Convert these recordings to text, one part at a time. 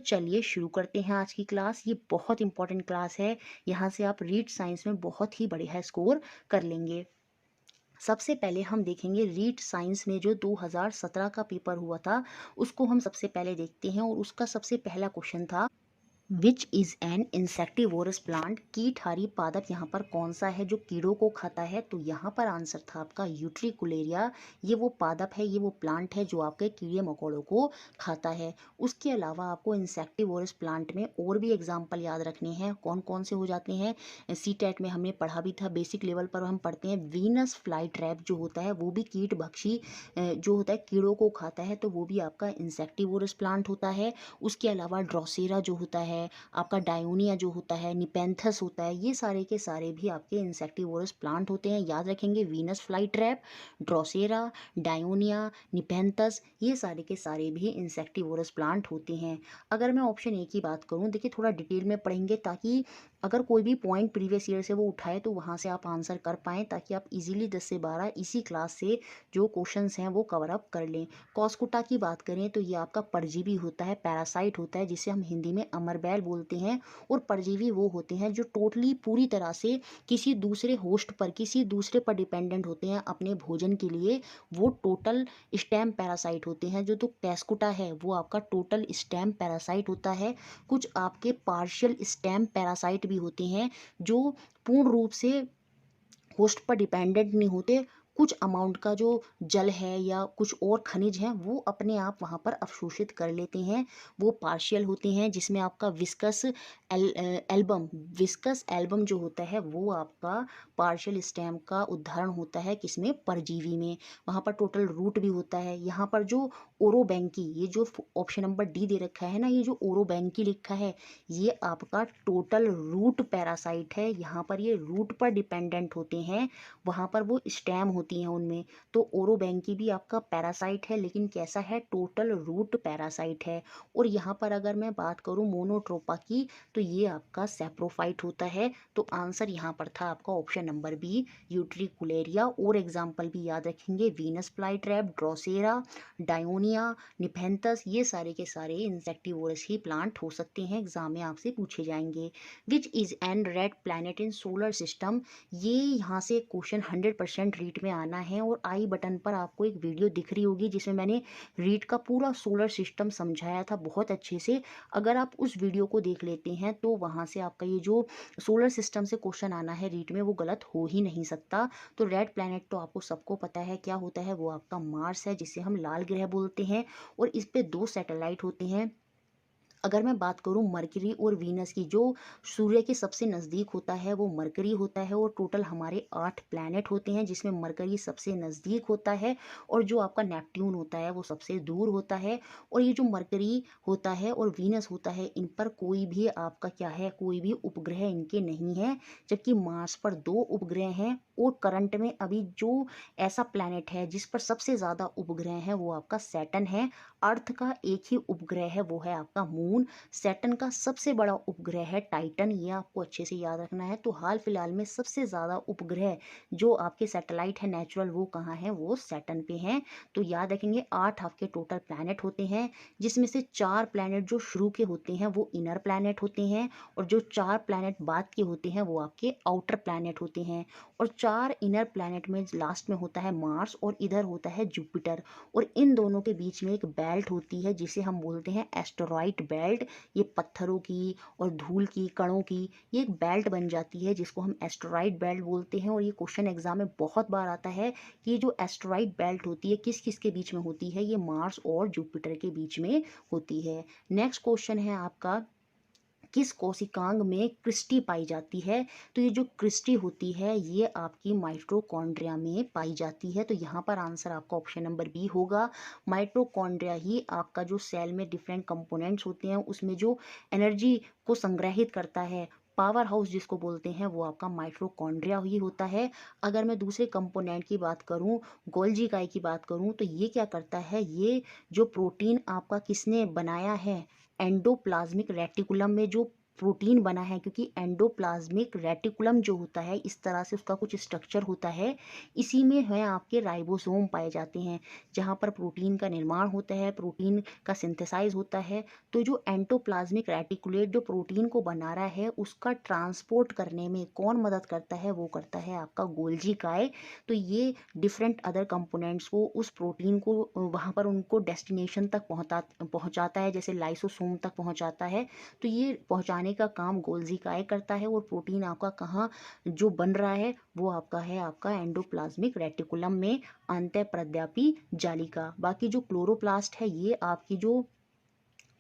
चलिए शुरू करते हैं आज की क्लास। ये बहुत इंपॉर्टेंट क्लास है। यहाँ से आप रीड साइंस में बहुत ही बढ़िया स्कोर कर लेंगे। सबसे पहले हम देखेंगे रीड साइंस में जो 2017 का पेपर हुआ था उसको हम सबसे पहले देखते हैं। और उसका सबसे पहला क्वेश्चन था which is an insectivorous plant. कीटहारी पादप यहाँ पर कौन सा है जो कीड़ों को खाता है? तो यहाँ पर आंसर था आपका यूट्रिकुलेरिया। ये वो पादप है, ये वो प्लांट है जो आपके कीड़े मकोड़ों को खाता है। उसके अलावा आपको इंसेक्टिवोरस प्लांट में और भी एग्जाम्पल याद रखने हैं। कौन कौन से हो जाते हैं? सी टेट में हमने पढ़ा भी था, बेसिक लेवल पर हम पढ़ते हैं। वीनस फ्लाई ट्रैप जो होता है वो भी कीट भक्षी जो होता है, कीड़ों को खाता है, तो वो भी आपका इंसेक्टिवोरस प्लांट होता है। उसके अलावा ड्रोसेरा जो होता है, आपका डायोनिया जो होता है, निपेंथस होता है, ये सारे के सारे भी आपके इंसेक्टिवोरस प्लांट होते हैं। याद रखेंगे Venus fly trap, Drosera, Dionaea, Nepenthes, ये सारे के सारे भी इंसेक्टिवोरस प्लांट होते हैं। अगर मैं ऑप्शन ए की बात करूं, देखिए थोड़ा डिटेल में पढ़ेंगे ताकि अगर कोई भी पॉइंट प्रीवियस ईयर से वो उठाए तो वहाँ से आप आंसर कर पाएँ, ताकि आप इजीली 10 से 12 इसी क्लास से जो क्वेश्चंस हैं वो कवर अप कर लें। कॉस्कुटा की बात करें तो ये आपका परजीवी होता है, पैरासाइट होता है, जिसे हम हिंदी में अमरबैल बोलते हैं। और परजीवी वो होते हैं जो टोटली पूरी तरह से किसी दूसरे होस्ट पर, किसी दूसरे पर डिपेंडेंट होते हैं अपने भोजन के लिए। वो टोटल स्टेम पैरासाइट होते हैं। जो तो कैस्कुटा है वो आपका टोटल स्टेम पैरासाइट होता है। कुछ आपके पार्शियल स्टेम पैरासाइट भी होते हैं जो पूर्ण रूप से होस्ट पर डिपेंडेंट नहीं होते। कुछ अमाउंट का जो जल है या कुछ और खनिज हैं वो अपने आप वहाँ पर अवशोषित कर लेते हैं। वो पार्शियल होते हैं, जिसमें आपका एल्बम विस्कस एल्बम जो होता है वो आपका पार्शियल स्टेम का उदाहरण होता है। किसमें? परजीवी में। वहाँ पर टोटल रूट भी होता है। यहाँ पर जो ओरोबैंकी, ये जो ऑप्शन नंबर डी दे रखा है ना, ये जो ओरोबैंकी लिखा है ये आपका टोटल रूट पैरासाइट है। यहाँ पर ये रूट पर डिपेंडेंट होते हैं, वहाँ पर वो स्टेम होती हैं उनमें। तो ओरोबैंकी भी आपका पैरासाइट है, लेकिन कैसा है? टोटल रूट पैरासाइट है। और यहाँ पर अगर मैं बात करूँ मोनोट्रोपा की, तो ये आपका सैप्रोफाइट होता है। तो आंसर यहाँ पर था आपका ऑप्शन नंबर बी, यूट्रिकुलेरिया। और एग्जाम्पल भी याद रखेंगे, Venus fly trap, Drosera, Dionaea, Nepenthes, ये सारे के सारे इंसेक्टिवोरस ही प्लांट हो सकते हैं। एग्जाम में आपसे पूछे जाएंगे। Which is an red planet in solar system. ये यहाँ से क्वेश्चन 100% रीड में आना है। और आई बटन पर आपको एक वीडियो दिख रही होगी जिसमें मैंने रीड का पूरा सोलर सिस्टम समझाया था बहुत अच्छे से। अगर आप उस वीडियो को देख लेते हैं तो वहाँ से आपका ये जो सोलर सिस्टम से क्वेश्चन आना है रीड में वो गलत हो ही नहीं सकता। तो रेड प्लैनेट तो आपको सबको पता है क्या होता है, वो आपका मार्स है, जिसे हम लाल ग्रह बोलते हैं। और इस पे 2 सैटेलाइट होते हैं। अगर मैं बात करूं मरकरी और वीनस की, जो सूर्य के सबसे नज़दीक होता है वो मरकरी होता है। और टोटल हमारे 8 प्लैनेट होते हैं, जिसमें मरकरी सबसे नज़दीक होता है और जो आपका नेपट्यून होता है वो सबसे दूर होता है। और ये जो मरकरी होता है और वीनस होता है, इन पर कोई भी आपका क्या है, कोई भी उपग्रह इनके नहीं है। जबकि मार्स पर 2 उपग्रह हैं। और करंट में अभी जो ऐसा प्लैनेट है जिस पर सबसे ज़्यादा उपग्रह हैं वो आपका सैटर्न है। अर्थ का एक ही उपग्रह है, वो है आपका मून। सैटर्न का सबसे बड़ा उपग्रह है टाइटन, ये आपको अच्छे से याद रखना है। तो हाल फिलहाल में सबसे ज़्यादा उपग्रह जो आपके सैटेलाइट है नेचुरल, वो कहाँ है? वो सैटर्न पे हैं। तो याद रखेंगे 8 आपके टोटल प्लैनेट होते हैं, जिसमें से 4 प्लैनेट जो शुरू के होते हैं वो इनर प्लैनेट होते हैं। और जो 4 प्लैनेट बाद के होते हैं वो आपके आउटर प्लैनेट होते हैं। और 4 इनर प्लैनेट में लास्ट में होता है मार्स और इधर होता है जुपिटर। और इन दोनों के बीच में एक बेल्ट होती है जिसे हम बोलते हैं एस्टेरॉइड बेल्ट। ये पत्थरों की और धूल की, कणों की ये एक बेल्ट बन जाती है जिसको हम एस्टेरॉइड बेल्ट बोलते हैं। और ये क्वेश्चन एग्जाम में बहुत बार आता है कि ये जो एस्टेरॉइड बेल्ट होती है किस किस के बीच में होती है? ये मार्स और जुपिटर के बीच में होती है। नेक्स्ट क्वेश्चन है आपका, किस कोशिकांग में क्रिस्टी पाई जाती है? तो ये जो क्रिस्टी होती है ये आपकी माइटोकॉन्ड्रिया में पाई जाती है। तो यहाँ पर आंसर आपका ऑप्शन नंबर बी होगा। माइटोकॉन्ड्रिया ही आपका जो सेल में डिफरेंट कंपोनेंट्स होते हैं उसमें जो एनर्जी को संग्रहित करता है, पावर हाउस जिसको बोलते हैं, वो आपका माइटोकॉन्ड्रिया ही होता है। अगर मैं दूसरे कंपोनेंट की बात करूं, गोल्जी इकाई की बात करूं, तो ये क्या करता है? ये जो प्रोटीन आपका किसने बनाया है, एंडोप्लाज्मिक रेटिकुलम में जो प्रोटीन बना है, क्योंकि एंडोप्लाज्मिक रेटिकुलम जो होता है इस तरह से उसका कुछ स्ट्रक्चर होता है, इसी में है आपके राइबोसोम पाए जाते हैं, जहाँ पर प्रोटीन का निर्माण होता है, प्रोटीन का सिंथेसाइज होता है। तो जो एंडोप्लाज्मिक रेटिकुलेट जो प्रोटीन को बना रहा है उसका ट्रांसपोर्ट करने में कौन मदद करता है, वो करता है आपका गोल्जी काय। तो ये डिफरेंट अदर कंपोनेंट्स को, उस प्रोटीन को वहाँ पर उनको डेस्टिनेशन तक पहुँचाता है, जैसे लाइसोसोम तक पहुँचाता है। तो ये पहुँचाने का काम गोल्जी काय करता है, और प्रोटीन आपका कहाँ जो बन रहा है वो आपका है आपका एंडोप्लाज्मिक रेटिकुलम में, अंतःप्रद्यापी जालिका। बाकी जो क्लोरोप्लास्ट है ये आपकी जो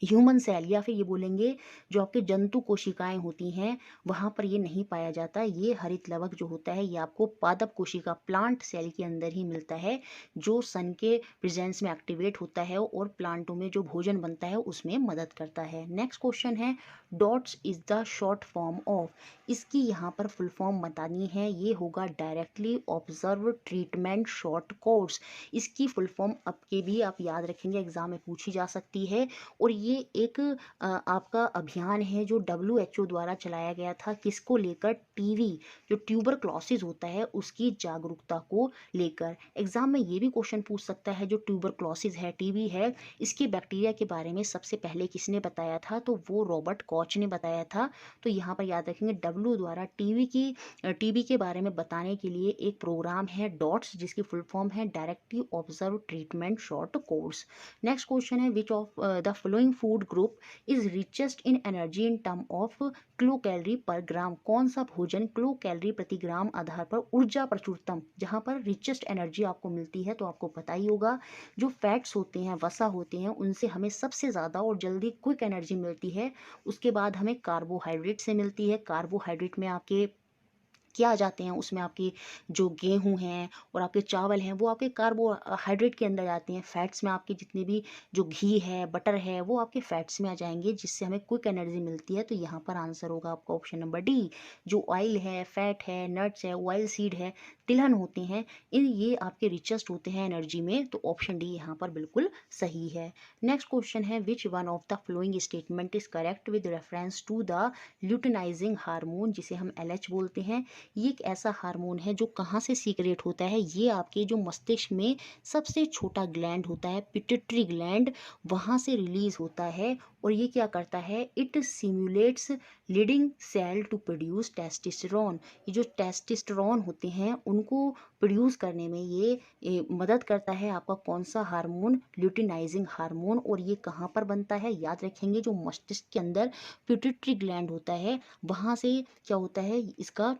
ह्यूमन सेल या फिर ये बोलेंगे जो आपके जंतु कोशिकाएं होती हैं वहाँ पर ये नहीं पाया जाता। ये हरित लवक जो होता है ये आपको पादप कोशिका प्लांट सेल के अंदर ही मिलता है, जो सन के प्रेजेंस में एक्टिवेट होता है और प्लांटों में जो भोजन बनता है उसमें मदद करता है। नेक्स्ट क्वेश्चन है, dots is the short form of, इसकी यहाँ पर फुल फॉर्म बतानी है, ये होगा directly observe treatment short course. इसकी फुल फॉर्म अब के भी आप याद रखेंगे, एग्जाम में पूछी जा सकती है। और ये एक आपका अभियान है जो WHO द्वारा चलाया गया था, किसको लेकर, टीवी जो ट्यूबर क्लोसिस होता है उसकी जागरूकता को लेकर। एग्जाम में ये भी क्वेश्चन पूछ सकता है, जो ट्यूबर क्लोसिस है, टीबी है, इसके बैक्टीरिया के बारे में सबसे पहले किसने बताया था, तो वो रॉबर्ट कॉच ने बताया था। तो यहाँ पर याद रखेंगे डब्ल्यू द्वारा टीबी के बारे में बताने के लिए एक प्रोग्राम है डॉट्स, जिसकी फुल फॉर्म है directly observe treatment short course. Next question है, which of the following food group is richest in energy in term of kilo calorie per gram, कौन सा भोजन किलो कैलोरी प्रति ग्राम आधार पर ऊर्जा प्रचुरतम, जहां पर रिचेस्ट एनर्जी आपको मिलती है, तो आपको पता ही होगा जो फैट्स होते हैं, वसा होते हैं, उनसे हमें सबसे ज़्यादा और जल्दी क्विक एनर्जी मिलती है। उसके बाद हमें कार्बोहाइड्रेट से मिलती है। कार्बोहाइड्रेट में आपके क्या आ जाते हैं, उसमें आपकी जो गेहूं हैं और आपके चावल हैं वो आपके कार्बोहाइड्रेट के अंदर जाते हैं। फैट्स में आपके जितने भी जो घी है, बटर है, वो आपके फैट्स में आ जाएंगे, जिससे हमें क्विक एनर्जी मिलती है। तो यहाँ पर आंसर होगा आपका ऑप्शन नंबर डी। जो ऑयल है, फैट है, नट्स है, ऑयल सीड है, तिलहन होते हैं, ये आपके रिचेस्ट होते हैं एनर्जी में। तो ऑप्शन डी यहाँ पर बिल्कुल सही है। नेक्स्ट क्वेश्चन है, which one of the following statement is correct with reference to the luteinizing hormone, जिसे हम LH बोलते हैं। ये एक ऐसा हार्मोन है जो कहाँ से सीक्रेट होता है, ये आपके जो मस्तिष्क में सबसे छोटा ग्लैंड होता है, पिट्यूटरी ग्लैंड, वहाँ से रिलीज होता है। और ये क्या करता है, it simulates Leydig cell to produce testosterone. ये जो टेस्टोस्टेरोन होते हैं उनको प्रोड्यूस करने में ये मदद करता है। आपका कौन सा हार्मोन, ल्यूटिनाइजिंग हार्मोन। और ये कहाँ पर बनता है, याद रखेंगे जो मस्तिष्क के अंदर पिट्यूटरी ग्लैंड होता है वहाँ से क्या होता है,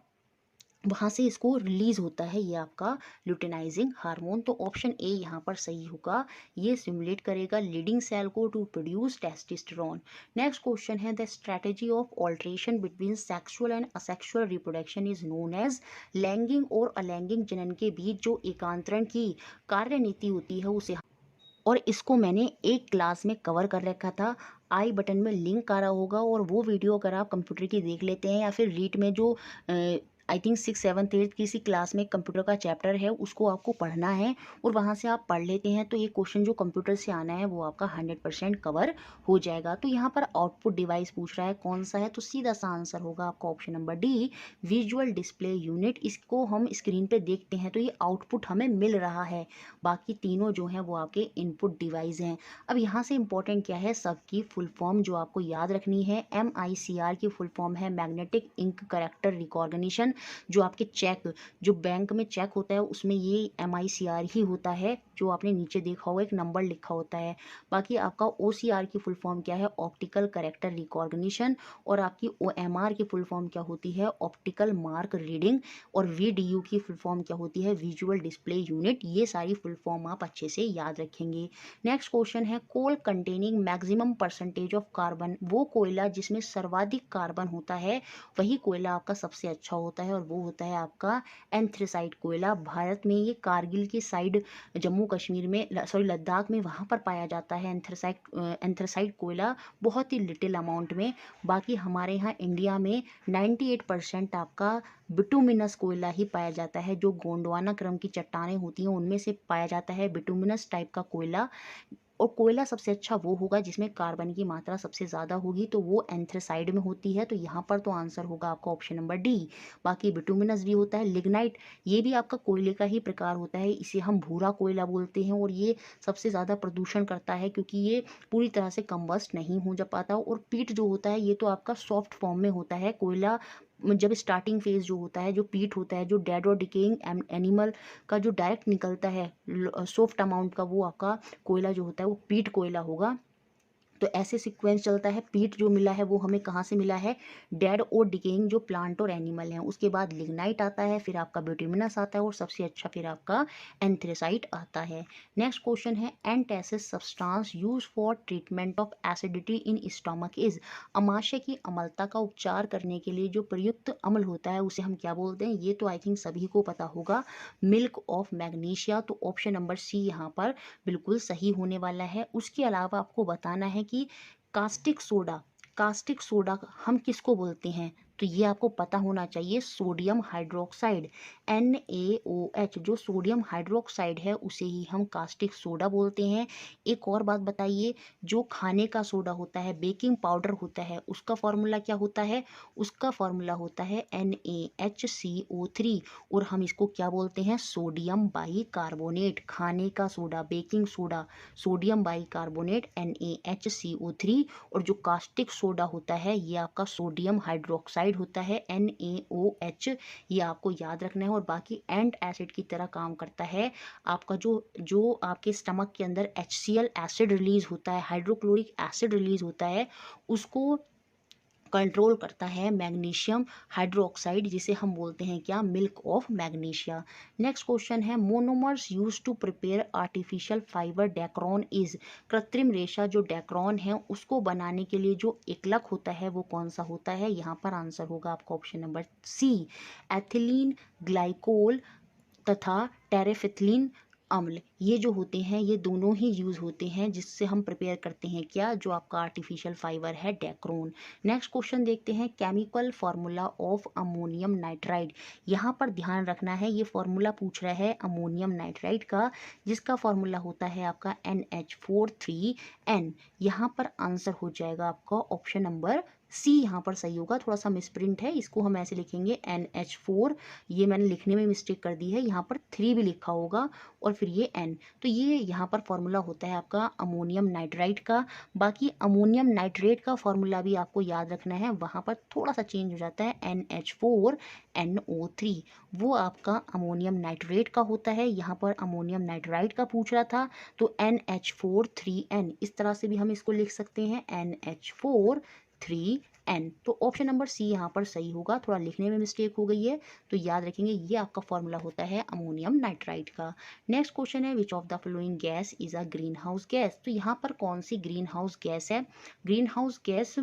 वहाँ से इसको रिलीज होता है ये आपका ल्यूटिनाइजिंग हार्मोन। तो ऑप्शन ए यहाँ पर सही होगा, ये सिमुलेट करेगा लीडिंग सेल को to produce testosterone. Next question है, the strategy of alteration between sexual and asexual reproduction is known as, लैंगिक और अलैंगिक जनन के बीच जो एकांतरण की कार्यनीति होती है उसे, और इसको मैंने एक क्लास में कवर कर रखा था, आई बटन में लिंक आ रहा होगा, और वो वीडियो अगर आप कंप्यूटर की देख लेते हैं या फिर रीट में जो आई थिंक 6, 7, 8 किसी क्लास में कंप्यूटर का चैप्टर है उसको आपको पढ़ना है, और वहाँ से आप पढ़ लेते हैं तो ये क्वेश्चन जो कंप्यूटर से आना है वो आपका 100% कवर हो जाएगा। तो यहाँ पर आउटपुट डिवाइस पूछ रहा है कौन सा है, तो सीधा सा आंसर होगा आपका option number D, visual display unit. इसको हम स्क्रीन पे देखते हैं तो ये आउटपुट हमें मिल रहा है, बाकी तीनों जो हैं वो आपके इनपुट डिवाइस हैं। अब यहाँ से इंपॉर्टेंट क्या है, सबकी फुल फॉर्म जो आपको याद रखनी है, MICR की फुल फॉर्म है मैग्नेटिक इंक करेक्टर रिकॉग्निशन। जो आपके चेक, जो बैंक में चेक होता है उसमें ये MICR ही होता है, जो आपने नीचे देखा होगा एक नंबर लिखा होता है। बाकी आपका OCR की फुल फॉर्म क्या है, ऑप्टिकल करेक्टर रिकॉग्निशन। और आपकी OMR की फुल फॉर्म क्या होती है, ऑप्टिकल मार्क रीडिंग। और VDU की फुल फॉर्म क्या होती है, विजुअल डिस्प्ले यूनिट। ये सारी फुल फॉर्म आप अच्छे से याद रखेंगे। नेक्स्ट क्वेश्चन है, coal containing maximum percentage of carbon, वो कोयला जिसमें सर्वाधिक कार्बन होता है वही कोयला आपका सबसे अच्छा होता है, और वो होता है आपका एंथ्रेसाइट कोयला। भारत में ये कारगिल की साइड, जम्मू कश्मीर में, सॉरी लद्दाख में, वहाँ पर पाया जाता है एंथ्रेसाइट कोयला बहुत ही लिटिल अमाउंट में। बाकी हमारे यहाँ इंडिया में 98% आपका बिटुमिनस कोयला ही पाया जाता है, जो गोंडवाना क्रम की चट्टानें होती हैं उनमें से पाया जाता है बिटुमिनस टाइप का कोयला। और कोयला सबसे अच्छा वो होगा जिसमें कार्बन की मात्रा सबसे ज़्यादा होगी, तो वो एंथ्रेसाइड में होती है। तो यहाँ पर तो आंसर होगा आपका ऑप्शन नंबर डी। बाकी बिटुमिनस भी होता है, लिग्नाइट ये भी आपका कोयले का ही प्रकार होता है, इसे हम भूरा कोयला बोलते हैं और ये सबसे ज़्यादा प्रदूषण करता है क्योंकि ये पूरी तरह से कंबस्ट नहीं हो जा पाता। और पीट जो होता है ये तो आपका सॉफ्ट फॉर्म में होता है। कोयला जब स्टार्टिंग फेज जो होता है, जो पीट होता है, जो डेड और डिकेइंग एनिमल का जो डायरेक्ट निकलता है सॉफ्ट अमाउंट का, वो आपका कोयला जो होता है वो पीट कोयला होगा। तो ऐसे सीक्वेंस चलता है। पीट जो मिला है वो हमें कहाँ से मिला है, डेड और डिकेइंग जो प्लांट और एनिमल हैं। उसके बाद लिग्नाइट आता है, फिर आपका ब्यूटिमिनस आता है और सबसे अच्छा फिर आपका एंथ्रेसाइट आता है। नेक्स्ट क्वेश्चन है antacid substance use for treatment of acidity in stomach is. अमाशय की अम्लता का उपचार करने के लिए जो प्रयुक्त अम्ल होता है उसे हम क्या बोलते हैं, ये तो आई थिंक सभी को पता होगा, मिल्क ऑफ मैग्नीशिया। तो ऑप्शन नंबर सी यहाँ पर बिल्कुल सही होने वाला है। उसके अलावा आपको बताना है कि कास्टिक सोडा, कास्टिक सोडा हम किसको बोलते हैं, तो ये आपको पता होना चाहिए, सोडियम हाइड्रोक्साइड NaOH। जो सोडियम हाइड्रोक्साइड है उसे ही हम कास्टिक सोडा बोलते हैं। एक और बात बताइए, जो खाने का सोडा होता है, बेकिंग पाउडर होता है, उसका फॉर्मूला क्या होता है, उसका फॉर्मूला होता है NaHCO3 और हम इसको क्या बोलते हैं, सोडियम बाइकार्बोनेट। खाने का soda, baking soda, sodium bicarbonate NaHCO3। और जो कास्टिक सोडा होता है ये आपका सोडियम हाइड्रोक्साइड होता है NaOH। ये आपको याद रखना है। और बाकी एंट एसिड की तरह काम करता है। आपका जो जो आपके स्टमक के अंदर HCl एसिड रिलीज होता है, हाइड्रोक्लोरिक एसिड रिलीज होता है, उसको कंट्रोल करता है मैग्नीशियम हाइड्रोक्साइड, जिसे हम बोलते हैं क्या, milk of magnesia. Next question है monomers use to prepare artificial fibre Dacron is. कृत्रिम रेशा जो डेक्रॉन है उसको बनाने के लिए जो एकलक होता है वो कौन सा होता है, यहाँ पर आंसर होगा आपका option number C, ethylene glycol तथा टेरेफिथिलीन अम्ल। ये जो होते हैं ये दोनों ही यूज होते हैं जिससे हम प्रिपेयर करते हैं क्या, जो आपका आर्टिफिशियल फाइबर है डेक्रोन। नेक्स्ट क्वेश्चन देखते हैं chemical formula of ammonium nitride. यहाँ पर ध्यान रखना है, ये फार्मूला पूछ रहा है अमोनियम नाइट्राइड का, जिसका फार्मूला होता है आपका NH4 3N। यहाँ पर आंसर हो जाएगा आपका ऑप्शन नंबर सी। यहाँ पर सही होगा, थोड़ा सा मिसप्रिंट है, इसको हम ऐसे लिखेंगे NH4। ये मैंने लिखने में मिस्टेक कर दी है, यहाँ पर 3 भी लिखा होगा और फिर ये N। तो ये यहाँ पर फॉर्मूला होता है आपका अमोनियम नाइट्राइड का। बाकी अमोनियम नाइट्रेट का फॉर्मूला भी आपको याद रखना है, वहाँ पर थोड़ा सा चेंज हो जाता है NH4NO3। वो आपका अमोनियम नाइट्रेट का होता है, यहाँ पर अमोनियम नाइट्राइड का पूछ रहा था तो NH4 3N। इस तरह से भी हम इसको लिख सकते हैं NH4 3N। तो ऑप्शन नंबर सी यहाँ पर सही होगा, थोड़ा लिखने में मिस्टेक हो गई है तो याद रखेंगे ये आपका फॉर्मूला होता है अमोनियम नाइट्राइड का। नेक्स्ट क्वेश्चन है which of the following gas is a green house gas. तो यहाँ पर कौन सी ग्रीन हाउस गैस है, ग्रीन हाउस गैस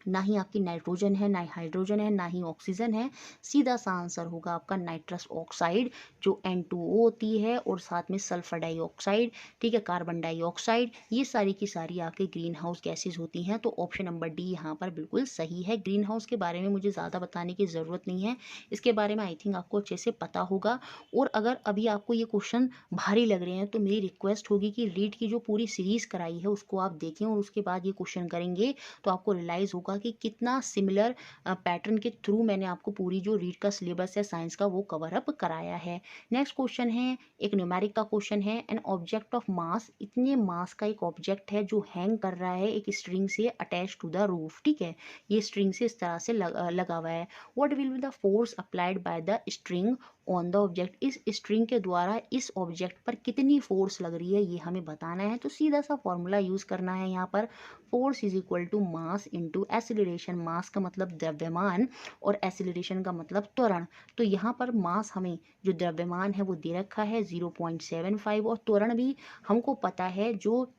ना ही आपकी नाइट्रोजन है, ना ही हाइड्रोजन है, ना ही ऑक्सीजन है। सीधा सा आंसर होगा आपका नाइट्रस ऑक्साइड जो N2O होती है और साथ में सल्फर डाइऑक्साइड, ठीक है, कार्बन डाइऑक्साइड, ये सारी की सारी आपके ग्रीन हाउस गैसेज होती हैं। तो ऑप्शन नंबर डी यहाँ पर बिल्कुल सही है। ग्रीन हाउस के बारे में मुझे ज़्यादा बताने की ज़रूरत नहीं है, इसके बारे में आई थिंक आपको अच्छे से पता होगा। और अगर अभी आपको ये क्वेश्चन भारी लग रहे हैं तो मेरी रिक्वेस्ट होगी कि रीड की जो पूरी सीरीज़ कराई है उसको आप देखें और उसके बाद ये क्वेश्चन करेंगे तो आपको रियलाइज़ होगा कि कितना सिमिलर पैटर्न के थ्रू मैंने आपको पूरी जो रीड का सिलेबस है साइंस का वो कवर अप कराया है। नेक्स्ट क्वेश्चन है एक न्यूमेरिक का क्वेश्चन है, एन ऑब्जेक्ट ऑफ मास। इतने मास का एक ऑब्जेक्ट है जो हैंग कर रहा है एक स्ट्रिंग से अटैच टू द रूफ, ठीक है, ये स्ट्रिंग से इस तरह से लगा हुआ है। What will be the force applied by the string on the object. इस स्ट्रिंग के द्वारा इस ऑब्जेक्ट पर कितनी फोर्स लग रही है ये हमें बताना है। तो सीधा सा फॉर्मूला यूज करना है यहाँ पर, force is equal to mass into acceleration. Mass का मतलब द्रव्यमान और एसिलरेशन का मतलब त्वरण। तो यहाँ पर मास हमें जो द्रव्यमान है वो दे रखा है 0.75 और त्वरण भी हमको पता है जो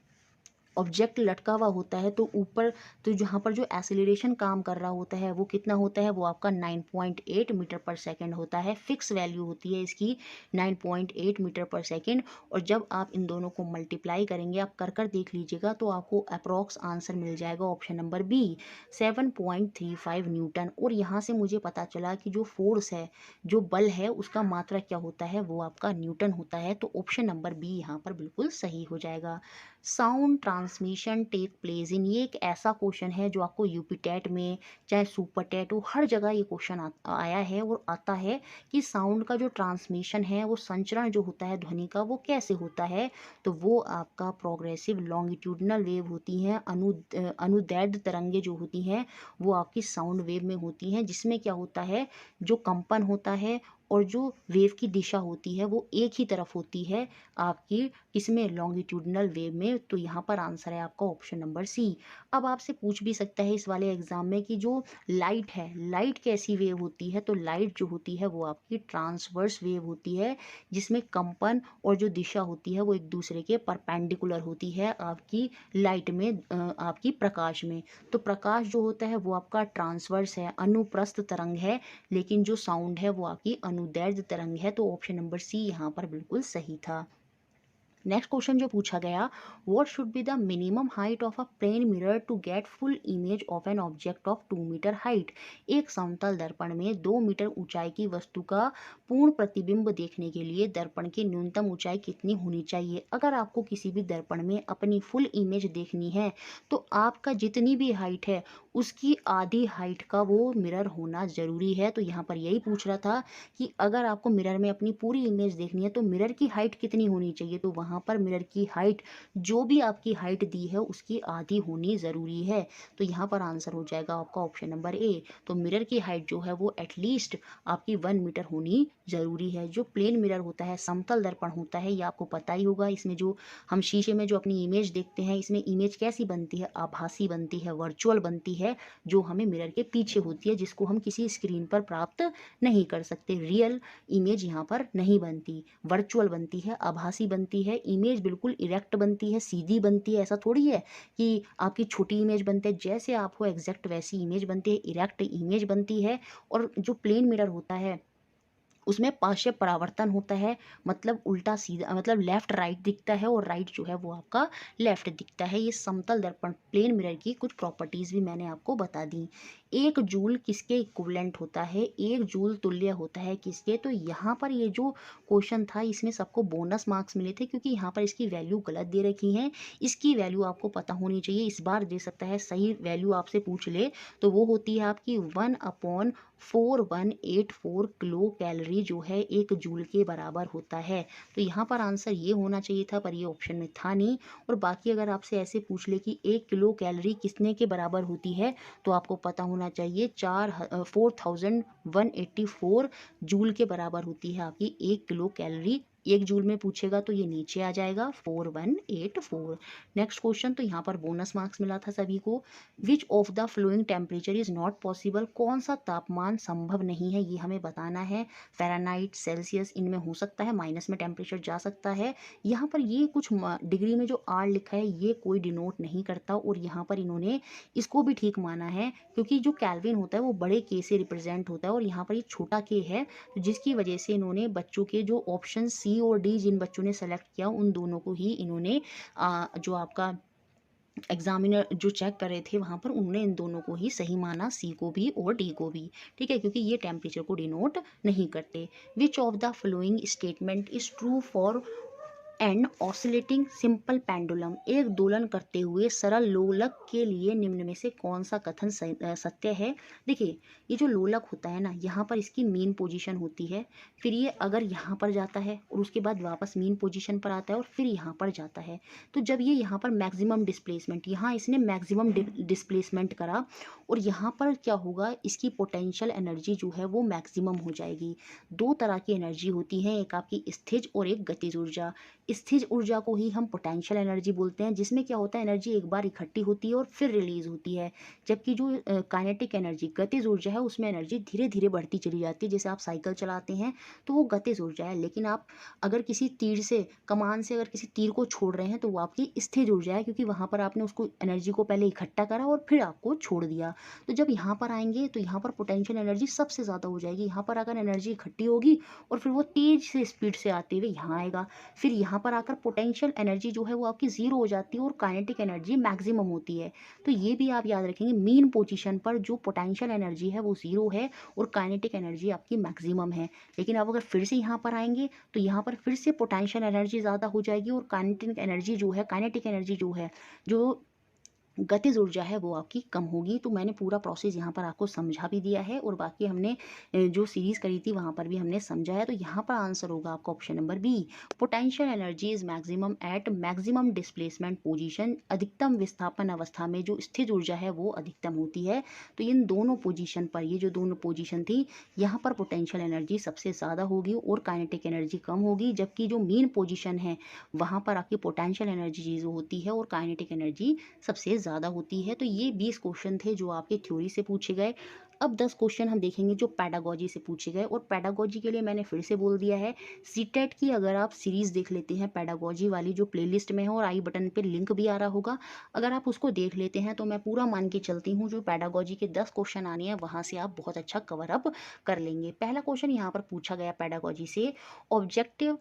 ऑब्जेक्ट लटका हुआ होता है तो ऊपर, तो जहाँ पर जो एक्सीलरेशन काम कर रहा होता है वो कितना होता है, वो आपका 9.8 मीटर पर सेकंड होता है। फिक्स वैल्यू होती है इसकी 9.8 मीटर पर सेकंड। और जब आप इन दोनों को मल्टीप्लाई करेंगे, आप कर देख लीजिएगा, तो आपको अप्रॉक्स आंसर मिल जाएगा ऑप्शन नंबर बी 7.35 न्यूटन। और यहाँ से मुझे पता चला कि जो फोर्स है, जो बल है, उसका मात्रा क्या होता है, वो आपका न्यूटन होता है। तो ऑप्शन नंबर बी यहाँ पर बिल्कुल सही हो जाएगा। Sound transmission take place in, ये एक ऐसा क्वेश्चन है जो आपको यूपी टेट में, चाहे सुपर टेट हो, हर जगह ये क्वेश्चन आया है और आता है कि साउंड का जो ट्रांसमिशन है, वो संचरण जो होता है ध्वनि का, वो कैसे होता है। तो वो आपका प्रोग्रेसिव लॉन्गिट्यूडनल वेव होती हैं, अनुदैर्ध्य तरंगे जो होती हैं वो आपकी साउंड वेव में होती हैं, जिसमें क्या होता है, जो कंपन होता है और जो वेव की दिशा होती है वो एक ही तरफ होती है आपकी, किसमें, लॉन्गिट्यूडनल वेव में। तो यहाँ पर आंसर है आपका ऑप्शन नंबर सी। अब आपसे पूछ भी सकता है इस वाले एग्जाम में कि जो लाइट है, लाइट कैसी वेव होती है। तो लाइट जो होती है वो आपकी ट्रांसवर्स वेव होती है, जिसमें कंपन और जो दिशा होती है वो एक दूसरे के परपेंडिकुलर होती है आपकी लाइट में, आपकी प्रकाश में। तो प्रकाश जो होता है वो आपका ट्रांसवर्स है, अनुप्रस्थ तरंग है, लेकिन जो साउंड है वो आपकी अनुदैर्ध्य तरंग है। तो ऑप्शन नंबर सी यहाँ पर बिल्कुल सही था। नेक्स्ट क्वेश्चन जो पूछा गया, what should be the minimum height of a plane mirror to get full image of an object of 2 metre height. एक समतल दर्पण में 2 मीटर ऊंचाई की वस्तु का पूर्ण प्रतिबिंब देखने के लिए दर्पण की न्यूनतम ऊंचाई कितनी होनी चाहिए। अगर आपको किसी भी दर्पण में अपनी फुल इमेज देखनी है तो आपका जितनी भी हाइट है उसकी आधी हाइट का वो मिरर होना जरूरी है। तो यहाँ पर यही पूछ रहा था कि अगर आपको मिरर में अपनी पूरी इमेज देखनी है तो मिरर की हाइट कितनी होनी चाहिए। तो वहाँ पर मिरर की हाइट, जो भी आपकी हाइट दी है उसकी आधी होनी ज़रूरी है। तो यहाँ पर आंसर हो जाएगा आपका ऑप्शन नंबर ए। तो मिरर की हाइट जो है वो एटलीस्ट आपकी 1 मीटर होनी ज़रूरी है। जो प्लेन मिरर होता है, समतल दर्पण होता है, ये आपको पता ही होगा। इसमें जो हम शीशे में जो अपनी इमेज देखते हैं, इसमें इमेज कैसी बनती है, आभासी बनती है, वर्चुअल बनती है, जो हमें मिरर के पीछे होती है, जिसको हम किसी स्क्रीन पर प्राप्त नहीं कर सकते। रियल इमेज यहाँ पर नहीं बनती, वर्चुअल बनती है, आभासी बनती है। इमेज बिल्कुल इरेक्ट बनती है, सीधी बनती है। ऐसा थोड़ी है कि आपकी छोटी इमेज बनती है, जैसे आप हो एग्जैक्ट वैसी इमेज बनती है, इरेक्ट इमेज बनती है। और जो प्लेन मिरर होता है उसमें पार्श्व परावर्तन होता है, मतलब उल्टा सीधा, मतलब लेफ्ट राइट दिखता है और राइट जो है वो आपका लेफ्ट दिखता है। ये समतल दर्पण प्लेन मिरर की कुछ प्रॉपर्टीज भी मैंने आपको बता दी। 1 जूल किसके इक्विवेलेंट होता है, 1 जूल तुल्य होता है किसके। तो यहाँ पर ये जो क्वेश्चन था इसमें सबको बोनस मार्क्स मिले थे, क्योंकि यहाँ पर इसकी वैल्यू गलत दे रखी है। इसकी वैल्यू आपको पता होनी चाहिए, इस बार दे सकता है सही वैल्यू आपसे पूछ ले तो वो होती है आपकी 1/4184 किलो कैलोरी जो है 1 जूल के बराबर होता है। तो यहाँ पर आंसर ये होना चाहिए था, पर ये ऑप्शन में था नहीं। और बाकी अगर आपसे ऐसे पूछ ले कि 1 किलो कैलोरी कितने के बराबर होती है, तो आपको पता होना चाहिए 4184 जूल के बराबर होती है आपकी 1 किलो कैलोरी। 1 जूल में पूछेगा तो ये नीचे आ जाएगा 4184। नेक्स्ट क्वेश्चन, तो यहाँ पर बोनस मार्क्स मिला था सभी को। विच of the flowing temperature is not possible, कौन सा तापमान संभव नहीं है, ये हमें बताना है। फ़ारेनहाइट, सेल्सियस, इनमें हो सकता है माइनस में टेम्परेचर जा सकता है। यहाँ पर ये कुछ डिग्री में जो आर लिखा है ये कोई डिनोट नहीं करता, और यहाँ पर इन्होंने इसको भी ठीक माना है, क्योंकि जो कैल्विन होता है वो बड़े के से रिप्रेजेंट होता है और यहाँ पर ये छोटा के है, जिसकी वजह से इन्होंने बच्चों के जो ऑप्शन सी और डी जिन बच्चों ने सेलेक्ट किया उन दोनों को ही इन्होंने जो आपका एग्जामिनर जो चेक कर रहे थे वहाँ पर उन्होंने इन दोनों को ही सही माना, सी को भी और डी को भी। ठीक है, क्योंकि ये टेम्परेचर को डिनोट नहीं करते। विच of the following statement is true for and oscillating simple pendulum, एक दोलन करते हुए सरल लोलक के लिए निम्न में से कौन सा कथन सत्य है। देखिए, ये जो लोलक होता है ना, यहाँ पर इसकी मीन पोजीशन होती है, फिर ये अगर यहाँ पर जाता है और उसके बाद वापस मीन पोजीशन पर आता है और फिर यहाँ पर जाता है। तो जब ये यहाँ पर मैक्सिमम डिस्प्लेसमेंट, यहाँ इसने मैक्सिमम डिस्प्लेसमेंट करा और यहाँ पर क्या होगा, इसकी पोटेंशियल एनर्जी जो है वो मैक्सिमम हो जाएगी। दो तरह की एनर्जी होती है, एक आपकी स्थिज और एक गतिज ऊर्जा। स्थिर ऊर्जा को ही हम पोटेंशियल एनर्जी बोलते हैं, जिसमें क्या होता है, एनर्जी एक बार इकट्ठी होती है और फिर रिलीज होती है। जबकि जो काइनेटिक एनर्जी, गतिज ऊर्जा है, उसमें एनर्जी धीरे धीरे बढ़ती चली जाती है। जैसे आप साइकिल चलाते हैं तो वो गतिज ऊर्जा है, लेकिन आप अगर किसी तीर से, कमान से अगर किसी तीर को छोड़ रहे हैं तो वो आपकी स्थिर ऊर्जा है, क्योंकि वहाँ पर आपने उसको एनर्जी को पहले इकट्ठा करा और फिर आपको छोड़ दिया। तो जब यहाँ पर आएंगे तो यहाँ पर पोटेंशियल एनर्जी सबसे ज़्यादा हो जाएगी। यहाँ पर अगर एनर्जी इकट्ठी होगी और फिर वो तेज से स्पीड से आते हुए यहाँ आएगा, फिर यहाँ पर आकर पोटेंशियल एनर्जी जो है वो आपकी ज़ीरो हो जाती है और काइनेटिक एनर्जी मैक्सिमम होती है। तो ये भी आप याद रखेंगे, मीन पोजीशन पर जो पोटेंशियल एनर्जी है वो ज़ीरो है और काइनेटिक एनर्जी आपकी मैक्सिमम है। लेकिन अब अगर फिर से यहाँ पर आएंगे तो यहाँ पर फिर से पोटेंशियल एनर्जी ज़्यादा हो जाएगी और काइनेटिक एनर्जी जो है, काइनेटिक एनर्जी जो है, जो गतिज ऊर्जा है वो आपकी कम होगी। तो मैंने पूरा प्रोसेस यहाँ पर आपको समझा भी दिया है और बाकी हमने जो सीरीज करी थी वहाँ पर भी हमने समझा है। तो यहाँ पर आंसर होगा आपका option number B, potential energy is maximum at maximum displacement position. अधिकतम विस्थापन अवस्था में जो स्थिर ऊर्जा है वो अधिकतम होती है। तो इन दोनों पोजीशन पर, ये जो दोनों पोजीशन थी, यहाँ पर पोटेंशियल एनर्जी सबसे ज़्यादा होगी और काइनेटिक एनर्जी कम होगी। जबकि जो मेन पोजीशन है वहाँ पर आपकी पोटेंशियल एनर्जी जो होती है और काइनेटिक एनर्जी सबसे ज़्यादा होती है। तो ये 20 क्वेश्चन थे जो आपके थ्योरी से पूछे गए। अब 10 क्वेश्चन हम देखेंगे जो पैडागोजी से पूछे गए, और पैडागोजी के लिए मैंने फिर से बोल दिया है, सीटेट की अगर आप सीरीज़ देख लेते हैं पैडागोजी वाली, जो प्लेलिस्ट में है और आई बटन पे लिंक भी आ रहा होगा, अगर आप उसको देख लेते हैं तो मैं पूरा मान के चलती हूँ जो पैडागोजी के 10 क्वेश्चन आने हैं वहाँ से आप बहुत अच्छा कवर अप कर लेंगे। पहला क्वेश्चन यहाँ पर पूछा गया पैडागोजी से, objective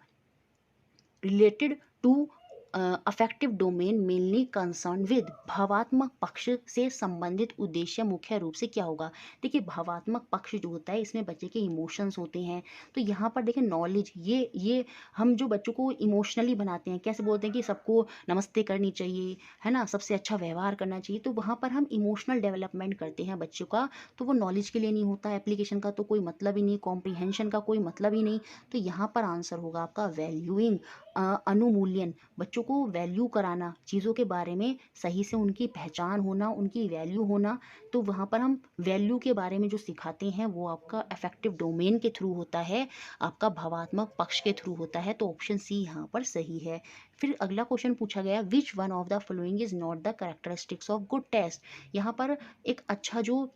related to affective domain mainly concern with. भावात्मक पक्ष से संबंधित उद्देश्य मुख्य रूप से क्या होगा। देखिए, भावात्मक पक्ष जो होता है इसमें बच्चे के इमोशंस होते हैं। तो यहाँ पर देखिए नॉलेज, ये हम जो बच्चों को इमोशनली बनाते हैं, कैसे बोलते हैं कि सबको नमस्ते करनी चाहिए, है ना, सबसे अच्छा व्यवहार करना चाहिए, तो वहाँ पर हम इमोशनल डेवलपमेंट करते हैं बच्चों का। तो वो नॉलेज के लिए नहीं होता, एप्लीकेशन का तो कोई मतलब ही नहीं, कॉम्प्रीहेंशन का कोई मतलब ही नहीं। तो यहाँ पर आंसर होगा आपका वैल्यूइंग, अनुमूल्यन, बच्चों को वैल्यू कराना, चीज़ों के बारे में सही से उनकी पहचान होना, उनकी वैल्यू होना। तो वहाँ पर हम वैल्यू के बारे में जो सिखाते हैं वो आपका अफेक्टिव डोमेन के थ्रू होता है, आपका भावात्मक पक्ष के थ्रू होता है। तो ऑप्शन सी यहाँ पर सही है। फिर अगला क्वेश्चन पूछा गया, which one of the following is not the characteristics of good test. यहाँ पर एक अच्छा जो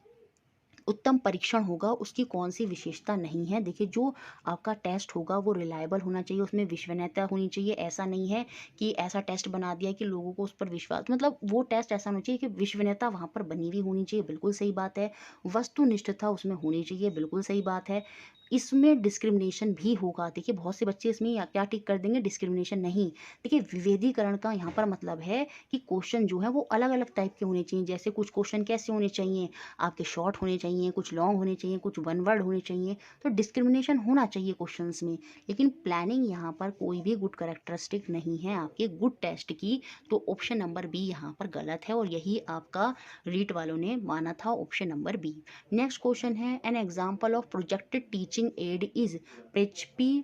उत्तम परीक्षण होगा उसकी कौन सी विशेषता नहीं है। देखिए, जो आपका टेस्ट होगा वो रिलायबल होना चाहिए, उसमें विश्वसनीयता होनी चाहिए। ऐसा नहीं है कि ऐसा टेस्ट बना दिया कि लोगों को उस पर विश्वास, मतलब वो टेस्ट ऐसा होना चाहिए कि विश्वसनीयता वहाँ पर बनी हुई होनी चाहिए, बिल्कुल सही बात है। वस्तुनिष्ठता उसमें होनी चाहिए, बिल्कुल सही बात है। इसमें डिस्क्रिमिनेशन भी होगा। देखिए, बहुत से बच्चे इसमें क्या टिक कर देंगे, डिस्क्रिमिनेशन नहीं। देखिए, विभेदीकरण का यहाँ पर मतलब है कि क्वेश्चन जो है वो अलग अलग टाइप के होने चाहिए। जैसे कुछ क्वेश्चन कैसे होने चाहिए, आपके शॉर्ट होने चाहिए, कुछ लॉन्ग होने चाहिए, कुछ वन वर्ड होने चाहिए। तो डिस्क्रिमिनेशन होना चाहिए क्वेश्चंस में। लेकिन प्लानिंग यहाँ पर कोई भी गुड कैरेक्टरिस्टिक नहीं है आपके गुड टेस्ट की। तो ऑप्शन नंबर बी यहाँ पर गलत है और यही आपका रीट वालों ने माना था, option number B. Next question है, an example of projected teaching aid is प्रेचपी।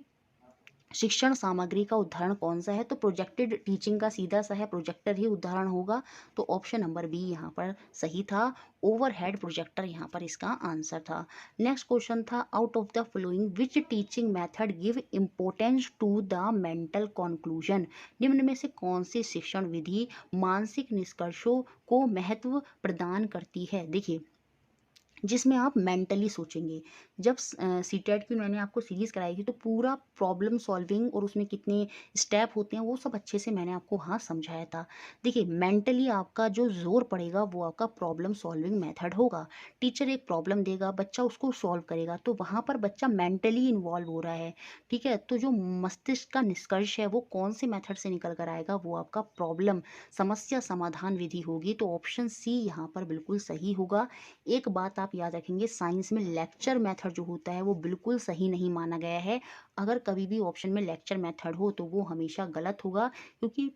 शिक्षण सामग्री का उदाहरण कौन सा है। तो प्रोजेक्टेड टीचिंग का सीधा सा है, प्रोजेक्टर ही उदाहरण होगा। तो ऑप्शन नंबर बी यहाँ पर सही था, ओवरहेड प्रोजेक्टर यहाँ पर इसका आंसर था। नेक्स्ट क्वेश्चन था, out of the following which teaching method give importance to the mental conclusion. निम्न में से कौन सी शिक्षण विधि मानसिक निष्कर्षों को महत्व प्रदान करती है। देखिए, जिसमें आप मेंटली सोचेंगे। जब सीटेट की मैंने आपको सीरीज़ कराई थी तो पूरा प्रॉब्लम सॉल्विंग और उसमें कितने स्टेप होते हैं वो सब अच्छे से मैंने आपको हाँ समझाया था। देखिए, मेंटली आपका जो जोर पड़ेगा वो आपका प्रॉब्लम सॉल्विंग मेथड होगा। टीचर एक प्रॉब्लम देगा, बच्चा उसको सॉल्व करेगा, तो वहाँ पर बच्चा मेंटली इन्वॉल्व हो रहा है। ठीक है, तो जो मस्तिष्क का निष्कर्ष है वो कौन से मेथड से निकल कर आएगा, वो आपका प्रॉब्लम समस्या समाधान विधि होगी। तो ऑप्शन सी यहाँ पर बिल्कुल सही होगा। एक बात आप याद रखेंगे, साइंस में लेक्चर मेथड जो होता है वो बिल्कुल सही नहीं माना गया है। अगर कभी भी ऑप्शन में लेक्चर मेथड हो तो वो हमेशा गलत होगा, क्योंकि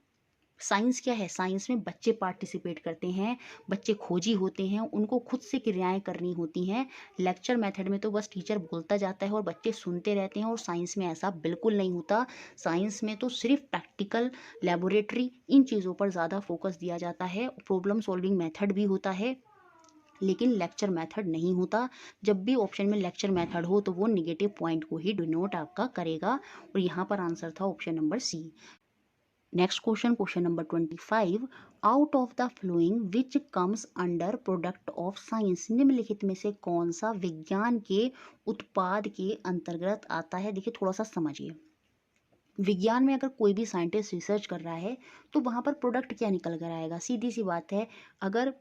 साइंस क्या है, साइंस में बच्चे पार्टिसिपेट करते हैं, बच्चे खोजी होते हैं, उनको खुद से क्रियाएं करनी होती हैं। लेक्चर मेथड में तो बस टीचर बोलता जाता है और बच्चे सुनते रहते हैं, और साइंस में ऐसा बिल्कुल नहीं होता। साइंस में तो सिर्फ प्रैक्टिकल, लेबोरेटरी, इन चीज़ों पर ज़्यादा फोकस दिया जाता है। प्रॉब्लम सॉल्विंग मेथड भी होता है लेकिन लेक्चर मेथड नहीं होता। जब भी ऑप्शन में लेक्चर मेथड हो तो वो निगेटिव पॉइंट को ही डिनोट आपका करेगा, और यहाँ पर आंसर था option number C. Next question, question number 25, out of the following which comes under product of science, निम्नलिखित में से कौन सा विज्ञान के उत्पाद के अंतर्गत आता है। देखिए थोड़ा सा समझिए, विज्ञान में अगर कोई भी साइंटिस्ट रिसर्च कर रहा है तो वहाँ पर प्रोडक्ट क्या निकल कर आएगा, सीधी सी बात है। अगर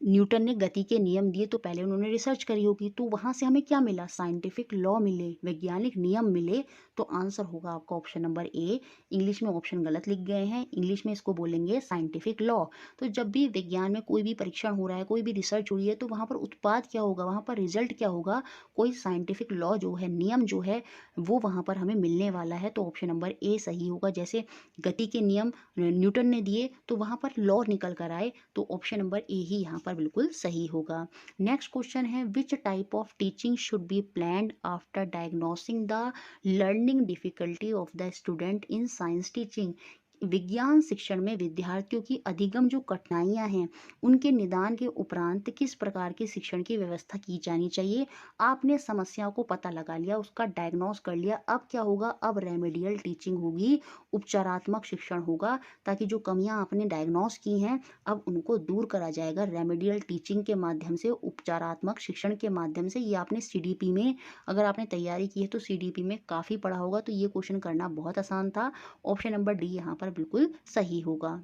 न्यूटन ने गति के नियम दिए तो पहले उन्होंने रिसर्च करी होगी, तो वहाँ से हमें क्या मिला, साइंटिफिक लॉ मिले, वैज्ञानिक नियम मिले। तो आंसर होगा आपका ऑप्शन नंबर ए। इंग्लिश में ऑप्शन गलत लिख गए हैं, इंग्लिश में इसको बोलेंगे साइंटिफिक लॉ। तो जब भी विज्ञान में कोई भी परीक्षण हो रहा है, कोई भी रिसर्च हो रही है, तो वहाँ पर उत्पाद क्या होगा, वहाँ पर रिजल्ट क्या होगा, कोई साइंटिफिक लॉ जो है, नियम जो है, वो वहाँ पर हमें मिलने वाला है। तो ऑप्शन नंबर ए सही होगा। जैसे गति के नियम न्यूटन ने दिए तो वहाँ पर लॉ निकल कर आए, तो ऑप्शन नंबर ए ही यहाँ पर बिल्कुल सही होगा। नेक्स्ट क्वेश्चन है, which type of teaching should be planned after diagnosing the learning difficulty of the student in science teaching, विज्ञान शिक्षण में विद्यार्थियों की अधिगम जो कठिनाइयां हैं उनके निदान के उपरांत किस प्रकार के शिक्षण की व्यवस्था की जानी चाहिए। आपने समस्याओं को पता लगा लिया, उसका डायग्नोस कर लिया, अब क्या होगा, अब रेमेडियल टीचिंग होगी, उपचारात्मक शिक्षण होगा, ताकि जो कमियां आपने डायग्नोस की हैं अब उनको दूर करा जाएगा रेमेडियल टीचिंग के माध्यम से, उपचारात्मक शिक्षण के माध्यम से। ये आपने सीडीपी में, अगर आपने तैयारी की है तो सीडीपी में काफ़ी पढ़ा होगा, तो ये क्वेश्चन करना बहुत आसान था। ऑप्शन नंबर डी यहाँ पर बिल्कुल सही होगा।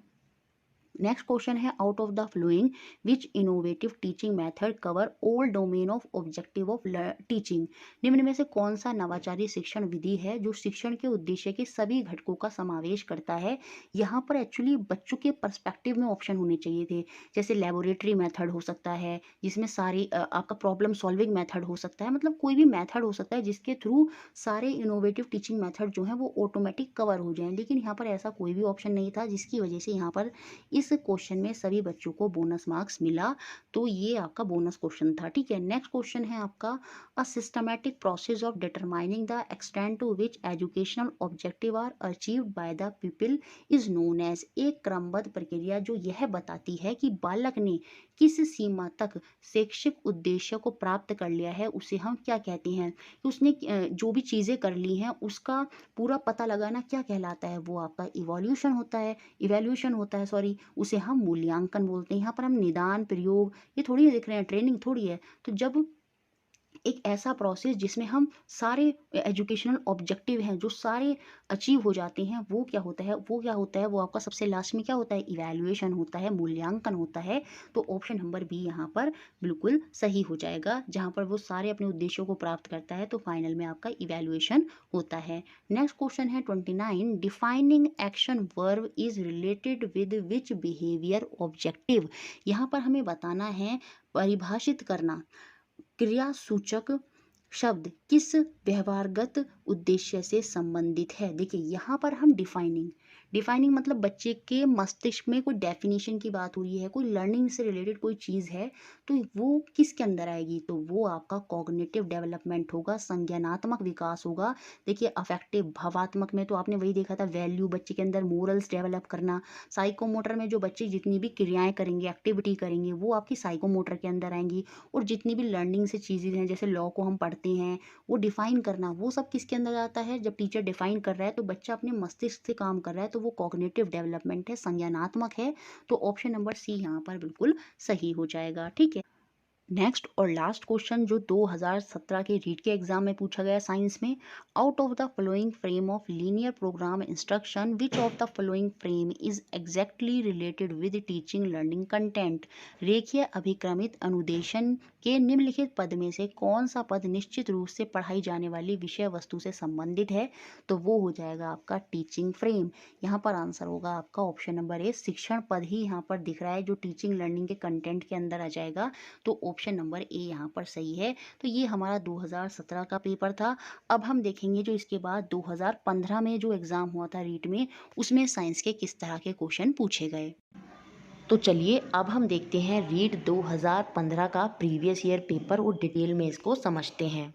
नेक्स्ट क्वेश्चन है, out of the following which innovative teaching method cover all domain of objective of teaching, निम्न में से कौन सा नवाचारी शिक्षण विधि है जो शिक्षण के उद्देश्य के सभी घटकों का समावेश करता है। यहाँ पर एक्चुअली बच्चों के पर्सपेक्टिव में ऑप्शन होने चाहिए थे, जैसे लेबोरेटरी मेथड हो सकता है, जिसमें सारी आपका प्रॉब्लम सॉल्विंग मेथड हो सकता है, मतलब कोई भी मेथड हो सकता है जिसके थ्रू सारे इनोवेटिव टीचिंग मेथड जो हैं वो ऑटोमेटिक कवर हो जाएं। लेकिन यहाँ पर ऐसा कोई भी ऑप्शन नहीं था, जिसकी वजह से यहाँ पर इस क्वेश्चन में सभी बच्चों को बोनस मार्क्स मिला, तो ये आपका बोनस क्वेश्चन था। ठीक है, नेक्स्ट क्वेश्चन है आपका, a systematic process of determining the extent to which educational objective are achieved by the people is known as, एक क्रमबद्ध प्रक्रिया जो यह बताती है कि बालक ने किस सीमा तक शैक्षिक उद्देश्य को प्राप्त कर लिया है, उसे हम क्या कहते हैं। कि उसने जो भी चीज़ें कर ली हैं उसका पूरा पता लगाना क्या कहलाता है, वो आपका इवोल्यूशन होता है, इवैल्यूएशन होता है, सॉरी, उसे हम मूल्यांकन बोलते हैं। यहाँ पर हम निदान, प्रयोग, ये थोड़ी देख रहे हैं, ट्रेनिंग थोड़ी है। तो जब एक ऐसा प्रोसेस जिसमें हम सारे एजुकेशनल ऑब्जेक्टिव हैं जो सारे अचीव हो जाते हैं, वो क्या होता है, वो क्या होता है, वो आपका सबसे लास्ट में क्या होता है, इवैल्यूएशन होता है, मूल्यांकन होता है। तो ऑप्शन नंबर बी यहाँ पर बिल्कुल सही हो जाएगा, जहाँ पर वो सारे अपने उद्देश्यों को प्राप्त करता है तो फाइनल में आपका इवैल्यूएशन होता है। नेक्स्ट क्वेश्चन है 29, defining action verb is related with which behaviour objective, यहाँ पर हमें बताना है, परिभाषित करना, क्रिया सूचक शब्द किस व्यवहारगत उद्देश्य से संबंधित है। देखिए यहाँ पर हम डिफाइनिंग, डिफाइनिंग मतलब बच्चे के मस्तिष्क में कोई डेफिनेशन की बात हो रही है, कोई लर्निंग से रिलेटेड कोई चीज़ है, तो वो किसके अंदर आएगी, तो वो आपका कॉग्निटिव डेवलपमेंट होगा, संज्ञानात्मक विकास होगा। देखिए अफेक्टिव, भावात्मक में तो आपने वही देखा था, वैल्यू, बच्चे के अंदर मोरल्स डेवलप करना। साइकोमोटर में जो बच्चे जितनी भी क्रियाएं करेंगे, एक्टिविटी करेंगे, वो आपकी साइकोमोटर के अंदर आएंगी। और जितनी भी लर्निंग से चीज़ें हैं, जैसे लॉ को हम पढ़ते हैं, वो डिफाइन करना, वो सब किसके अंदर आता है, जब टीचर डिफाइन कर रहा है तो बच्चा अपने मस्तिष्क से काम कर रहा है, तो वो कॉग्निटिव डेवलपमेंट है, संज्ञानात्मक है। तो ऑप्शन नंबर सी यहाँ पर बिल्कुल सही हो जाएगा। ठीक है, नेक्स्ट और लास्ट क्वेश्चन जो 2017 के रीट के एग्जाम में पूछा गया साइंस में, out of the following frame of linear programme instruction which of the following frame is exactly related with teaching learning content, रेखीय अभिक्रमित अनुदेशन के निम्नलिखित पद में से कौन सा पद निश्चित रूप से पढ़ाई जाने वाली विषय वस्तु से संबंधित है, तो वो हो जाएगा आपका टीचिंग फ्रेम। यहाँ पर आंसर होगा आपका ऑप्शन नंबर ए, शिक्षण पद ही यहाँ पर दिख रहा है जो टीचिंग लर्निंग के कंटेंट के अंदर आ जाएगा, तो ऑप्शन नंबर ए यहाँ पर सही है। तो ये हमारा 2017 का पेपर था। अब हम देखेंगे जो इसके बाद 2015 में जो एग्ज़ाम हुआ था रीट में, उसमें साइंस के किस तरह के क्वेश्चन पूछे गए। तो चलिए अब हम देखते हैं रीट 2015 का प्रीवियस ईयर पेपर और डिटेल में इसको समझते हैं।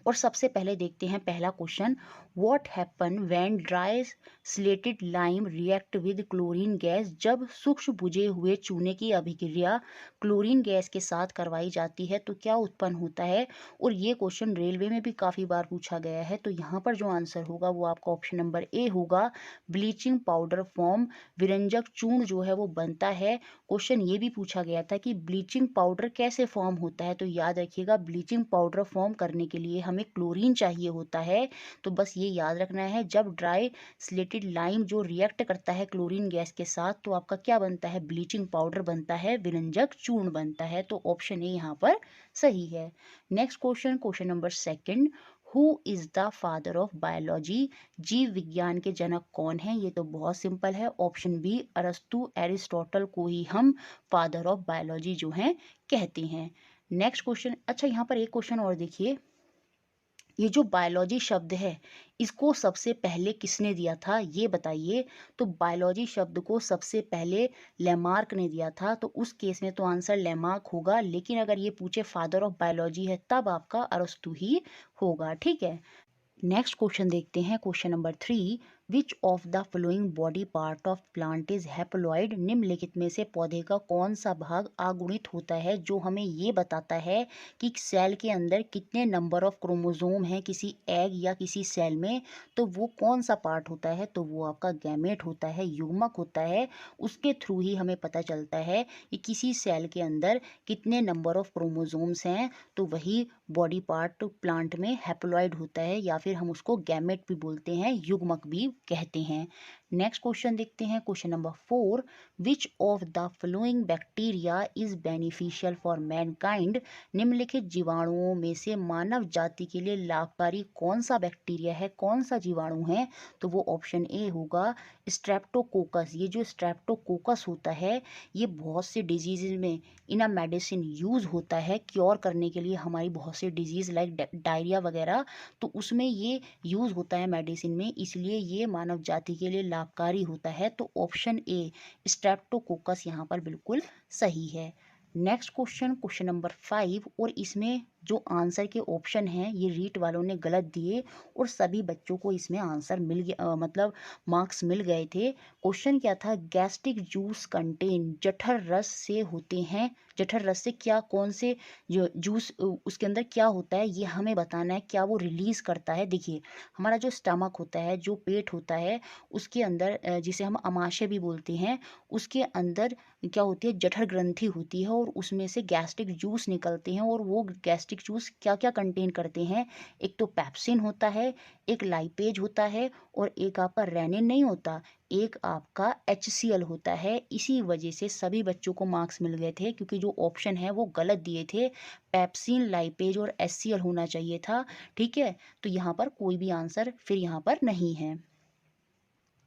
और सबसे पहले देखते हैं पहला question, what happen when dry slitted lime react with chlorine gas, जब सूक्ष्म बुझे हुए चूने की अभिक्रिया क्लोरीन गैस के साथ करवाई जाती है तो क्या उत्पन्न होता है। और ये क्वेश्चन रेलवे में भी काफ़ी बार पूछा गया है, तो यहाँ पर जो आंसर होगा वो आपका ऑप्शन नंबर ए होगा, ब्लीचिंग पाउडर फॉर्म, विरंजक चूर्ण जो है वो बनता है। क्वेश्चन ये भी पूछा गया था कि ब्लीचिंग पाउडर कैसे फॉर्म होता है, तो याद रखिएगा ब्लीचिंग पाउडर फॉर्म करने के लिए हमें क्लोरीन चाहिए होता है। तो बस ये याद रखना है, जब ड्राई स्लेटेड लाइम जो रिएक्ट करता है क्लोरीन गैस के साथ तो आपका क्या बनता है, ब्लीचिंग पाउडर बनता है, विरंजक चूर्ण बनता है। तो ऑप्शन ए यहाँ पर सही है। Next question, question number second, who is the father of biology, जीव विज्ञान के जनक कौन है। ये तो बहुत सिंपल है, ऑप्शन बी अरस्तु एरिस्टोटल को ही हम फादर ऑफ बायोलॉजी जो है कहते हैं। नेक्स्ट क्वेश्चन, अच्छा यहाँ पर एक क्वेश्चन और देखिए, ये जो बायोलॉजी शब्द है इसको सबसे पहले किसने दिया था ये बताइए। तो बायोलॉजी शब्द को सबसे पहले लेमार्क ने दिया था, तो उस केस में तो आंसर लेमार्क होगा, लेकिन अगर ये पूछे फादर ऑफ बायोलॉजी है तब आपका अरस्तु ही होगा। ठीक है, नेक्स्ट क्वेश्चन देखते हैं, question number 3, which of the following body part of plant is haploid, निम्नलिखित में से पौधे का कौन सा भाग अगुणित होता है, जो हमें ये बताता है कि सेल के अंदर कितने नंबर ऑफ क्रोमोसोम हैं किसी एग या किसी सेल में। तो वो कौन सा पार्ट होता है, तो वो आपका गैमेट होता है, युग्मक होता है। उसके थ्रू ही हमें पता चलता है कि किसी सेल के अंदर कितने नंबर ऑफ क्रोमोसोम्स हैं, तो वही बॉडी पार्ट प्लांट में हैप्लॉइड होता है, या फिर हम उसको गैमेट भी बोलते हैं, युग्मक भी कहते हैं। नेक्स्ट क्वेश्चन देखते हैं, question number 4, which of the flowing bacteria is beneficial for Mankind, निम्नलिखित जीवाणुओं में से मानव जाति के लिए लाभकारी कौन सा बैक्टीरिया है, कौन सा जीवाणु है। तो वो ऑप्शन ए होगा स्ट्रेप्टोकोकस। ये जो स्ट्रेप्टोकोकस होता है ये बहुत से डिजीज में इन अ मेडिसिन यूज होता है, क्योर करने के लिए हमारी बहुत से डिजीज लाइक डायरिया वगैरह, तो उसमें ये यूज होता है मेडिसिन में, इसलिए ये मानव जाति के लिए लाभकारी होता है। तो ऑप्शन ए स्ट्रेप्टोकोकस यहाँ पर बिल्कुल सही है। नेक्स्ट क्वेश्चन, क्वेश्चन नंबर 5, और इसमें जो आंसर के ऑप्शन हैं ये रीट वालों ने गलत दिए और सभी बच्चों को इसमें आंसर मिल गया, मतलब मार्क्स मिल गए थे। क्वेश्चन क्या था, गैस्ट्रिक जूस कंटेन, जठर रस से होते हैं, जठर रस से क्या, कौन से जो जूस उसके अंदर क्या होता है ये हमें बताना है, क्या वो रिलीज करता है। देखिए हमारा जो स्टमक होता है, जो पेट होता है, उसके अंदर जिसे हम अमाशय भी बोलते हैं, उसके अंदर क्या होती है, जठर ग्रंथि होती है और उसमें से गैस्ट्रिक जूस निकलते हैं। और वो गैस्ट्रिक जूस क्या क्या कंटेन करते हैं, एक तो पेप्सिन होता है, एक लाइपेज होता है, और एक आपका रेनिन नहीं होता, एक आपका HCl होता है। इसी वजह से सभी बच्चों को मार्क्स मिल गए थे, क्योंकि जो ऑप्शन है वो गलत दिए थे, पेप्सिन, लाइपेज और HCl होना चाहिए था। ठीक है, तो यहाँ पर कोई भी आंसर फिर यहाँ पर नहीं है।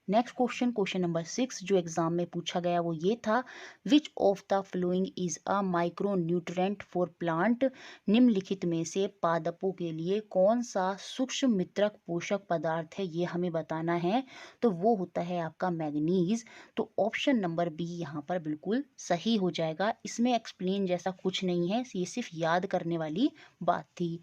नेक्स्ट क्वेश्चन, क्वेश्चन नंबर 6 जो एग्जाम में पूछा गया वो ये था, which of the following is a micro nutrient for plant, निम्नलिखित में से पादपों के लिए कौन सा सूक्ष्म मित्रक पोषक पदार्थ है ये हमें बताना है। तो वो होता है आपका मैग्नीज। तो ऑप्शन नंबर बी यहाँ पर बिल्कुल सही हो जाएगा, इसमें एक्सप्लेन जैसा कुछ नहीं है, ये सिर्फ याद करने वाली बात थी।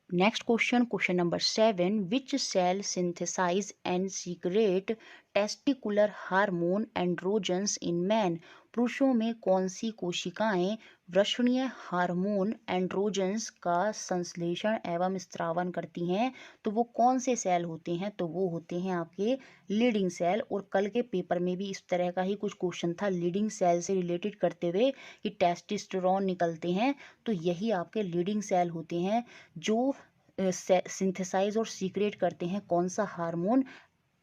Next question, question number 7, which cell synthesize and secrete testicular hormone androgens in man, पुरुषों में कौन सी कोशिकाएं वृषणीय हार्मोन एंड्रोजन्स का संश्लेषण एवं स्त्रावन करती हैं। तो वो कौन से सेल होते हैं, तो वो होते हैं आपके लीडिंग सेल। और कल के पेपर में भी इस तरह का ही कुछ क्वेश्चन था लीडिंग सेल से रिलेटेड करते हुए कि टेस्टोस्टेरोन निकलते हैं, तो यही आपके लीडिंग सेल होते हैं जो सिंथेसाइज और सीक्रेट करते हैं कौन सा हार्मोन,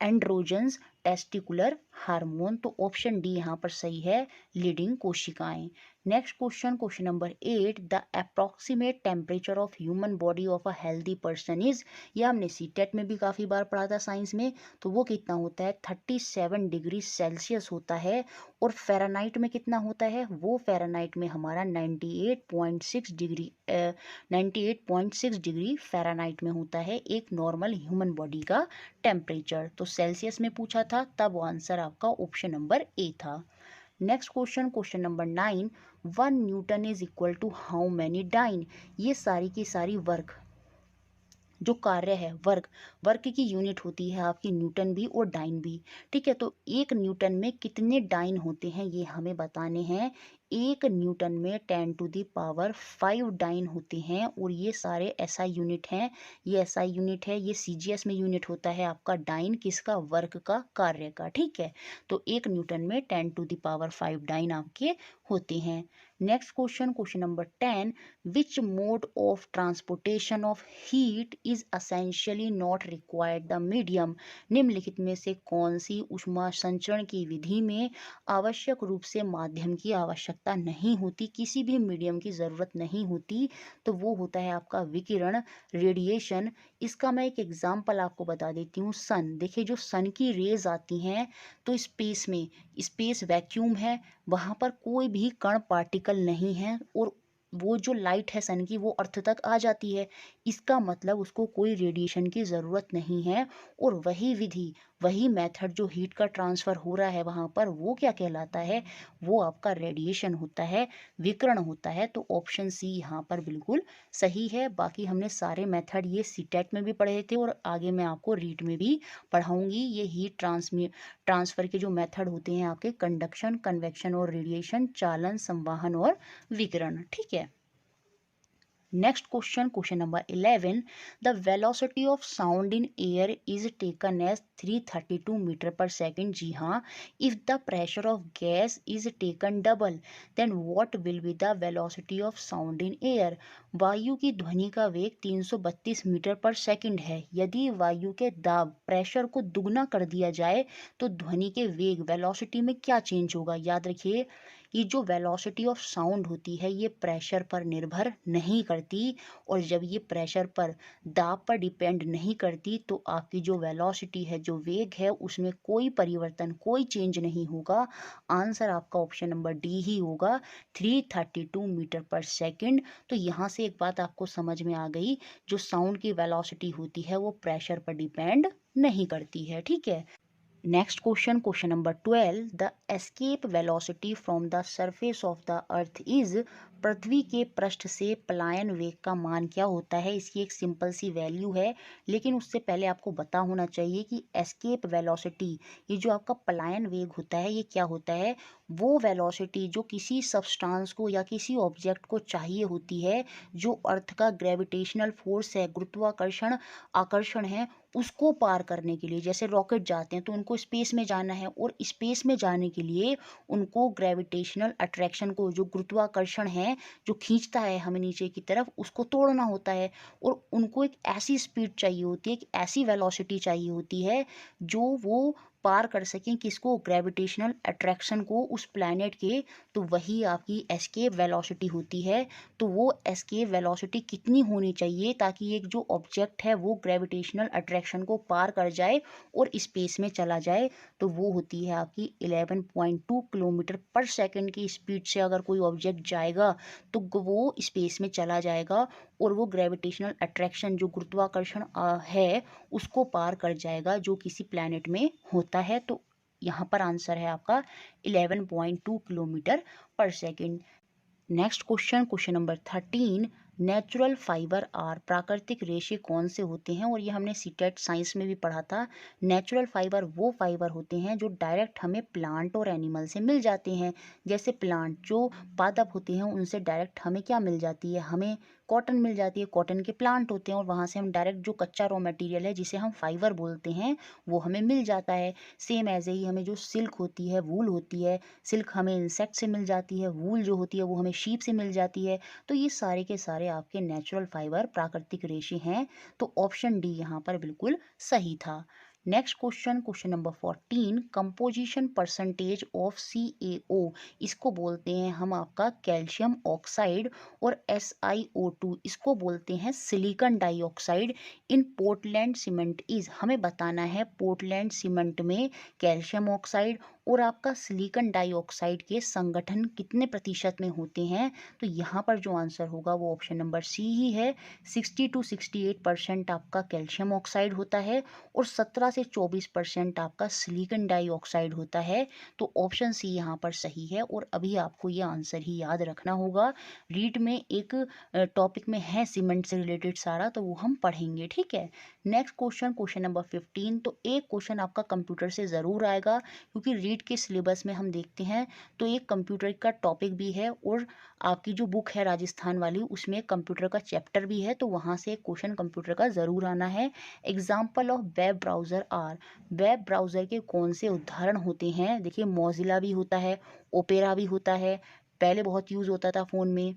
एंड्रोजन्स टेस्टिकुलर हार्मोन। तो ऑप्शन डी यहाँ पर सही है, लीडिंग कोशिकाएं। Next question, question number 8, the approximate temperature of human body of a healthy person is, ये हमने सीटेट में भी काफ़ी बार पढ़ा था साइंस में, तो वो कितना होता है 37 डिग्री सेल्सियस होता है। और फ़ारेनहाइट में कितना होता है, वो फ़ारेनहाइट में हमारा 98.6 डिग्री फ़ारेनहाइट में होता है एक नॉर्मल ह्यूमन बॉडी का टेम्परेचर। तो सेल्सियस में पूछा था तब वो आंसर आपका ऑप्शन नंबर ए था। Next question, question number 9, 1 newton is equal to how many dyne, ये सारी की सारी वर्क जो कार्य है वर्क, वर्क की यूनिट होती है आपकी न्यूटन भी और डाइन भी। ठीक है, तो एक न्यूटन में कितने डाइन होते हैं ये हमें बताने हैं। एक न्यूटन में 10⁵ डाइन होते हैं और ये सारे एसआई यूनिट हैं। ये एसआई यूनिट है, ये सीजीएस में यूनिट होता है आपका डाइन किसका, वर्क का, कार्य का। ठीक है, तो एक न्यूटन में 10⁵ डाइन आपके होते हैं। Next question, question number 10, which mode of transportation of heat is essentially not required the medium. निम्नलिखित में से कौन सी ऊष्मा संचरण की विधि में आवश्यक रूप से माध्यम की आवश्यकता नहीं होती, किसी भी मीडियम की जरूरत नहीं होती, तो वो होता है आपका विकिरण, रेडिएशन। इसका मैं एक एग्जांपल आपको बता देती हूँ, सन। देखिए जो सन की रेज आती हैं तो स्पेस में, स्पेस वैक्यूम है, वहां पर कोई भी कण पार्टिकल नहीं है और वो जो लाइट है सन की वो अर्थ तक आ जाती है। इसका मतलब उसको कोई रेडिएशन की ज़रूरत नहीं है। और वही विधि, वही मेथड जो हीट का ट्रांसफ़र हो रहा है वहाँ पर, वो क्या कहलाता है, वो आपका रेडिएशन होता है, विकिरण होता है। तो ऑप्शन सी यहाँ पर बिल्कुल सही है। बाकी हमने सारे मेथड ये सीटेट में भी पढ़े थे और आगे मैं आपको रीट में भी पढ़ाऊंगी। ये हीट ट्रांसफ़र के जो मेथड होते हैं आपके, कंडक्शन, कन्वेक्शन और रेडिएशन, चालन, संवाहन और विकिरण। ठीक है। Next question, question number 11. The velocity of sound in air is taken as 332 meter per second. जी हाँ, if the pressure of gas is taken double, then what will be the velocity of sound in air? वायु की ध्वनि का वेग 332 metre पर second है। यदि वायु के दाब, प्रेशर को दुगना कर दिया जाए तो ध्वनि के वेग, वेलोसिटी में क्या चेंज होगा। याद रखिए, ये जो वेलोसिटी ऑफ साउंड होती है ये प्रेशर पर निर्भर नहीं करती, और जब ये प्रेशर पर, दाब पर डिपेंड नहीं करती तो आपकी जो वेलोसिटी है, जो वेग है, उसमें कोई परिवर्तन, कोई चेंज नहीं होगा। आंसर आपका ऑप्शन नंबर डी ही होगा, 332 मीटर पर सेकंड। तो यहाँ से एक बात आपको समझ में आ गई, जो साउंड की वेलोसिटी होती है वो प्रेशर पर डिपेंड नहीं करती है। ठीक है। Next question, question number 12, the escape velocity from the surface of the earth is. पृथ्वी के पृष्ठ से पलायन वेग का मान क्या होता है। इसकी एक सिंपल सी वैल्यू है, लेकिन उससे पहले आपको पता होना चाहिए कि एस्केप वेलोसिटी, ये जो आपका पलायन वेग होता है, ये क्या होता है, वो वेलोसिटी जो किसी सब्सटेंस को या किसी ऑब्जेक्ट को चाहिए होती है, जो अर्थ का ग्रेविटेशनल फोर्स है, गुरुत्वाकर्षण, आकर्षण है, उसको पार करने के लिए। जैसे रॉकेट जाते हैं तो उनको स्पेस में जाना है, और स्पेस में जाने के लिए उनको ग्रेविटेशनल अट्रैक्शन को, जो गुरुत्वाकर्षण है जो खींचता है हमें नीचे की तरफ, उसको तोड़ना होता है। और उनको एक ऐसी स्पीड चाहिए होती है, एक ऐसी वेलोसिटी चाहिए होती है जो वो पार कर सकें, किसको, ग्रेविटेशनल अट्रैक्शन को, उस प्लैनेट के। तो वही आपकी एस्केप वेलोसिटी होती है। तो वो एस्केप वेलोसिटी कितनी होनी चाहिए ताकि एक जो ऑब्जेक्ट है वो ग्रेविटेशनल अट्रैक्शन को पार कर जाए और स्पेस में चला जाए, तो वो होती है आपकी 11.2 किलोमीटर पर सेकंड की स्पीड से अगर कोई ऑब्जेक्ट जाएगा तो वो स्पेस में चला जाएगा और वो ग्रेविटेशनल अट्रैक्शन, जो गुरुत्वाकर्षण है, उसको पार कर जाएगा जो किसी प्लैनेट में होता है। तो यहाँ पर आंसर है आपका 11.2 kilometre per second. Next question, question number 13, natural fibre are, प्राकृतिक रेशे कौन से होते हैं। और ये हमने सीटेट साइंस में भी पढ़ा था। नेचुरल फाइबर वो फाइबर होते हैं जो डायरेक्ट हमें प्लांट और एनिमल से मिल जाते हैं। जैसे प्लांट जो पादप होते हैं उनसे डायरेक्ट हमें क्या मिल जाती है, हमें कॉटन मिल जाती है। कॉटन के प्लांट होते हैं और वहाँ से हम डायरेक्ट जो कच्चा रॉ मटेरियल है जिसे हम फाइबर बोलते हैं वो हमें मिल जाता है। सेम ऐसे ही हमें जो सिल्क होती है, वूल होती है, सिल्क हमें इंसेक्ट से मिल जाती है, वूल जो होती है वो हमें शीप से मिल जाती है। तो ये सारे के सारे आपके नेचुरल फाइबर, प्राकृतिक रेशे हैं। तो ऑप्शन डी यहाँ पर बिल्कुल सही था। Next question, question number 14, composition percentage of CaO, इसको बोलते हैं हम आपका कैल्शियम ऑक्साइड, और SiO2 इसको बोलते हैं silicon dioxide. In Portland cement is, हमें बताना है पोर्टलैंड सीमेंट में कैल्शियम ऑक्साइड और आपका सिलिकॉन डाइऑक्साइड के संगठन कितने प्रतिशत में होते हैं? तो यहाँ पर जो आंसर होगा वो ऑप्शन नंबर सी ही है। 60 to 68% आपका कैल्शियम ऑक्साइड होता है और 17 से 24% आपका सिलिकॉन डाइऑक्साइड होता है। तो ऑप्शन सी यहाँ पर सही है और अभी आपको ये आंसर ही याद रखना होगा। रीट में एक टॉपिक में है सीमेंट से रिलेटेड सारा, तो वो हम पढ़ेंगे, ठीक है। Next question, question number 15। तो एक क्वेश्चन आपका कंप्यूटर से ज़रूर आएगा, क्योंकि रीट के सिलेबस में हम देखते हैं तो एक कंप्यूटर का टॉपिक भी है और आपकी जो बुक है राजस्थान वाली उसमें कंप्यूटर का चैप्टर भी है, तो वहाँ से एक क्वेश्चन कंप्यूटर का ज़रूर आना है। Example of web browser are, web browser के कौन से उदाहरण होते हैं? देखिए, मोजिला भी होता है, ओपेरा भी होता है, पहले बहुत यूज़ होता था फ़ोन में।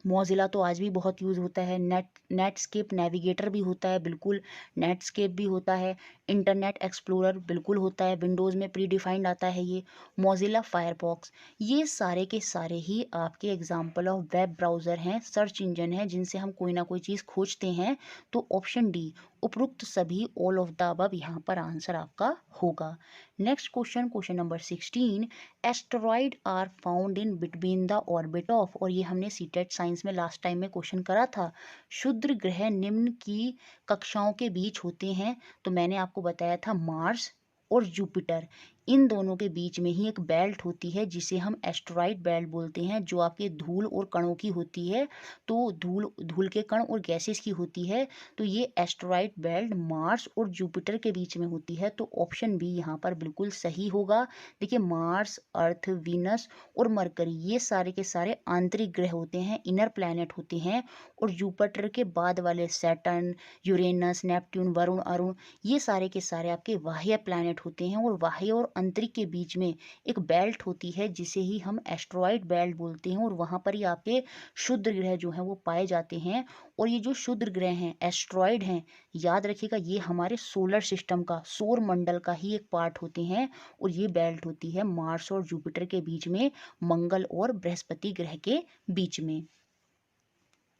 मोज़िला तो आज भी बहुत यूज़ होता है। नेटस्केप नेविगेटर भी होता है, बिल्कुल नेटस्केप भी होता है। इंटरनेट एक्सप्लोरर बिल्कुल होता है, विंडोज़ में प्री डिफाइंड आता है ये। मोज़िला फायरफॉक्स, ये सारे के सारे ही आपके एग्जाम्पल ऑफ वेब ब्राउज़र हैं, सर्च इंजन हैं जिनसे हम कोई ना कोई चीज़ खोजते हैं। तो ऑप्शन डी, उपरोक्त सभी, ऑल ऑफ द अबव यहाँ पर आंसर आपका होगा। Next question, question number 16। Asteroid are found in between the orbit of, और ये हमने सीटेट साइंस में लास्ट टाइम में क्वेश्चन करा था। क्षुद्र ग्रह निम्न की कक्षाओं के बीच होते हैं, तो मैंने आपको बताया था मार्स और जुपिटर, इन दोनों के बीच में ही एक बेल्ट होती है जिसे हम एस्टेरॉइड बेल्ट बोलते हैं, जो आपके धूल और कणों की होती है। तो धूल धूल के कण और गैसेस की होती है। तो ये एस्टेरॉइड बेल्ट मार्स और जुपिटर के बीच में होती है। तो ऑप्शन बी यहाँ पर बिल्कुल सही होगा। देखिए, मार्स, अर्थ, वीनस और मरकरी ये सारे के सारे आंतरिक ग्रह होते हैं, इनर प्लैनेट होते हैं। और जुपिटर के बाद वाले Saturn, Uranus, Neptune, Varun, Arun, ये सारे के सारे आपके बाह्य प्लैनेट होते हैं। और बाह्य और अंतरिक्ष के बीच में एक बेल्ट होती है जिसे ही हम एस्टेरॉइड बेल्ट बोलते हैं, और वहाँ पर ही आपके क्षुद्र ग्रह जो हैं वो पाए जाते हैं। और ये जो क्षुद्र ग्रह हैं, एस्टेरॉइड हैं, याद रखिएगा ये हमारे सोलर सिस्टम का, सौर मंडल का ही एक पार्ट होते हैं। और ये बेल्ट होती है मार्स और जुपिटर के बीच में, मंगल और बृहस्पति ग्रह के बीच में।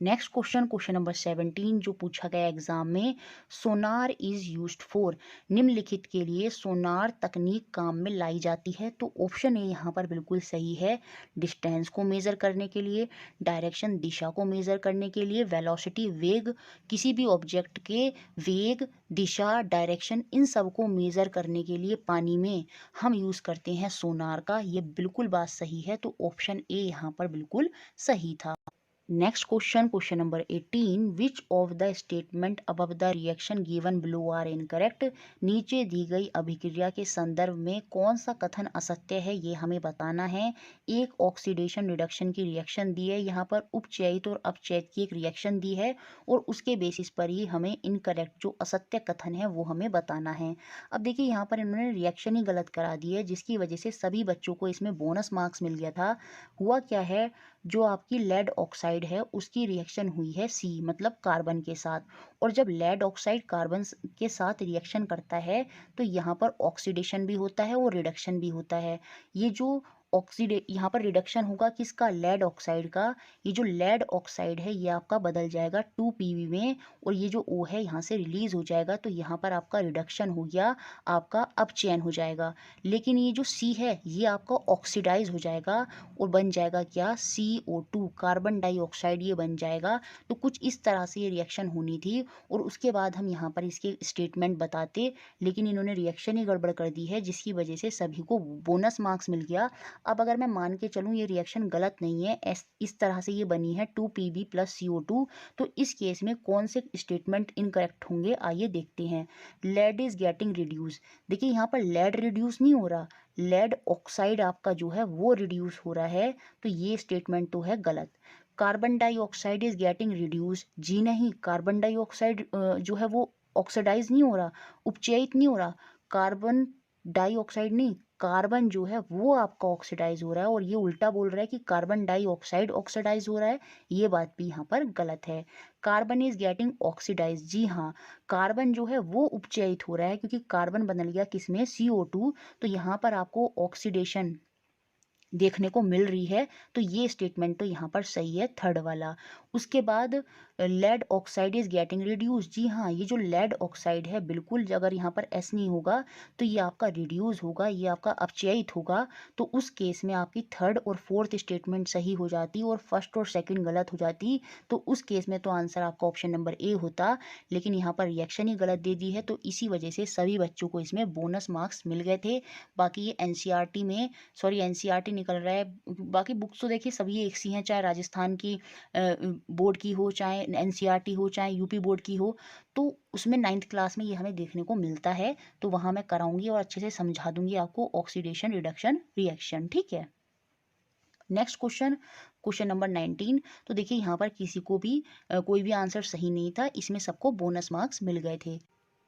नेक्स्ट क्वेश्चन, क्वेश्चन नंबर 17 जो पूछा गया एग्जाम में, सोनार इज यूज्ड फॉर, निम्नलिखित के लिए सोनार तकनीक काम में लाई जाती है। तो ऑप्शन ए यहाँ पर बिल्कुल सही है। डिस्टेंस को मेजर करने के लिए, डायरेक्शन दिशा को मेजर करने के लिए, वेलोसिटी वेग, किसी भी ऑब्जेक्ट के वेग, दिशा, डायरेक्शन, इन सब को मेजर करने के लिए पानी में हम यूज करते हैं सोनार का। ये बिल्कुल बात सही है। तो ऑप्शन ए यहाँ पर बिल्कुल सही था। Next question, question number 18। Which of the statement above the reaction given below are incorrect, नीचे दी गई अभिक्रिया के संदर्भ में कौन सा कथन असत्य है, ये हमें बताना है। एक ऑक्सीडेशन रिडक्शन की रिएक्शन दी है, यहाँ पर उपचयित और अपचयित की एक रिएक्शन दी है, और उसके बेसिस पर ही हमें इनकरेक्ट जो असत्य कथन है वो हमें बताना है। अब देखिए, यहाँ पर इन्होंने रिएक्शन ही गलत करा दी है, जिसकी वजह से सभी बच्चों को इसमें बोनस मार्क्स मिल गया था। हुआ क्या है, जो आपकी लेड ऑक्साइड है उसकी रिएक्शन हुई है सी, मतलब कार्बन के साथ। और जब लेड ऑक्साइड कार्बन के साथ रिएक्शन करता है तो यहाँ पर ऑक्सीडेशन भी होता है और रिडक्शन भी होता है। ये जो यहाँ पर रिडक्शन होगा किसका, लेड ऑक्साइड का। ये जो लेड ऑक्साइड है ये आपका बदल जाएगा 2 PB में, और ये जो O है यहाँ से रिलीज हो जाएगा, तो यहाँ पर आपका रिडक्शन हो गया, आपका अपचयन हो जाएगा। लेकिन ये जो C है ये आपका ऑक्सीडाइज हो जाएगा और बन जाएगा क्या, CO2, कार्बन डाइऑक्साइड ये बन जाएगा। तो कुछ इस तरह से ये रिएक्शन होनी थी, और उसके बाद हम यहाँ पर इसके स्टेटमेंट बताते, लेकिन इन्होंने रिएक्शन ही गड़बड़ कर दी है, जिसकी वजह से सभी को बोनस मार्क्स मिल गया। अब अगर मैं मान के चलूँ ये रिएक्शन गलत नहीं है, इस तरह से ये बनी है 2 PB + CO2, तो इस केस में कौन से स्टेटमेंट इनकरेक्ट होंगे, आइए देखते हैं। लेड इज गेटिंग रिड्यूस, देखिए यहाँ पर लेड रिड्यूस नहीं हो रहा, लेड ऑक्साइड आपका जो है वो रिड्यूस हो रहा है, तो ये स्टेटमेंट तो है गलत। Carbon dioxide is getting reduce, जी नहीं, कार्बन डाइऑक्साइड जो है वो ऑक्सीडाइज नहीं हो रहा, उपचयित नहीं हो रहा। कार्बन डाइऑक्साइड नहीं, कार्बन जो है वो आपका ऑक्सीडाइज हो रहा है, और ये उल्टा बोल रहा है कि कार्बन डाइऑक्साइड ऑक्सीडाइज हो रहा है, ये बात भी यहाँ पर गलत है। कार्बन इज गेटिंग ऑक्सीडाइज, जी हाँ, कार्बन जो है वो उपचयित हो रहा है, क्योंकि कार्बन बदल गया किसमें, CO2, तो यहाँ पर आपको ऑक्सीडेशन देखने को मिल रही है। तो ये स्टेटमेंट तो यहाँ पर सही है, थर्ड वाला। उसके बाद lead oxide is getting reduce, जी हाँ, ये जो लेड ऑक्साइड है बिल्कुल, अगर यहाँ पर एस नहीं होगा तो ये आपका रिड्यूस होगा, ये आपका अपचयित होगा। तो उस केस में आपकी थर्ड और फोर्थ स्टेटमेंट सही हो जाती और फर्स्ट और सेकंड गलत हो जाती। तो उस केस में तो आंसर आपका ऑप्शन नंबर ए होता, लेकिन यहाँ पर रिएक्शन ही गलत दे दी है, तो इसी वजह से सभी बच्चों को इसमें बोनस मार्क्स मिल गए थे। बाकी ये एनसीईआरटी में, सॉरी एनसीईआरटी निकल रहा है, बाकी बुक्स तो देखिए सभी एक सी हैं, चाहे राजस्थान की बोर्ड की हो, चाहे एनसीईआरटी हो, चाहे यूपी बोर्ड की हो। तो उसमें 9th क्लास में ये हमें देखने को मिलता है। तो वहाँ मैं कराऊंगी और अच्छे से समझा दूंगी आपको ऑक्सीडेशन रिडक्शन रिएक्शन, ठीक है। Next question, question number 19। तो देखिए यहाँ पर किसी को भी कोई भी आंसर सही नहीं था, इसमें सबको बोनस मार्क्स मिल गए थे।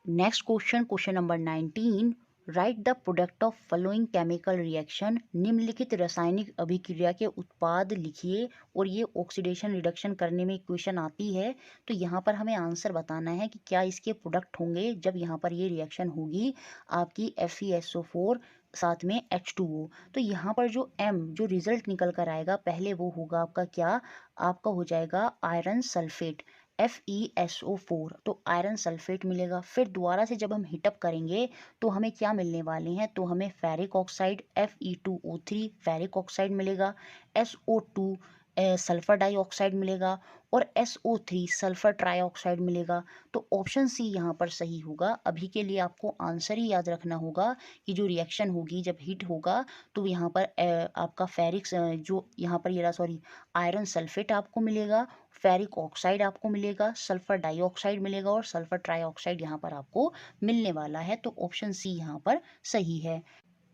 Next question, question number 19। Right the product of following chemical reaction, निम्नलिखित रासायनिक अभिक्रिया के उत्पाद लिखिए। और ये ऑक्सीडेशन रिडक्शन करने में क्वेश्चन आती है। तो यहाँ पर हमें आंसर बताना है कि क्या इसके प्रोडक्ट होंगे जब यहाँ पर ये रिएक्शन होगी आपकी FeSO4 साथ में H2O। तो यहाँ पर जो M जो रिजल्ट निकल कर आएगा पहले वो होगा आपका क्या, आपका हो जाएगा आयरन सल्फेट, FeSO4। तो आयरन सल्फेट मिलेगा। फिर दोबारा से जब हम हीटअप करेंगे तो हमें क्या मिलने वाले हैं, तो हमें ferric oxide Fe2O3 ferric oxide मिलेगा, SO2 सल्फर डाइऑक्साइड मिलेगा, और SO3 सल्फर ट्राइऑक्साइड मिलेगा। तो ऑप्शन सी यहाँ पर सही होगा। अभी के लिए आपको आंसर ही याद रखना होगा कि जो रिएक्शन होगी जब हीट होगा तो यहाँ पर आपका फेरिक जो यहाँ पर ये सॉरी आयरन सल्फेट आपको मिलेगा, फेरिक ऑक्साइड आपको मिलेगा, सल्फर डाइऑक्साइड मिलेगा, और सल्फर ट्राइऑक्साइड यहाँ पर आपको मिलने वाला है। तो ऑप्शन सी यहाँ पर सही है।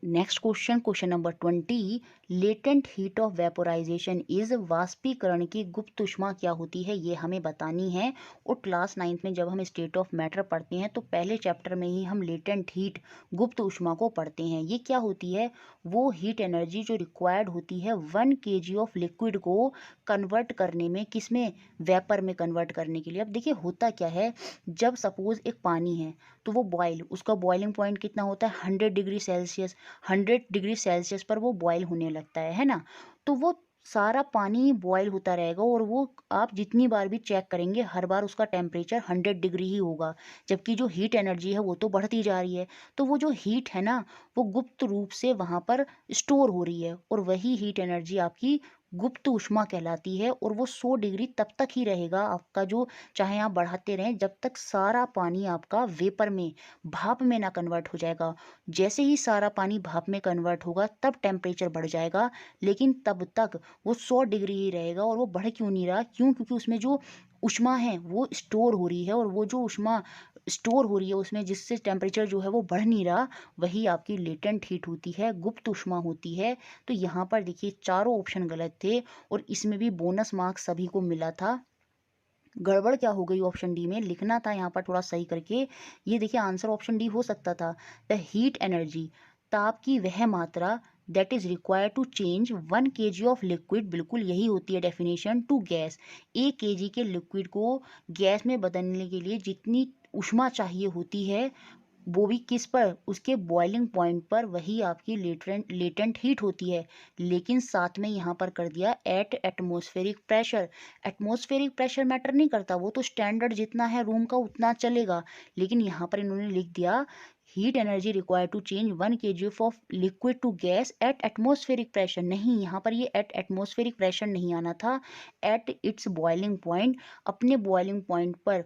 Next question, question number 20। Latent heat of vaporisation is, वाष्पीकरण की गुप्त ऊष्मा क्या होती है ये हमें बतानी है। और क्लास 9th में जब हम स्टेट ऑफ मैटर पढ़ते हैं तो पहले चैप्टर में ही हम लेटेंट हीट गुप्त ऊष्मा को पढ़ते हैं। ये क्या होती है, वो हीट एनर्जी जो रिक्वायर्ड होती है 1 kg ऑफ लिक्विड को कन्वर्ट करने में, किसमें, वेपर में कन्वर्ट करने के लिए। अब देखिए होता क्या है, जब सपोज एक पानी है तो वो बॉयल, उसका बॉइलिंग पॉइंट कितना होता है 100 डिग्री सेल्सियस। 100 डिग्री सेल्सियस पर वो बॉयल होने लगता है ना। तो वो सारा पानी बॉयल होता रहेगा और वो आप जितनी बार भी चेक करेंगे हर बार उसका टेम्परेचर 100 डिग्री ही होगा, जबकि जो हीट एनर्जी है वो तो बढ़ती जा रही है। तो वो जो हीट है ना वो गुप्त रूप से वहाँ पर स्टोर हो रही है, और वही हीट एनर्जी आपकी गुप्त ऊष्मा कहलाती है। और वो 100 डिग्री तब तक ही रहेगा आपका, जो चाहे आप बढ़ाते रहें, जब तक सारा पानी आपका वेपर में, भाप में ना कन्वर्ट हो जाएगा। जैसे ही सारा पानी भाप में कन्वर्ट होगा तब टेम्परेचर बढ़ जाएगा, लेकिन तब तक वो 100 डिग्री ही रहेगा। और वो बढ़ क्यों नहीं रहा, क्यों, क्योंकि उसमें जो ऊष्मा है वो स्टोर हो रही है, और वो जो ऊष्मा स्टोर हो रही है उसमें, जिससे टेम्परेचर जो है वो बढ़ नहीं रहा, वही आपकी लेटेंट हीट होती है, गुप्त ऊष्मा होती है। तो यहाँ पर देखिए चारों ऑप्शन गलत थे, और इसमें भी बोनस मार्क्स सभी को मिला था। गड़बड़ क्या हो गई ऑप्शन डी में, लिखना था यहाँ पर थोड़ा सही करके। ये देखिए आंसर ऑप्शन डी हो सकता था, द हीट एनर्जी, ताप की वह मात्रा that is required to change 1 kg of liquid, बिल्कुल यही होती है डेफिनेशन, टू गैस। 1 kg के लिक्विड को गैस में बदलने के लिए जितनी ऊष्मा चाहिए होती है, वो भी किस पर, उसके बॉइलिंग पॉइंट पर, वही आपकी लेटेंट लेटेंट हीट होती है। लेकिन साथ में यहाँ पर कर दिया eight atmospheric pressure. Atmospheric pressure matter नहीं करता, वो तो स्टैंडर्ड जितना है रूम का उतना चलेगा। लेकिन यहाँ पर इन्होंने लिख दिया heat energy required to change 1 kg of liquid to gas at atmospheric pressure. नहीं, यहाँ पर ये एट एटमॉस्फेरिक प्रेशर नहीं आना था, एट इट्स बॉइलिंग पॉइंट, अपने बॉइलिंग पॉइंट पर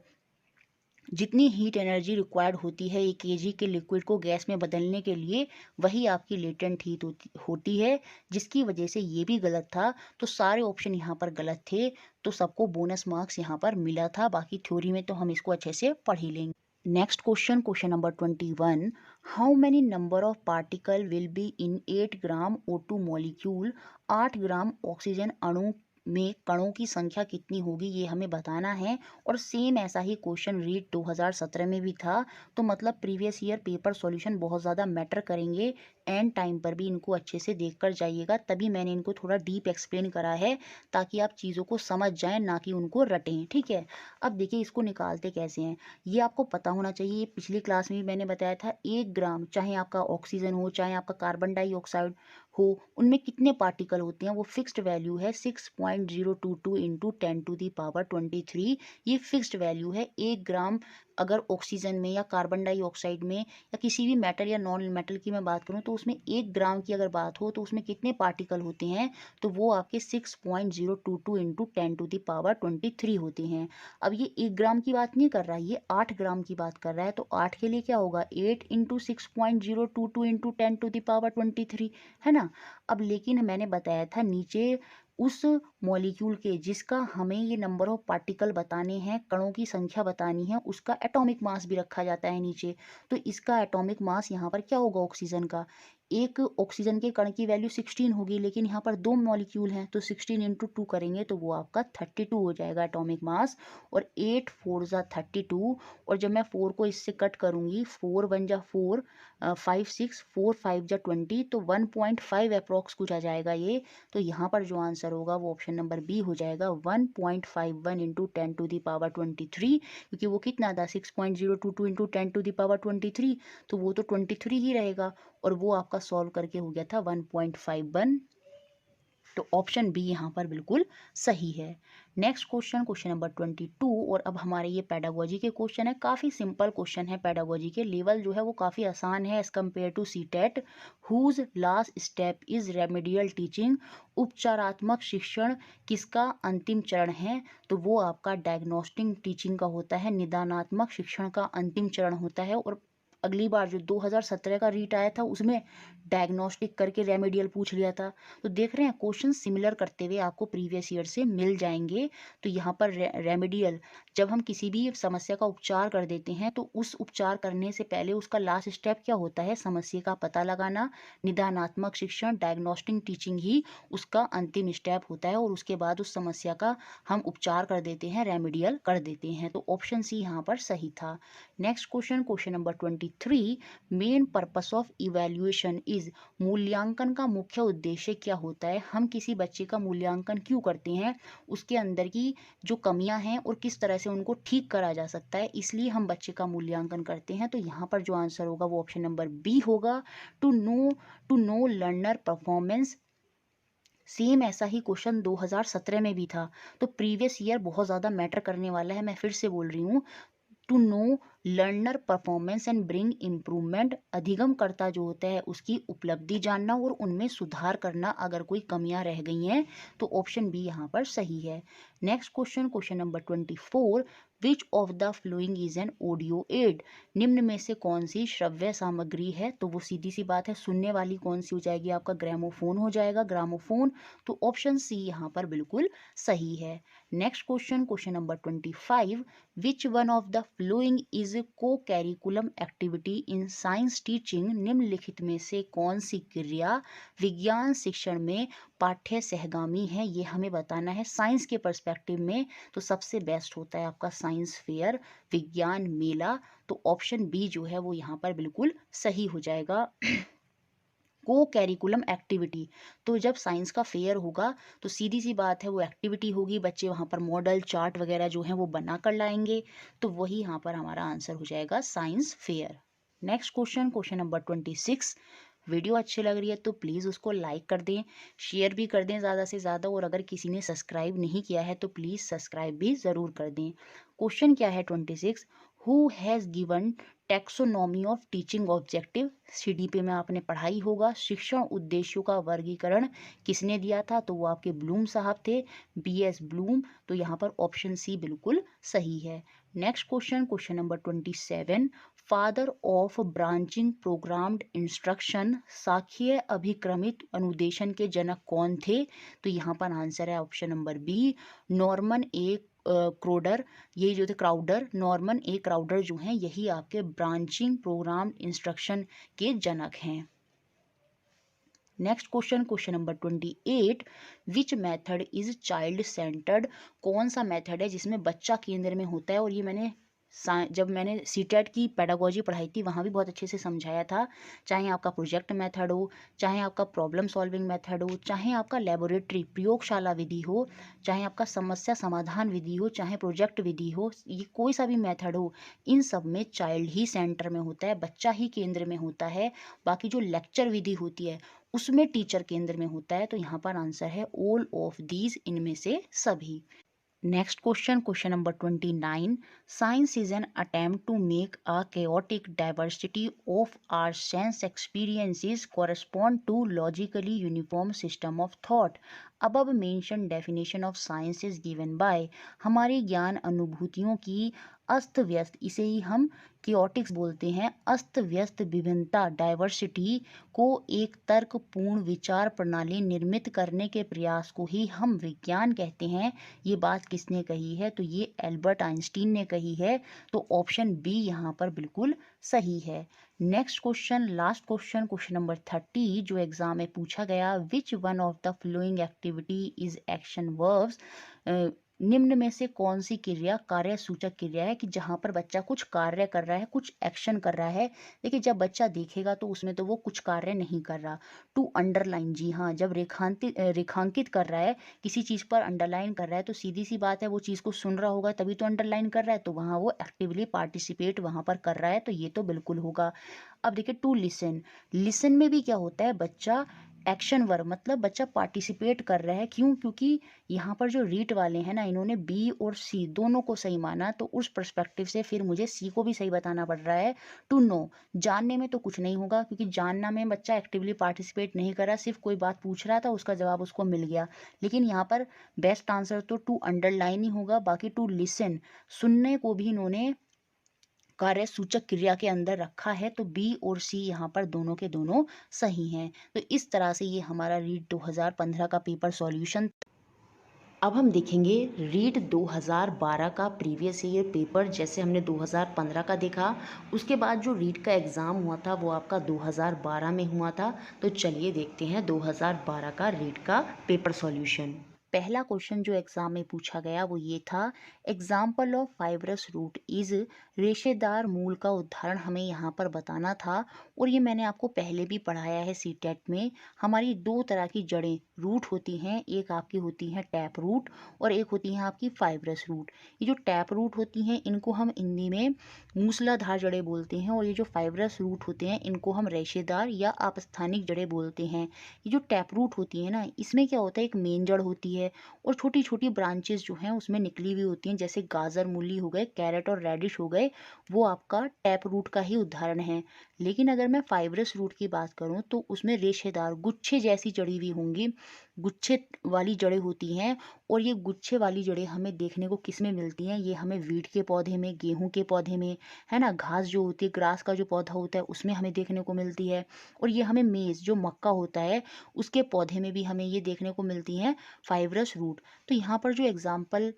जितनी हीट एनर्जी रिक्वायर्ड होती है 1 kg के लिक्विड को गैस में बदलने के लिए, वही आपकी लेटेंट हीट होती है, जिसकी वजह से ये भी गलत था। तो सारे ऑप्शन यहाँ पर गलत थे, तो सबको बोनस मार्क्स यहाँ पर मिला था। बाकी थ्योरी में तो हम इसको अच्छे से पढ़ ही लेंगे। Next question, question number 21। How many number of particle will be in 8 gram O2 molecule, 8 gram oxygen अणु में कणों की संख्या कितनी होगी ये हमें बताना है। और सेम ऐसा ही क्वेश्चन रीट 2017 में भी था। तो मतलब प्रीवियस ईयर पेपर सॉल्यूशन बहुत ज़्यादा मैटर करेंगे, एंड टाइम पर भी इनको अच्छे से देख कर जाइएगा, तभी मैंने इनको थोड़ा डीप एक्सप्लेन करा है, ताकि आप चीज़ों को समझ जाएं, ना कि उनको रटें, ठीक है। अब देखिए इसको निकालते कैसे हैं, ये आपको पता होना चाहिए। पिछली क्लास में भी मैंने बताया था 1 ग्राम, चाहे आपका ऑक्सीजन हो चाहे आपका कार्बन डाइऑक्साइड हो उनमें कितने पार्टिकल होते हैं, वो फिक्स्ड वैल्यू है 6.022 इंटू 10⁻23। ये फिक्स्ड वैल्यू है। 1 ग्राम अगर ऑक्सीजन में या कार्बन डाइऑक्साइड में या किसी भी मेटल या नॉन मेटल की मैं बात करूँ तो उसमें 1 ग्राम की अगर बात हो तो उसमें कितने पार्टिकल होते हैं, तो वो आपके 6.022 इंटू 10⁻23 होते हैं। अब ये 1 ग्राम की बात नहीं कर रहा है, ये 8 ग्राम की बात कर रहा है। तो 8 के लिए क्या होगा, 8 इंटू 6.022 इंटू 10⁻23, है ना। अब लेकिन मैंने बताया था नीचे उस मॉलिक्यूल के जिसका हमें ये नंबर ऑफ पार्टिकल बताने हैं, कणों की संख्या बतानी है, उसका एटॉमिक मास भी रखा जाता है नीचे। तो इसका एटॉमिक मास यहाँ पर क्या होगा, ऑक्सीजन का, एक ऑक्सीजन के कण की वैल्यू 16 होगी, लेकिन यहाँ पर 2 मॉलिक्यूल हैं तो 16 इंटू 2 करेंगे तो वो आपका 32 हो जाएगा एटॉमिक मास। और 8 4 जा 32, और जब मैं 4 को इससे कट करूंगी, 4 1 जा 4, 5 6, 4 5 जा 20, तो 1.5 अप्रॉक्स कुछ आ जाएगा ये। तो यहाँ पर जो आंसर होगा वो ऑप्शन नंबर बी हो जाएगा, 1.51 इंटू 10⁻23, क्योंकि वो कितना था 6.022 इंटू 10⁻23, तो वो तो 23 ही रहेगा। और वो आपका सॉल्व करके हो गया था 1.51। तो ऑप्शन बी यहाँ पर बिल्कुल सही है। Next question, question number 22। और अब हमारे ये पेडागोजी के क्वेश्चन है, काफ़ी सिंपल क्वेश्चन है। पेडागोजी के लेवल जो है वो काफ़ी आसान है as compare to CTET. Whose last step is remedial teaching. उपचारात्मक शिक्षण किसका अंतिम चरण है, तो वो आपका डायग्नोस्टिक टीचिंग का होता है। निदानात्मक शिक्षण का अंतिम चरण होता है। और अगली बार जो 2017 का रीट आया था उसमें डायग्नोस्टिक करके रेमेडियल पूछ लिया था। तो देख रहे हैं क्वेश्चन सिमिलर करते हुए आपको प्रीवियस ईयर से मिल जाएंगे। तो यहाँ पर रेमेडियल, जब हम किसी भी समस्या का उपचार कर देते हैं तो उस उपचार करने से पहले उसका लास्ट स्टेप क्या होता है, समस्या का पता लगाना। निदानात्मक शिक्षण डायग्नोस्टिक टीचिंग ही उसका अंतिम स्टेप होता है, और उसके बाद उस समस्या का हम उपचार कर देते हैं, रेमेडियल कर देते हैं। तो ऑप्शन सी यहाँ पर सही था। Next question, question number 23। Main purpose of evaluation is. मूल्यांकन का मुख्य उद्देश्य क्या होता है, हम किसी बच्चे का मूल्यांकन क्यों करते हैं, उसके अंदर की जो कमियां हैं और किस तरह से उनको ठीक करा जा सकता है, इसलिए हम बच्चे का मूल्यांकन करते हैं। तो यहाँ पर जो आंसर होगा वो ऑप्शन नंबर बी होगा, to know learner performance. Same ऐसा ही क्वेश्चन 2017 में भी था। तो प्रीवियस ईयर बहुत ज़्यादा मैटर करने वाला है, मैं फिर से बोल रही हूँ। To know learner performance and bring improvement. अधिगमकर्ता जो होता है उसकी उपलब्धि जानना और उनमें सुधार करना अगर कोई कमियां रह गई हैं, तो ऑप्शन बी यहाँ पर सही है। Next question, question number 24। Which of the following is an audio aid. निम्न में से कौन सी श्रव्य सामग्री है, तो वो सीधी सी बात है सुनने वाली कौन सी हो जाएगी, आपका ग्रामोफोन हो जाएगा, ग्रामोफोन। तो ऑप्शन सी यहाँ पर बिल्कुल सही है। Next question, question number 25। Which one of the following is co curriculum activity in science teaching. निम्नलिखित में से कौन सी क्रिया विज्ञान शिक्षण में पाठ्य सहगामी है, ये हमें बताना है साइंस के पर्सपेक्टिव में। तो सबसे बेस्ट होता है आपका साइंस फेयर, विज्ञान मेला। तो ऑप्शन बी जो है वो यहाँ पर बिल्कुल सही हो जाएगा। को कैरिकुलम एक्टिविटी, तो जब साइंस का फेयर होगा तो सीधी सी बात है वो एक्टिविटी होगी, बच्चे वहाँ पर मॉडल चार्ट वगैरह जो हैं वो बना कर लाएंगे। तो वही यहाँ पर हमारा आंसर हो जाएगा science fair. Next question, question number 26। Video अच्छी लग रही है तो प्लीज़ उसको लाइक कर दें, शेयर भी कर दें ज़्यादा से ज़्यादा, और अगर किसी ने सब्सक्राइब नहीं किया है तो प्लीज़ सब्सक्राइब भी ज़रूर कर दें। क्वेश्चन क्या है 26। Who has given taxonomy of teaching objective. CDP में आपने पढ़ाई होगा, शिक्षण उद्देश्यों का वर्गीकरण किसने दिया था, तो वो आपके ब्लूम साहब थे, BS ब्लूम। तो यहाँ पर ऑप्शन सी बिल्कुल सही है। Next question, question number 27। Father of branching programmed instruction. सांख्यिकीय अभिक्रमित अनुदेशन के जनक कौन थे, तो यहाँ पर आंसर है ऑप्शन नंबर बी, नॉर्मन ए क्रोडर। ये जो थे क्राउडर, नॉर्मन ए क्राउडर जो हैं यही आपके ब्रांचिंग प्रोग्राम इंस्ट्रक्शन के जनक हैं। Next question, question number 28। Which method is child centred. कौन सा मेथड है जिसमें बच्चा केंद्र में होता है, और ये मैंने जब मैंने सीटेट की पेडागोजी पढ़ाई थी वहाँ भी बहुत अच्छे से समझाया था। चाहे आपका प्रोजेक्ट मेथड हो, चाहे आपका प्रॉब्लम सॉल्विंग मेथड हो, चाहे आपका लेबोरेटरी प्रयोगशाला विधि हो, चाहे आपका समस्या समाधान विधि हो, चाहे प्रोजेक्ट विधि हो, ये कोई सा भी मेथड हो, इन सब में चाइल्ड ही सेंटर में होता है, बच्चा ही केंद्र में होता है। बाकी जो लेक्चर विधि होती है उसमें टीचर केंद्र में होता है। तो यहाँ पर आंसर है ऑल ऑफ दीज, इनमें से सभी। Next question, question number 29. Science is an attempt to make a chaotic diversity of our sense experiences correspond to logically uniform system of thought. Above mentioned definition of science is given by हमारे ज्ञान अनुभूतियों की अस्त व्यस्त, इसे ही हम chaotics बोलते हैं, अस्त व्यस्त विभिन्नता डाइवर्सिटी को एक तर्कपूर्ण विचार प्रणाली निर्मित करने के प्रयास को ही हम विज्ञान कहते हैं। ये बात किसने कही है? तो ये एल्बर्ट आइंस्टीन ने कही है। तो ऑप्शन बी यहाँ पर बिल्कुल सही है। Next question, last question, question number 30 जो एग्जाम में पूछा गया, which one of the flowing activity is action verbs. निम्न में से कौन सी क्रिया कार्य सूचक क्रिया है कि जहां पर बच्चा कुछ कार्य कर रहा है, कुछ एक्शन कर रहा है। देखिए जब बच्चा देखेगा तो उसमें तो वो कुछ कार्य नहीं कर रहा। टू अंडरलाइन, जी हाँ, जब रेखांकित कर रहा है, किसी चीज पर अंडरलाइन कर रहा है तो सीधी सी बात है वो चीज को सुन रहा होगा तभी तो अंडरलाइन कर रहा है, तो वहां वो एक्टिवली पार्टिसिपेट वहां पर कर रहा है, तो ये तो बिल्कुल होगा। अब देखिए टू लिसन, लिसन में भी क्या होता है, बच्चा एक्शन वर्ब, मतलब बच्चा पार्टिसिपेट कर रहा है। क्यों? क्योंकि यहाँ पर जो रीट वाले हैं ना, इन्होंने बी और सी दोनों को सही माना, तो उस पर्सपेक्टिव से फिर मुझे सी को भी सही बताना पड़ रहा है। टू नो, जानने में तो कुछ नहीं होगा क्योंकि जानना में बच्चा एक्टिवली पार्टिसिपेट नहीं कर रहा, सिर्फ कोई बात पूछ रहा था उसका जवाब उसको मिल गया। लेकिन यहाँ पर बेस्ट आंसर तो टू अंडरलाइन ही होगा। बाकी टू लिसन, सुनने को भी इन्होंने कार्य सूचक क्रिया के अंदर रखा है, तो बी और सी यहाँ पर दोनों के दोनों सही हैं। तो इस तरह से ये हमारा रीट 2015 का पेपर सॉल्यूशन। अब हम देखेंगे रीट 2012 का प्रीवियस ईयर पेपर। जैसे हमने 2015 का देखा, उसके बाद जो रीट का एग्ज़ाम हुआ था वो आपका 2012 में हुआ था। तो चलिए देखते हैं 2012 का रीट का पेपर सॉल्यूशन। पहला क्वेश्चन जो एग्जाम में पूछा गया वो ये था, example of fibrous root is, रेशेदार मूल का उदाहरण हमें यहाँ पर बताना था। और ये मैंने आपको पहले भी पढ़ाया है सी टेट में। हमारी दो तरह की जड़ें रूट होती हैं, एक आपकी होती हैं टैप रूट और एक होती हैं आपकी फाइब्रस रूट। ये जो टैप रूट होती हैं इनको हम हिंदी में मूसलाधार जड़ें बोलते हैं, और ये जो फाइब्रस रूट होते हैं इनको हम रेशेदार या अपस्थानिक जड़ें बोलते हैं। ये जो टैप रूट होती है ना, इसमें क्या होता है, एक मेन जड़ होती है और छोटी छोटी ब्रांचेस जो हैं उसमें निकली हुई होती हैं, जैसे गाजर मूली हो गए, कैरेट और रेडिश हो गए, वो आपका टैप रूट का ही उदाहरण है। लेकिन अगर मैं फाइब्रस रूट की बात करूं तो उसमें रेशेदार गुच्छे जैसी जड़ी हुई होंगी, गुच्छे वाली जड़ें होती हैं। और ये गुच्छे वाली जड़ें हमें देखने को किस में मिलती हैं, ये हमें वीट के पौधे में, गेहूं के पौधे में, है ना, घास जो होती है, ग्रास का जो पौधा होता है उसमें हमें देखने को मिलती है। और ये हमें मेज़ जो मक्का होता है उसके पौधे में भी हमें ये देखने को मिलती हैं फाइब्रस रूट। तो यहाँ पर जो एग्जाम्पल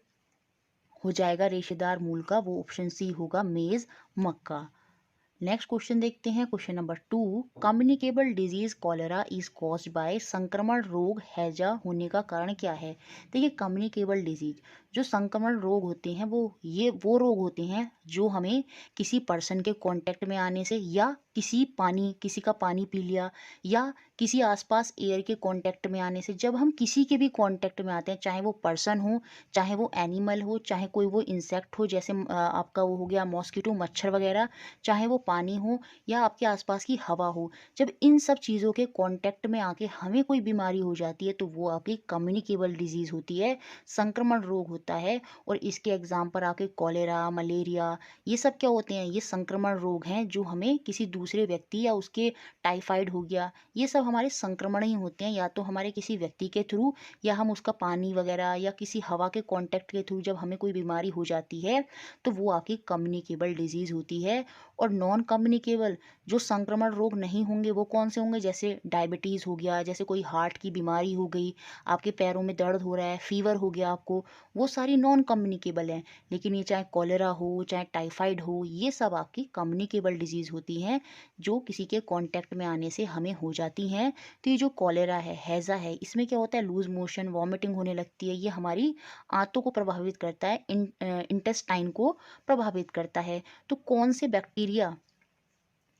हो जाएगा रेशेदार मूल का वो ऑप्शन सी होगा, मेज़, मक्का। नेक्स्ट क्वेश्चन देखते हैं, question number 2, communicable disease cholera is caused by, संक्रमण रोग हैजा होने का कारण क्या है। देखिए कम्युनिकेबल डिजीज, जो संक्रमण रोग होते हैं वो रोग होते हैं जो हमें किसी पर्सन के कांटेक्ट में आने से, या किसी का पानी पी लिया, या किसी आसपास एयर के कांटेक्ट में आने से, जब हम किसी के भी कांटेक्ट में आते हैं, चाहे वो पर्सन हो, चाहे वो एनिमल हो, चाहे कोई वो इंसेक्ट हो, जैसे आपका वो हो गया मॉस्किटो, मच्छर वगैरह, चाहे वो पानी हो या आपके आसपास की हवा हो, जब इन सब चीज़ों के कांटेक्ट में आके हमें कोई बीमारी हो जाती है तो वो आपकी कम्युनिकेबल डिजीज़ होती है, संक्रमण रोग होता है। और इसके एग्जाम पर आके कॉलेरा, मलेरिया, ये सब क्या होते हैं, ये संक्रमण रोग हैं जो हमें किसी दूसरे व्यक्ति या उसके, टाइफाइड हो गया, ये सब हमारे संक्रमण ही होते हैं, या तो हमारे किसी व्यक्ति के थ्रू या हम उसका पानी वगैरह या किसी हवा के कांटेक्ट के थ्रू जब हमें कोई बीमारी हो जाती है तो वो आपकी कम्युनिकेबल डिजीज़ होती है। और नॉन कम्युनिकेबल जो संक्रमण रोग नहीं होंगे वो कौन से होंगे, जैसे डायबिटीज़ हो गया, जैसे कोई हार्ट की बीमारी हो गई, आपके पैरों में दर्द हो रहा है, फीवर हो गया आपको, वो सारी नॉन कम्युनिकेबल हैं। लेकिन ये चाहे कॉलेरा हो, चाहे टाइफाइड हो, ये सब आपकी कम्युनिकेबल डिजीज़ होती हैं जो किसी के कांटेक्ट में आने से हमें हो जाती हैं। तो ये जो कॉलेरा है, हैज़ा है, इसमें क्या होता है, लूज मोशन, वॉमिटिंग होने लगती है, ये हमारी आंतों को प्रभावित करता है, इंटेस्टाइन को प्रभावित करता है। तो कौन से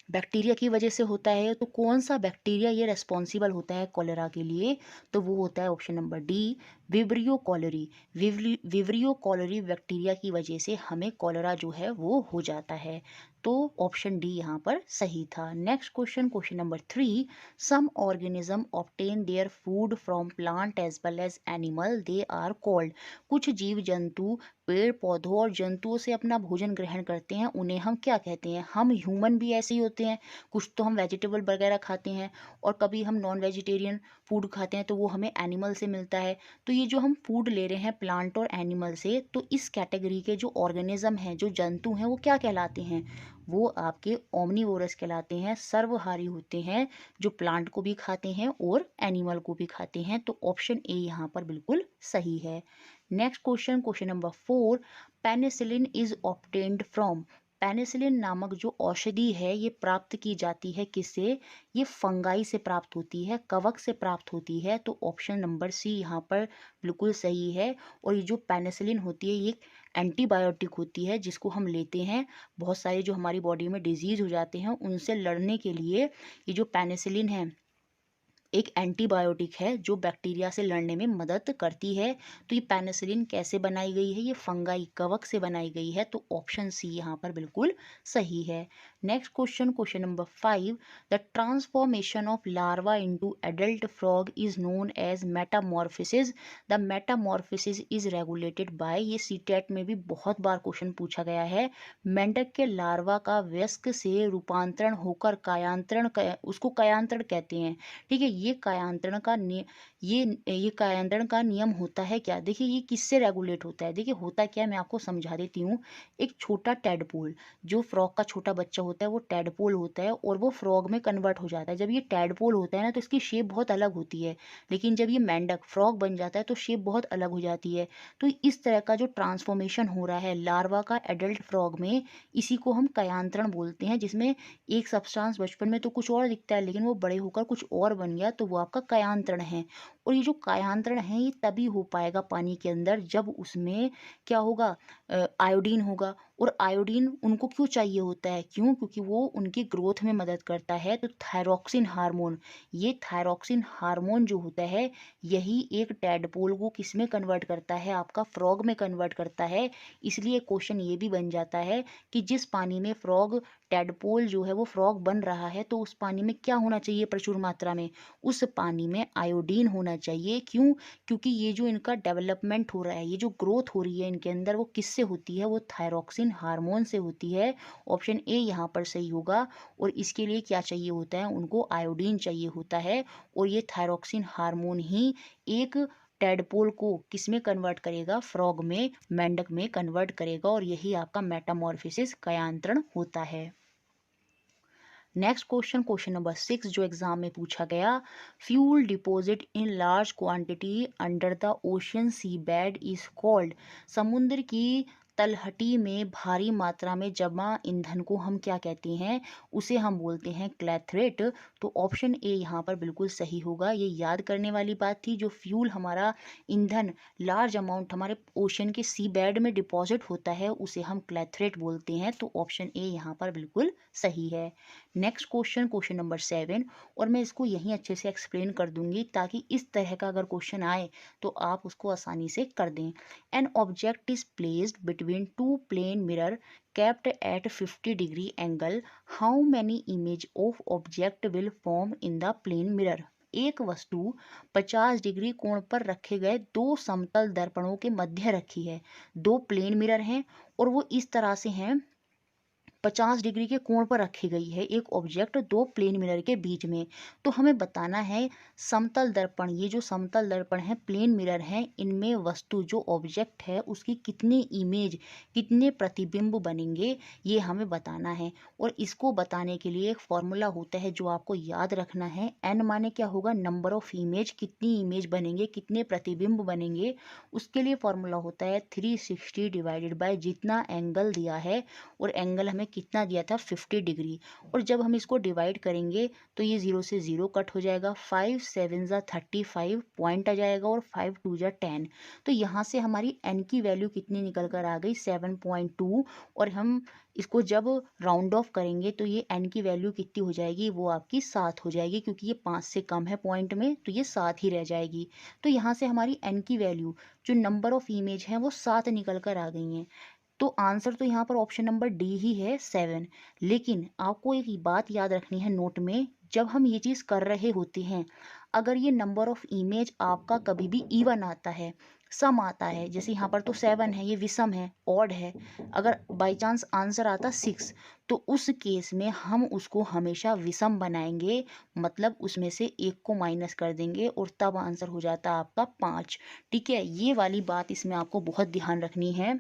बैक्टीरिया की वजह से होता है, तो कौन सा बैक्टीरिया ये रेस्पॉन्सिबल होता है कॉलेरा के लिए, तो वो होता है option number D, vibrio cholerae. Vibrio cholerae bacteria की वजह से हमें कॉलेरा जो है वो हो जाता है। तो ऑप्शन डी यहाँ पर सही था। Next question, question number 3, some organism obtain their food from plant as well as animal, they are called. कुछ जीव जंतु पेड़ पौधों और जंतुओं से अपना भोजन ग्रहण करते हैं, उन्हें हम क्या कहते हैं? हम ह्यूमन भी ऐसे ही होते हैं, कुछ तो हम वेजिटेबल वगैरह खाते हैं और कभी हम नॉन वेजिटेरियन फूड खाते हैं तो वो हमें एनिमल से मिलता है। तो ये जो हम फूड ले रहे हैं प्लांट और एनिमल से, तो इस कैटेगरी के जो ऑर्गेनिज्म हैं, जो जंतु हैं, वो क्या कहलाते हैं? वो आपके ओमनीवोरस कहलाते हैं, सर्वहारी होते हैं, जो प्लांट को भी खाते हैं और एनिमल को भी खाते हैं। तो ऑप्शन ए यहाँ पर बिल्कुल सही है। Next question, question number 4, penicillin is obtained from. Penicillin नामक जो औषधि है ये प्राप्त की जाती है किससे? ये फंगाई से प्राप्त होती है, कवक से प्राप्त होती है। तो ऑप्शन नंबर सी यहाँ पर बिल्कुल सही है। और ये जो पेनिसिलिन होती है ये एंटीबायोटिक होती है जिसको हम लेते हैं बहुत सारे जो हमारी बॉडी में डिजीज हो जाते हैं उनसे लड़ने के लिए। ये जो पेनिसिलिन है एक एंटीबायोटिक है जो बैक्टीरिया से लड़ने में मदद करती है। तो ये पेनिसिलिन कैसे बनाई गई है? ये फंगाई कवक से बनाई गई है। तो ऑप्शन सी यहाँ पर बिल्कुल सही है। Next question, question number 5, the transformation of larva into adult frog is known as metamorphosis. The metamorphosis is regulated by. ये सीटेट में भी बहुत बार क्वेश्चन पूछा गया है। मेंढक के लार्वा का वयस्क से रूपांतरण होकर कायांतरण उसको कायांतरण कहते हैं। ठीक है, ये कायांतरण का नियम होता है क्या? देखिए ये किससे रेगुलेट होता है? देखिए होता क्या है, मैं आपको समझा देती हूँ। एक छोटा टैडपोल, जो फ्रॉग का छोटा बच्चा होता है वो टैडपोल होता है और वो फ्रॉग में कन्वर्ट हो जाता है। जब ये टैडपोल होता है ना तो इसकी शेप बहुत अलग होती है, लेकिन जब ये मेंढक फ्रॉग बन जाता है तो शेप बहुत अलग हो जाती है। तो इस तरह का जो ट्रांसफॉर्मेशन हो रहा है लार्वा का एडल्ट फ्रॉग में, इसी को हम कायांतरण बोलते हैं, जिसमें एक सब्सटेंस बचपन में तो कुछ और दिखता है लेकिन वो बड़े होकर कुछ और बन गया, तो वो आपका कायांतरण है। और ये जो कायांतरण है ये तभी हो पाएगा पानी के अंदर जब उसमें क्या होगा? आयोडीन होगा। और आयोडीन उनको क्यों चाहिए होता है? क्यों? क्योंकि वो उनकी ग्रोथ में मदद करता है। तो थायरॉक्सिन हार्मोन, ये थायरॉक्सिन हार्मोन जो होता है यही एक टैडपोल को किस में कन्वर्ट करता है? आपका फ्रॉग में कन्वर्ट करता है। इसलिए क्वेश्चन ये भी बन जाता है कि जिस पानी में फ्रॉग टैडपोल जो है वो फ्रॉग बन रहा है तो उस पानी में क्या होना चाहिए प्रचुर मात्रा में? उस पानी में आयोडीन होना चाहिए। क्यों? क्योंकि ये जो इनका डेवलपमेंट हो रहा है, ये जो ग्रोथ हो रही है इनके अंदर, वो किससे होती है? वो थायरॉक्सिन हार्मोन से होती है। ऑप्शन ए यहाँ पर सही होगा। और इसके लिए क्या चाहिए होता है? उनको आयोडीन चाहिए होता है। और ये थायरॉक्सिन हार्मोन ही एक टैडपोल को किस में कन्वर्ट करेगा? फ्रॉग में, मेंढक में कन्वर्ट करेगा। और यही आपका मेटामॉर्फिसिस कायांतरण होता है। नेक्स्ट क्वेश्चन, क्वेश्चन नंबर 6 जो एग्जाम में पूछा गया, fuel deposit in large quantity under the ocean sea bed is called. समुद्र की तलहटी में भारी मात्रा में जमा ईंधन को हम क्या कहते हैं? उसे हम बोलते हैं क्लैथरेट। तो ऑप्शन ए यहाँ पर बिल्कुल सही होगा। ये याद करने वाली बात थी। जो फ्यूल हमारा ईंधन लार्ज अमाउंट हमारे ओशन के सी बेड में डिपॉजिट होता है उसे हम क्लैथरेट बोलते हैं। तो ऑप्शन ए यहाँ पर बिल्कुल सही है। नेक्स्ट क्वेश्चन, क्वेश्चन नंबर 7, और मैं इसको यहीं अच्छे से एक्सप्लेन कर दूंगी ताकि इस तरह का अगर क्वेश्चन आए तो आप उसको आसानी से कर दें। An object is placed between two plane mirror kept at 50 degree angle, how many image of object will form in the plane mirror। एक वस्तु 50 डिग्री कोण पर रखे गए दो समतल दर्पणों के मध्य रखी है। दो प्लेन मिरर हैं और वो इस तरह से हैं, 50 डिग्री के कोण पर रखी गई है एक ऑब्जेक्ट दो प्लेन मिरर के बीच में। तो हमें बताना है समतल दर्पण, ये जो समतल दर्पण है प्लेन मिरर है, इनमें वस्तु जो ऑब्जेक्ट है उसकी कितने इमेज, कितने प्रतिबिंब बनेंगे, ये हमें बताना है। और इसको बताने के लिए एक फॉर्मूला होता है जो आपको याद रखना है। एन माने क्या होगा? नंबर ऑफ इमेज, कितनी इमेज बनेंगे, कितने प्रतिबिंब बनेंगे। उसके लिए फॉर्मूला होता है 360 डिवाइडेड बाय जितना एंगल दिया है, और एंगल हमें कितना दिया था? 50 डिग्री। और जब हम इसको डिवाइड करेंगे तो ये 0 से 0 कट हो जाएगा, 5 7 ज़ा 35 पॉइंट आ जाएगा और 5 2 ज़ा 10। तो यहाँ से हमारी n की वैल्यू कितनी निकल कर आ गई? 7.2। और हम इसको जब राउंड ऑफ करेंगे तो ये n की वैल्यू कितनी हो जाएगी? वो आपकी 7 हो जाएगी, क्योंकि ये 5 से कम है पॉइंट में, तो ये 7 ही रह जाएगी। तो यहाँ से हमारी n की वैल्यू जो नंबर ऑफ इमेज है वो 7 निकल कर आ गई हैं। तो आंसर तो यहाँ पर ऑप्शन नंबर डी ही है 7। लेकिन आपको एक बात याद रखनी है नोट में, जब हम ये चीज़ कर रहे होते हैं, अगर ये नंबर ऑफ इमेज आपका कभी भी इवन आता है, सम आता है, जैसे यहाँ पर तो 7 है, ये विषम है, ऑड है, अगर बाई चांस आंसर आता 6, तो उस केस में हम उसको हमेशा विषम बनाएंगे, मतलब उसमें से एक को माइनस कर देंगे और तब आंसर हो जाता है आपका 5। ठीक है, ये वाली बात इसमें आपको बहुत ध्यान रखनी है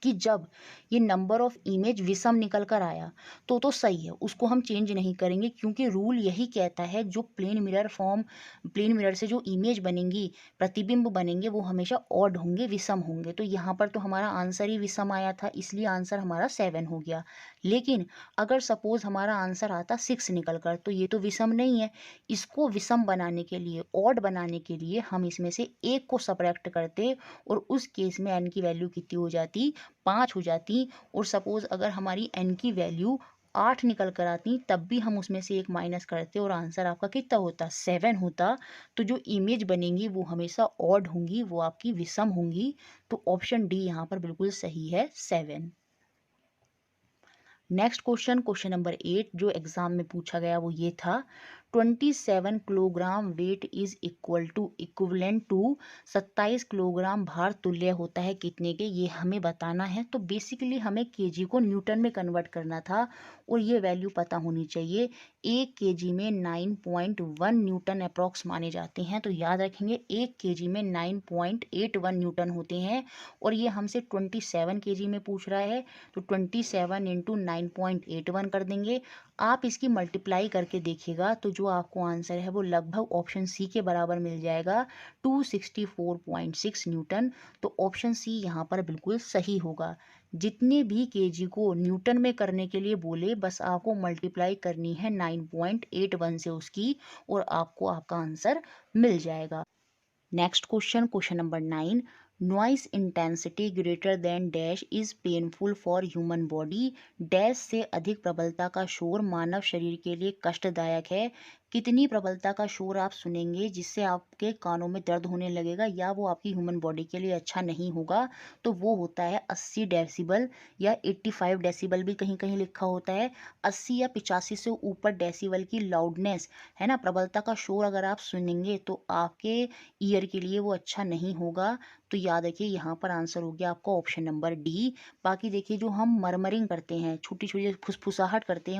कि जब ये नंबर ऑफ इमेज विषम निकल कर आया तो सही है, उसको हम चेंज नहीं करेंगे, क्योंकि रूल यही कहता है जो प्लेन मिरर से जो इमेज बनेंगी, प्रतिबिंब बनेंगे, वो हमेशा ऑड होंगे, विषम होंगे। तो यहाँ पर तो हमारा आंसर ही विषम आया था, इसलिए आंसर हमारा 7 हो गया। लेकिन अगर सपोज हमारा आंसर आता 6 निकल कर, तो ये तो विषम नहीं है, इसको विषम बनाने के लिए, ऑड बनाने के लिए हम इसमें से एक को सब्ट्रैक्ट करते और उस केस में n की वैल्यू कितनी हो जाती, 5 हो जाती। और सपोज अगर हमारी n की वैल्यू 8 निकल कर आती, तब भी हम उसमें से एक माइनस करते और आंसर आपका कितना होता, 7 होता। तो जो इमेज बनेंगी वो हमेशा ऑड होंगी, वो आपकी विषम होंगी। तो ऑप्शन डी यहाँ पर बिल्कुल सही है, 7। नेक्स्ट क्वेश्चन, क्वेश्चन नंबर 8 जो एग्जाम में पूछा गया वो ये था, 27 kilogram weight is equivalent to 27 kilogram भार तुल्य होता है कितने के, ये हमें बताना है। तो बेसिकली हमें केजी को न्यूटन में कन्वर्ट करना था और ये वैल्यू पता होनी चाहिए। 1 केजी में 9.1 न्यूटन अप्रॉक्स माने जाते हैं। तो याद रखेंगे 1 केजी में 9.81 न्यूटन होते हैं और ये हमसे 27 केजी में पूछ रहा है, तो 27 इंटू 9.81 कर देंगे। आप इसकी मल्टीप्लाई करके देखिएगा तो जो आपको आंसर है वो लगभग ऑप्शन सी के बराबर मिल जाएगा, 264.6 न्यूटन। तो ऑप्शन सी यहाँ पर बिल्कुल सही होगा। जितने भी केजी को न्यूटन में करने के लिए बोले, बस आपको मल्टीप्लाई करनी है 9.81 से उसकी, और आपको आपका आंसर मिल जाएगा। Next question, question number 9, noise intensity greater than dash is painful for human body. Dash से अधिक प्रबलता का शोर मानव शरीर के लिए कष्टदायक है। कितनी प्रबलता का शोर आप सुनेंगे जिससे आपके कानों में दर्द होने लगेगा या वो आपकी ह्यूमन बॉडी के लिए अच्छा नहीं होगा? तो वो होता है 80 डेसिबल या 85 डेसिबल भी कहीं कहीं लिखा होता है। 80 या 85 से ऊपर डेसिबल की लाउडनेस है ना, प्रबलता का शोर अगर आप सुनेंगे तो आपके ईयर के लिए वो अच्छा नहीं होगा। तो याद रखिए यहाँ पर आंसर हो गया आपका ऑप्शन नंबर डी। बाकी देखिए जो हम मरमरिंग करते हैं, छोटी छोटी फुसफुसाहट करते हैं,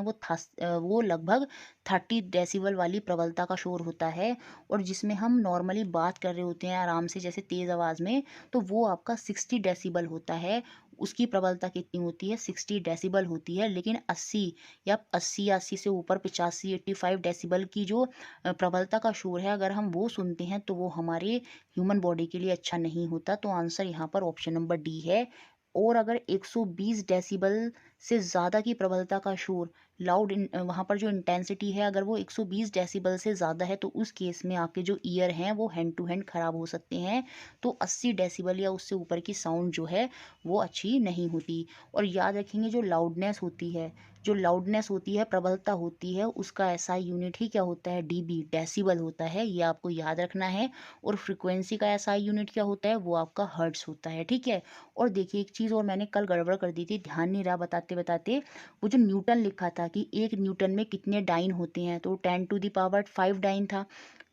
वो लगभग 30 डेसिबल वाली प्रबलता का शोर होता है। और जिसमें हम नॉर्मली बात कर रहे होते हैं आराम से, जैसे तेज़ आवाज़ में, तो वो आपका 60 डेसिबल होता है। उसकी प्रबलता कितनी होती है, 60 डेसिबल होती है। लेकिन 80 से ऊपर 85 85 डेसिबल की जो प्रबलता का शोर है, अगर हम वो सुनते हैं तो वो हमारे ह्यूमन बॉडी के लिए अच्छा नहीं होता। तो आंसर यहाँ पर ऑप्शन नंबर डी है। और अगर 120 डेसिबल से ज़्यादा की प्रबलता का शोर, वहाँ पर जो इंटेंसिटी है अगर वो 120 डेसिबल से ज़्यादा है, तो उस केस में आपके जो ईयर हैं वो हैंड टू हैंड ख़राब हो सकते हैं। तो 80 डेसिबल या उससे ऊपर की साउंड जो है वो अच्छी नहीं होती। और याद रखेंगे जो लाउडनेस होती है, प्रबलता होती है, उसका एसआई यूनिट ही क्या होता है, डीबी, डेसिबल होता है, ये आपको याद रखना है। और फ्रीक्वेंसी का एसआई यूनिट क्या होता है, वो आपका हर्ट्स होता है। ठीक है। और देखिए एक चीज़ और मैंने कल गड़बड़ कर दी थी, ध्यान नहीं रहा बताते बताते, वो जो न्यूटन लिखा था कि 1 न्यूटन में कितने डाइन होते हैं, तो 10⁵ डाइन था।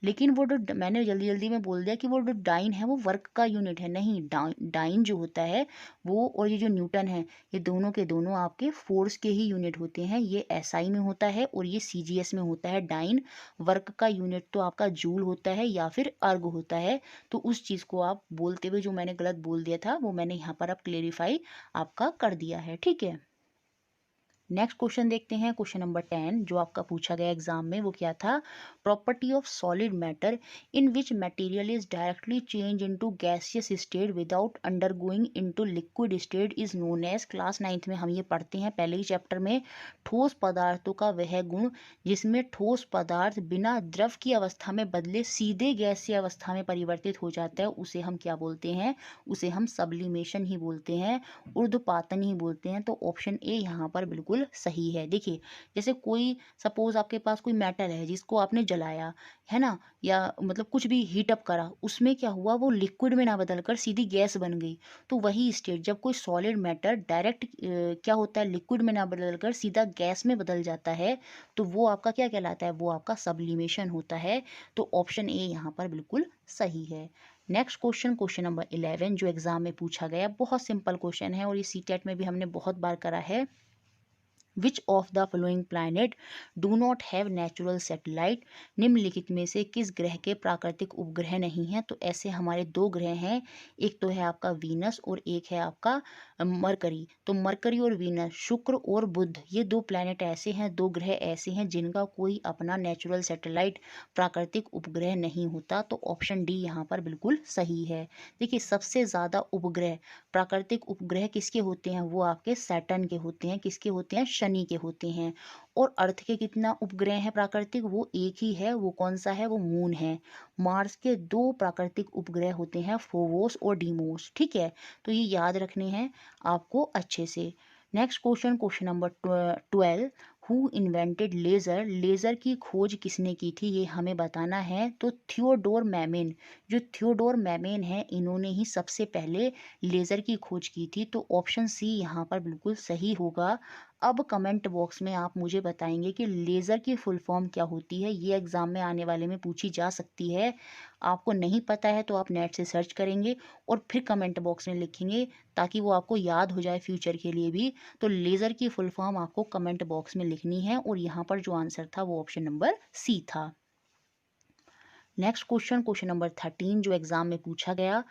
लेकिन वो जो मैंने जल्दी जल्दी में बोल दिया कि वो जो डाइन है वो वर्क का यूनिट है, नहीं, डाइन जो होता है वो और ये जो न्यूटन है, ये दोनों के दोनों आपके फोर्स के ही यूनिट होते हैं। ये एसआई में होता है और ये सीजीएस में होता है डाइन। वर्क का यूनिट तो आपका जूल होता है या फिर अर्ग होता है। तो उस चीज़ को आप बोलते हुए जो मैंने गलत बोल दिया था वो मैंने यहाँ पर अब क्लेरिफाई आपका कर दिया है। ठीक है। नेक्स्ट क्वेश्चन देखते हैं, क्वेश्चन नंबर 10 जो आपका पूछा गया एग्जाम में वो क्या था, property of solid matter in which material is directly change into gaseous state without undergoing into liquid state is known as. Class 9th में हम ये पढ़ते हैं पहले ही चैप्टर में, ठोस पदार्थों का वह गुण जिसमें ठोस पदार्थ बिना द्रव की अवस्था में बदले सीधे गैसीय अवस्था में परिवर्तित हो जाता है, उसे हम क्या बोलते हैं, उसे हम सब्लिमेशन ही बोलते हैं, ऊर्ध्वपातन ही बोलते हैं। तो ऑप्शन ए यहाँ पर बिल्कुल बिल्कुल सही है। देखिए, जैसे कोई सपोज़ आपके पास कोई मेटल है जिसको आपने जलाया, है ना? या मतलब कुछ भी हीट अप करा, उसमें क्या हुआ वो लिक्विड में ना बदल कर सीधी गैस बन गई। तो वही स्टेट जब कोई सॉलिड मैटर डायरेक्ट क्या होता है लिक्विड में ना बदल कर सीधा गैस में बदल जाता है, तो वो आपका क्या कहलाता है? वो आपका सब्लिमेशन होता है। तो ऑप्शन ए यहाँ पर बिल्कुल सही है। नेक्स्ट क्वेश्चन, क्वेश्चन नंबर 11 जो एग्जाम में पूछा गया, बहुत सिंपल क्वेश्चन है और ये सीटेट में भी हमने बहुत बार करा है। Which of the following planet do not have natural satellite? निम्नलिखित में से किस ग्रह के प्राकृतिक उपग्रह नहीं हैं? तो ऐसे हमारे दो ग्रह हैं, एक तो है आपका वीनस और एक है आपका मरकरी। तो मरकरी और वीनस, शुक्र और बुध, ये दो प्लैनेट ऐसे हैं, दो ग्रह ऐसे हैं जिनका कोई अपना नेचुरल सैटेलाइट प्राकृतिक उपग्रह नहीं होता। तो ऑप्शन डी यहाँ पर बिल्कुल सही है। देखिए, सबसे ज़्यादा उपग्रह प्राकृतिक उपग्रह किसके होते हैं? वो आपके सैटर्न के होते हैं। किसके होते हैं? शनि के होते हैं। और अर्थ के कितना उपग्रह है प्राकृतिक? वो एक ही है। वो कौन सा है? वो मून है। मार्स के दो प्राकृतिक उपग्रह होते हैं, फोवोस और डीमोस। ठीक है, तो ये याद रखने हैं आपको अच्छे से। Next question, question number 12, who invented laser? Laser की खोज किसने की थी, ये हमें बताना है। तो थियोडोर मैमेन, जो थियोडोर मैमेन है, इन्होंने ही सबसे पहले लेज़र की खोज की थी। तो ऑप्शन सी यहाँ पर बिल्कुल सही होगा। अब कमेंट बॉक्स में आप मुझे बताएंगे कि लेज़र की फुल फॉर्म क्या होती है। ये एग्जाम में आने वाले में पूछी जा सकती है। आपको नहीं पता है तो आप नेट से सर्च करेंगे और फिर कमेंट बॉक्स में लिखेंगे, ताकि वो आपको याद हो जाए फ्यूचर के लिए भी। तो लेज़र की फुल फॉर्म आपको कमेंट बॉक्स में लिखनी है और यहाँ पर जो आंसर था वो ऑप्शन नंबर सी था। नेक्स्ट क्वेश्चन, क्वेश्चन नंबर 13 जो एग्जाम में पूछा गया,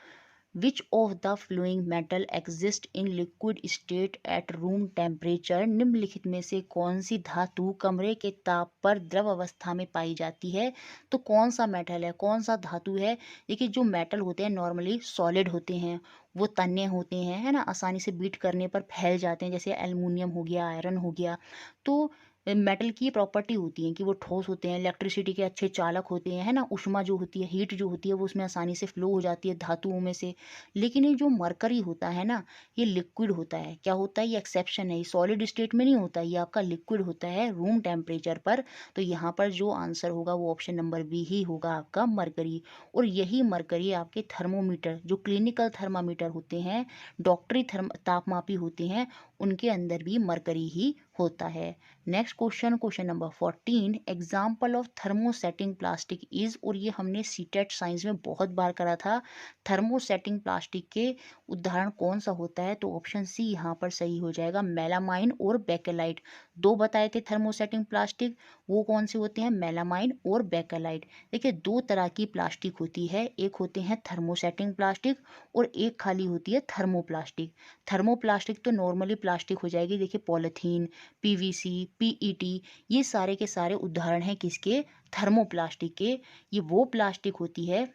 which of the flowing metal exist in liquid state at room temperature? निम्नलिखित में से कौन सी धातु कमरे के ताप पर द्रव अवस्था में पाई जाती है? तो कौन सा मेटल है, कौन सा धातु है? देखिए, जो मेटल होते हैं नॉर्मली सॉलिड होते हैं, वो तन्य होते हैं, है ना, आसानी से बीट करने पर फैल जाते हैं, जैसे एल्युमिनियम हो गया, आयरन हो गया। तो मेटल की प्रॉपर्टी होती है कि वो ठोस होते हैं, इलेक्ट्रिसिटी के अच्छे चालक होते हैं, है ना, ऊष्मा जो होती है, हीट जो होती है, वो उसमें आसानी से फ्लो हो जाती है धातुओं में से। लेकिन ये जो मरकरी होता है ना, ये लिक्विड होता है। क्या होता है? ये एक्सेप्शन है, ये सॉलिड स्टेट में नहीं होता, ये आपका लिक्विड होता है रूम टेम्परेचर पर। तो यहाँ पर जो आंसर होगा वो ऑप्शन नंबर बी ही होगा, आपका मरकरी। और यही मरकरी आपके थर्मोमीटर, जो क्लिनिकल थर्मामीटर होते हैं, डॉक्टरी तापमापी होते हैं, उनके अंदर भी मरकरी ही होता है। Next question, question number 14, example of thermosetting plastic is? और ये हमने सीटेट साइंस में बहुत बार करा था। थर्मोसेटिंग प्लास्टिक के उदाहरण कौन सा होता है? तो ऑप्शन सी यहाँ पर सही हो जाएगा, मेलामाइन और बेकेलाइट। दो बताए थे थर्मोसेटिंग प्लास्टिक, वो कौन से होते हैं? मेलामाइन और बेकेलाइट। देखिए, दो तरह की प्लास्टिक होती है, एक होते हैं थर्मोसेटिंग प्लास्टिक और एक खाली होती है थर्मोप्लास्टिक। थर्मोप्लास्टिक तो नॉर्मली प्लास्टिक हो जाएगी, देखिए पॉलिथीन, पीवीसी, पीईटी, ये सारे के सारे उदाहरण हैं किसके? थर्मोप्लास्टिक के। ये वो प्लास्टिक होती है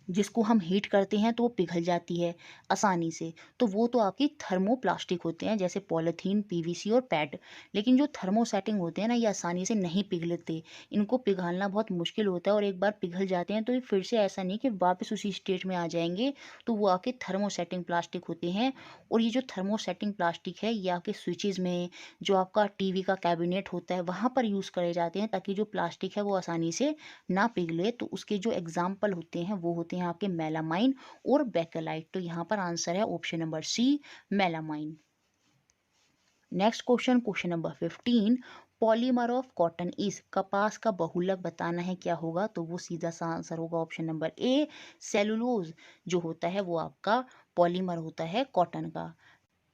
जिसको हम हीट करते हैं तो वो पिघल जाती है आसानी से। तो वो तो आपकी थर्मोप्लास्टिक होते हैं, जैसे पॉलीथीन, पीवीसी और पैड। लेकिन जो थर्मोसेटिंग होते हैं ना, ये आसानी से नहीं पिघलते, इनको पिघालना बहुत मुश्किल होता है, और एक बार पिघल जाते हैं तो ये फिर से ऐसा नहीं कि वापस उसी स्टेट में आ जाएंगे। तो वो आपके थर्मोसेटिंग प्लास्टिक होते हैं। और ये जो थर्मोसेटिंग प्लास्टिक है, ये आपके स्विचेज में, जो आपका टीवी का कैबिनेट होता है, वहाँ पर यूज़ करे जाते हैं, ताकि जो प्लास्टिक है वो आसानी से ना पिघले। तो उसके जो एग्जाम्पल होते हैं वो होते हैं आपके मेलामाइन और बेकेलाइट। तो यहाँ पर आंसर है option number C, melamine. Next question, question number 15, polymer of cotton is? कपास का बहुलक बताना है, क्या होगा? तो वो सीधा सा आंसर होगा ऑप्शन नंबर ए, सेलुलोज जो होता है वो आपका पॉलीमर होता है कॉटन का।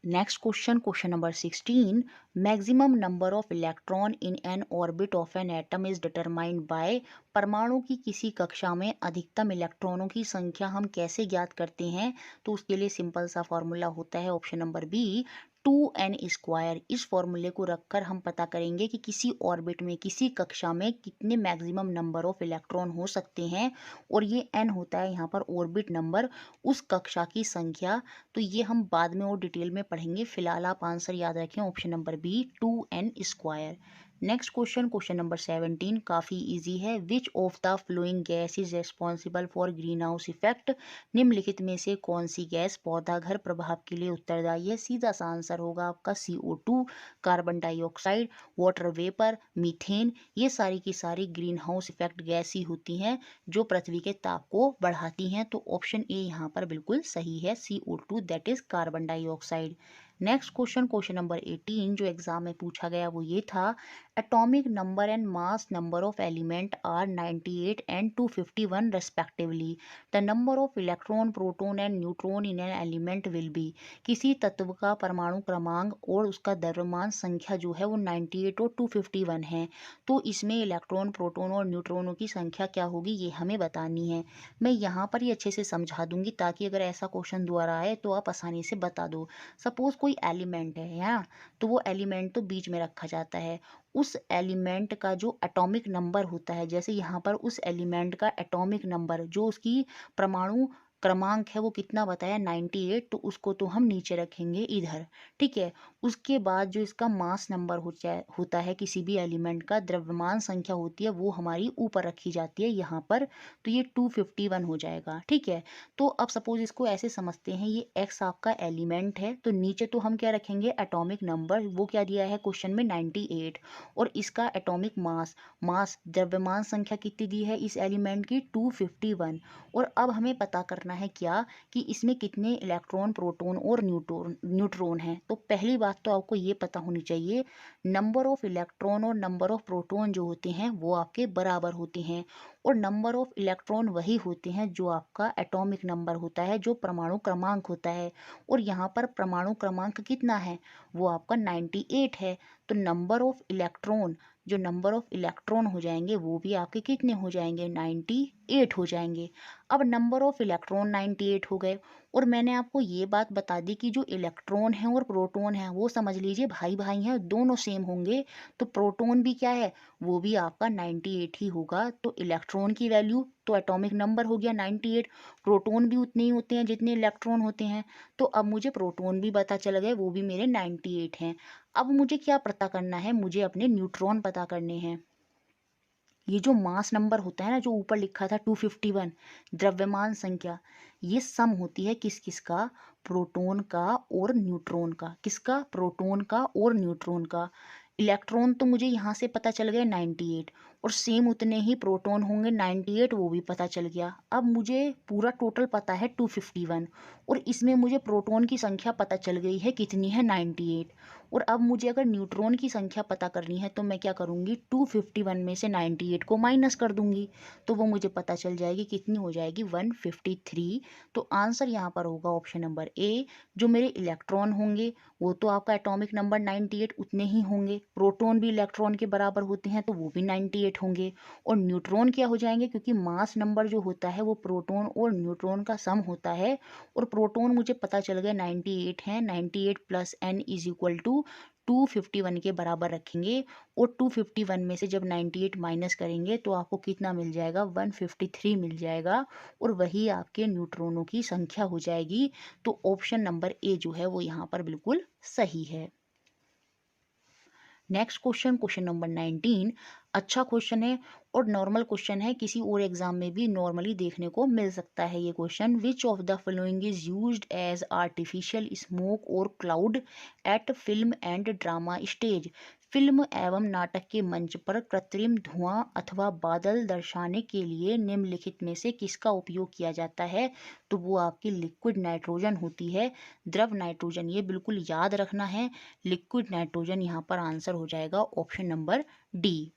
Next question, question number 16, maximum number of electron in an orbit of an atom is determined by? परमाणु की किसी कक्षा में अधिकतम इलेक्ट्रॉनों की संख्या हम कैसे ज्ञात करते हैं? तो उसके लिए सिंपल सा फॉर्मूला होता है ऑप्शन नंबर बी, 2n²। इस फॉर्मूले को रखकर हम पता करेंगे कि किसी ऑर्बिट में, किसी कक्षा में कितने मैक्सिमम नंबर ऑफ इलेक्ट्रॉन हो सकते हैं। और ये n होता है यहाँ पर ऑर्बिट नंबर, उस कक्षा की संख्या। तो ये हम बाद में और डिटेल में पढ़ेंगे, फिलहाल आप आंसर याद रखें option number B, 2n²। Next question, question number 17 काफ़ी इजी है। Which of the following gas is responsible for green house effect? निम्नलिखित में से कौन सी गैस पौधा घर प्रभाव के लिए उत्तरदायी है? सीधा सा आंसर होगा आपका CO2, carbon dioxide, water vapour, methane. ये सारी की सारी ग्रीन हाउस इफेक्ट गैस ही होती हैं जो पृथ्वी के ताप को बढ़ाती हैं। तो ऑप्शन ए यहाँ पर बिल्कुल सही है, CO2 that is carbon dioxide. Next question, question number 18 जो एग्जाम में पूछा गया वो ये था, atomic number and mass number of element are 98 and 251 respectively. The number of electron, proton and neutron in an element will be. किसी तत्व का परमाणु क्रमांक और उसका द्रव्यमान संख्या जो है वो 98 और 251 है। तो इसमें इलेक्ट्रॉन, प्रोटॉन और न्यूट्रॉनों की संख्या क्या होगी ये हमें बतानी है। मैं यहाँ पर ही अच्छे से समझा दूंगी ताकि अगर ऐसा क्वेश्चन दोबारा आए तो आप आसानी से बता दो। सपोज कोई एलिमेंट है यहाँ, तो वो एलिमेंट तो बीच में रखा जाता है। उस एलिमेंट का जो एटॉमिक नंबर होता है, जैसे यहाँ पर उस एलिमेंट का एटॉमिक नंबर जो उसकी परमाणु क्रमांक है वो कितना बताया 98, तो उसको तो हम नीचे रखेंगे इधर, ठीक है। उसके बाद जो इसका मास नंबर होता है किसी भी एलिमेंट का, द्रव्यमान संख्या होती है वो हमारी ऊपर रखी जाती है यहाँ पर, तो ये 251 हो जाएगा, ठीक है। तो अब सपोज इसको ऐसे समझते हैं, ये एक्स आपका एलिमेंट है, तो नीचे तो हम क्या रखेंगे एटॉमिक नंबर, वो क्या दिया है क्वेश्चन में 98, और इसका एटॉमिक मास, द्रव्यमान संख्या कितनी दी है इस एलिमेंट की 251। और अब हमें पता करना है क्या कि इसमें कितने इलेक्ट्रॉन, प्रोटॉन और न्यूट्रॉन हैं। तो पहली बात तो आपको ये पता होनी चाहिए, नंबर ऑफ इलेक्ट्रॉन और नंबर ऑफ प्रोटॉन जो होते हैं वो आपके बराबर होते हैं, और नंबर ऑफ इलेक्ट्रॉन वही होते हैं जो आपका एटॉमिक नंबर होता है, जो परमाणु क्रमांक होता है। और यहाँ पर परमाणु क्रमांक कितना है, वो आपका 98 है। तो नंबर ऑफ इलेक्ट्रॉन, जो नंबर ऑफ इलेक्ट्रॉन हो जाएंगे वो भी आपके कितने हो जाएंगे 98 हो जाएंगे। अब नंबर ऑफ इलेक्ट्रॉन 98 हो गए, और मैंने आपको ये बात बता दी कि जो इलेक्ट्रॉन है और प्रोटॉन है वो समझ लीजिए भाई भाई हैं, दोनों सेम होंगे। तो प्रोटॉन भी क्या है, वो भी आपका 98 ही होगा। तो इलेक्ट्रॉन की वैल्यू तो एटॉमिक नंबर हो गया 98, प्रोटॉन भी उतने ही होते हैं जितने इलेक्ट्रॉन होते हैं। तो अब मुझे प्रोटॉन भी पता चल गए, वो भी मेरे 98 हैं। अब मुझे क्या पता करना है, मुझे अपने न्यूट्रॉन पता करने हैं। ये जो मास नंबर होता है ना, जो ऊपर लिखा था 251, द्रव्यमान संख्या, ये सम होती है किस किस का, प्रोटॉन का और न्यूट्रॉन का। किसका, प्रोटॉन का और न्यूट्रॉन का। इलेक्ट्रॉन तो मुझे यहाँ से पता चल गया 98, और सेम उतने ही प्रोटॉन होंगे 98, वो भी पता चल गया। अब मुझे पूरा टोटल पता है 251, और इसमें मुझे प्रोटॉन की संख्या पता चल गई है कितनी है 98। और अब मुझे अगर न्यूट्रॉन की संख्या पता करनी है तो मैं क्या करूँगी, 251 में से 98 को माइनस कर दूंगी, तो वो मुझे पता चल जाएगी कितनी हो जाएगी 153। तो आंसर यहाँ पर होगा ऑप्शन नंबर ए। जो मेरे इलेक्ट्रॉन होंगे वो तो आपका एटॉमिक नंबर 98 उतने ही होंगे, प्रोटॉन भी इलेक्ट्रॉन के बराबर होते हैं तो वो भी 98 होंगे, और न्यूट्रॉन क्या हो जाएंगे, क्योंकि मास नंबर जो होता है वो प्रोटॉन और न्यूट्रॉन का सम होता है, और प्रोटॉन मुझे पता चल गया 98 है, 98 plus n is equal to 251 के बराबर रखेंगे, और 251 में से जब 98 माइनस करेंगे तो आपको कितना मिल जाएगा, 153 मिल जाएगा, और वही आपके न्यूट्रॉनों की संख्या हो जाएगी। तो ऑप्शन नंबर ए जो है वो यहाँ पर बिल्कुल सही है। नेक्स्ट क्वेश्चन, क्वेश्चन नंबर 19 अच्छा क्वेश्चन है और नॉर्मल क्वेश्चन है, किसी और एग्जाम में भी नॉर्मली देखने को मिल सकता है ये question. Which of the following is used as artificial smoke और cloud at film and drama stage? Film एवं नाटक के मंच पर कृत्रिम धुआं अथवा बादल दर्शाने के लिए निम्नलिखित में से किसका उपयोग किया जाता है? तो वो आपकी लिक्विड नाइट्रोजन होती है, द्रव नाइट्रोजन, ये बिल्कुल याद रखना है। लिक्विड नाइट्रोजन यहाँ पर आंसर हो जाएगा option number D.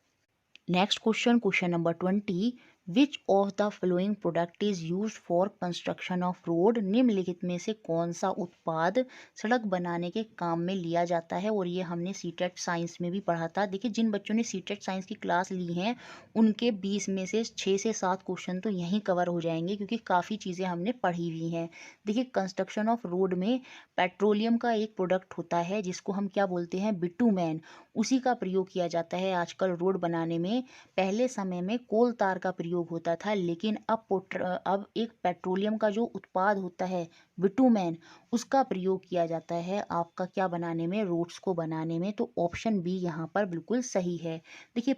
Next question, question number 20, which of the following product is used for construction of road? निम्नलिखित में से कौन सा उत्पाद सड़क बनाने के काम में लिया जाता है? और ये हमने सीटेट साइंस में भी पढ़ा था। देखिए जिन बच्चों ने सीटेट साइंस की क्लास ली हैं उनके 20 में से 6 से 7 क्वेश्चन तो यहीं कवर हो जाएंगे, क्योंकि काफ़ी चीज़ें हमने पढ़ी हुई हैं। देखिए कंस्ट्रक्शन ऑफ रोड में पेट्रोलियम का एक प्रोडक्ट होता है जिसको हम क्या बोलते हैं, बिटुमेन, उसी का प्रयोग किया जाता है आजकल रोड बनाने में। पहले समय में कोल तार का प्रयोग उपयोग होता था, लेकिन अब एक पेट्रोलियम का जो उत्पाद होता है बिटुमेन, उसका प्रयोग किया जाता है आपका क्या बनाने में, रोड्स को बनाने में। तो ऑप्शन बी यहाँ पर बिल्कुल सही है। देखिए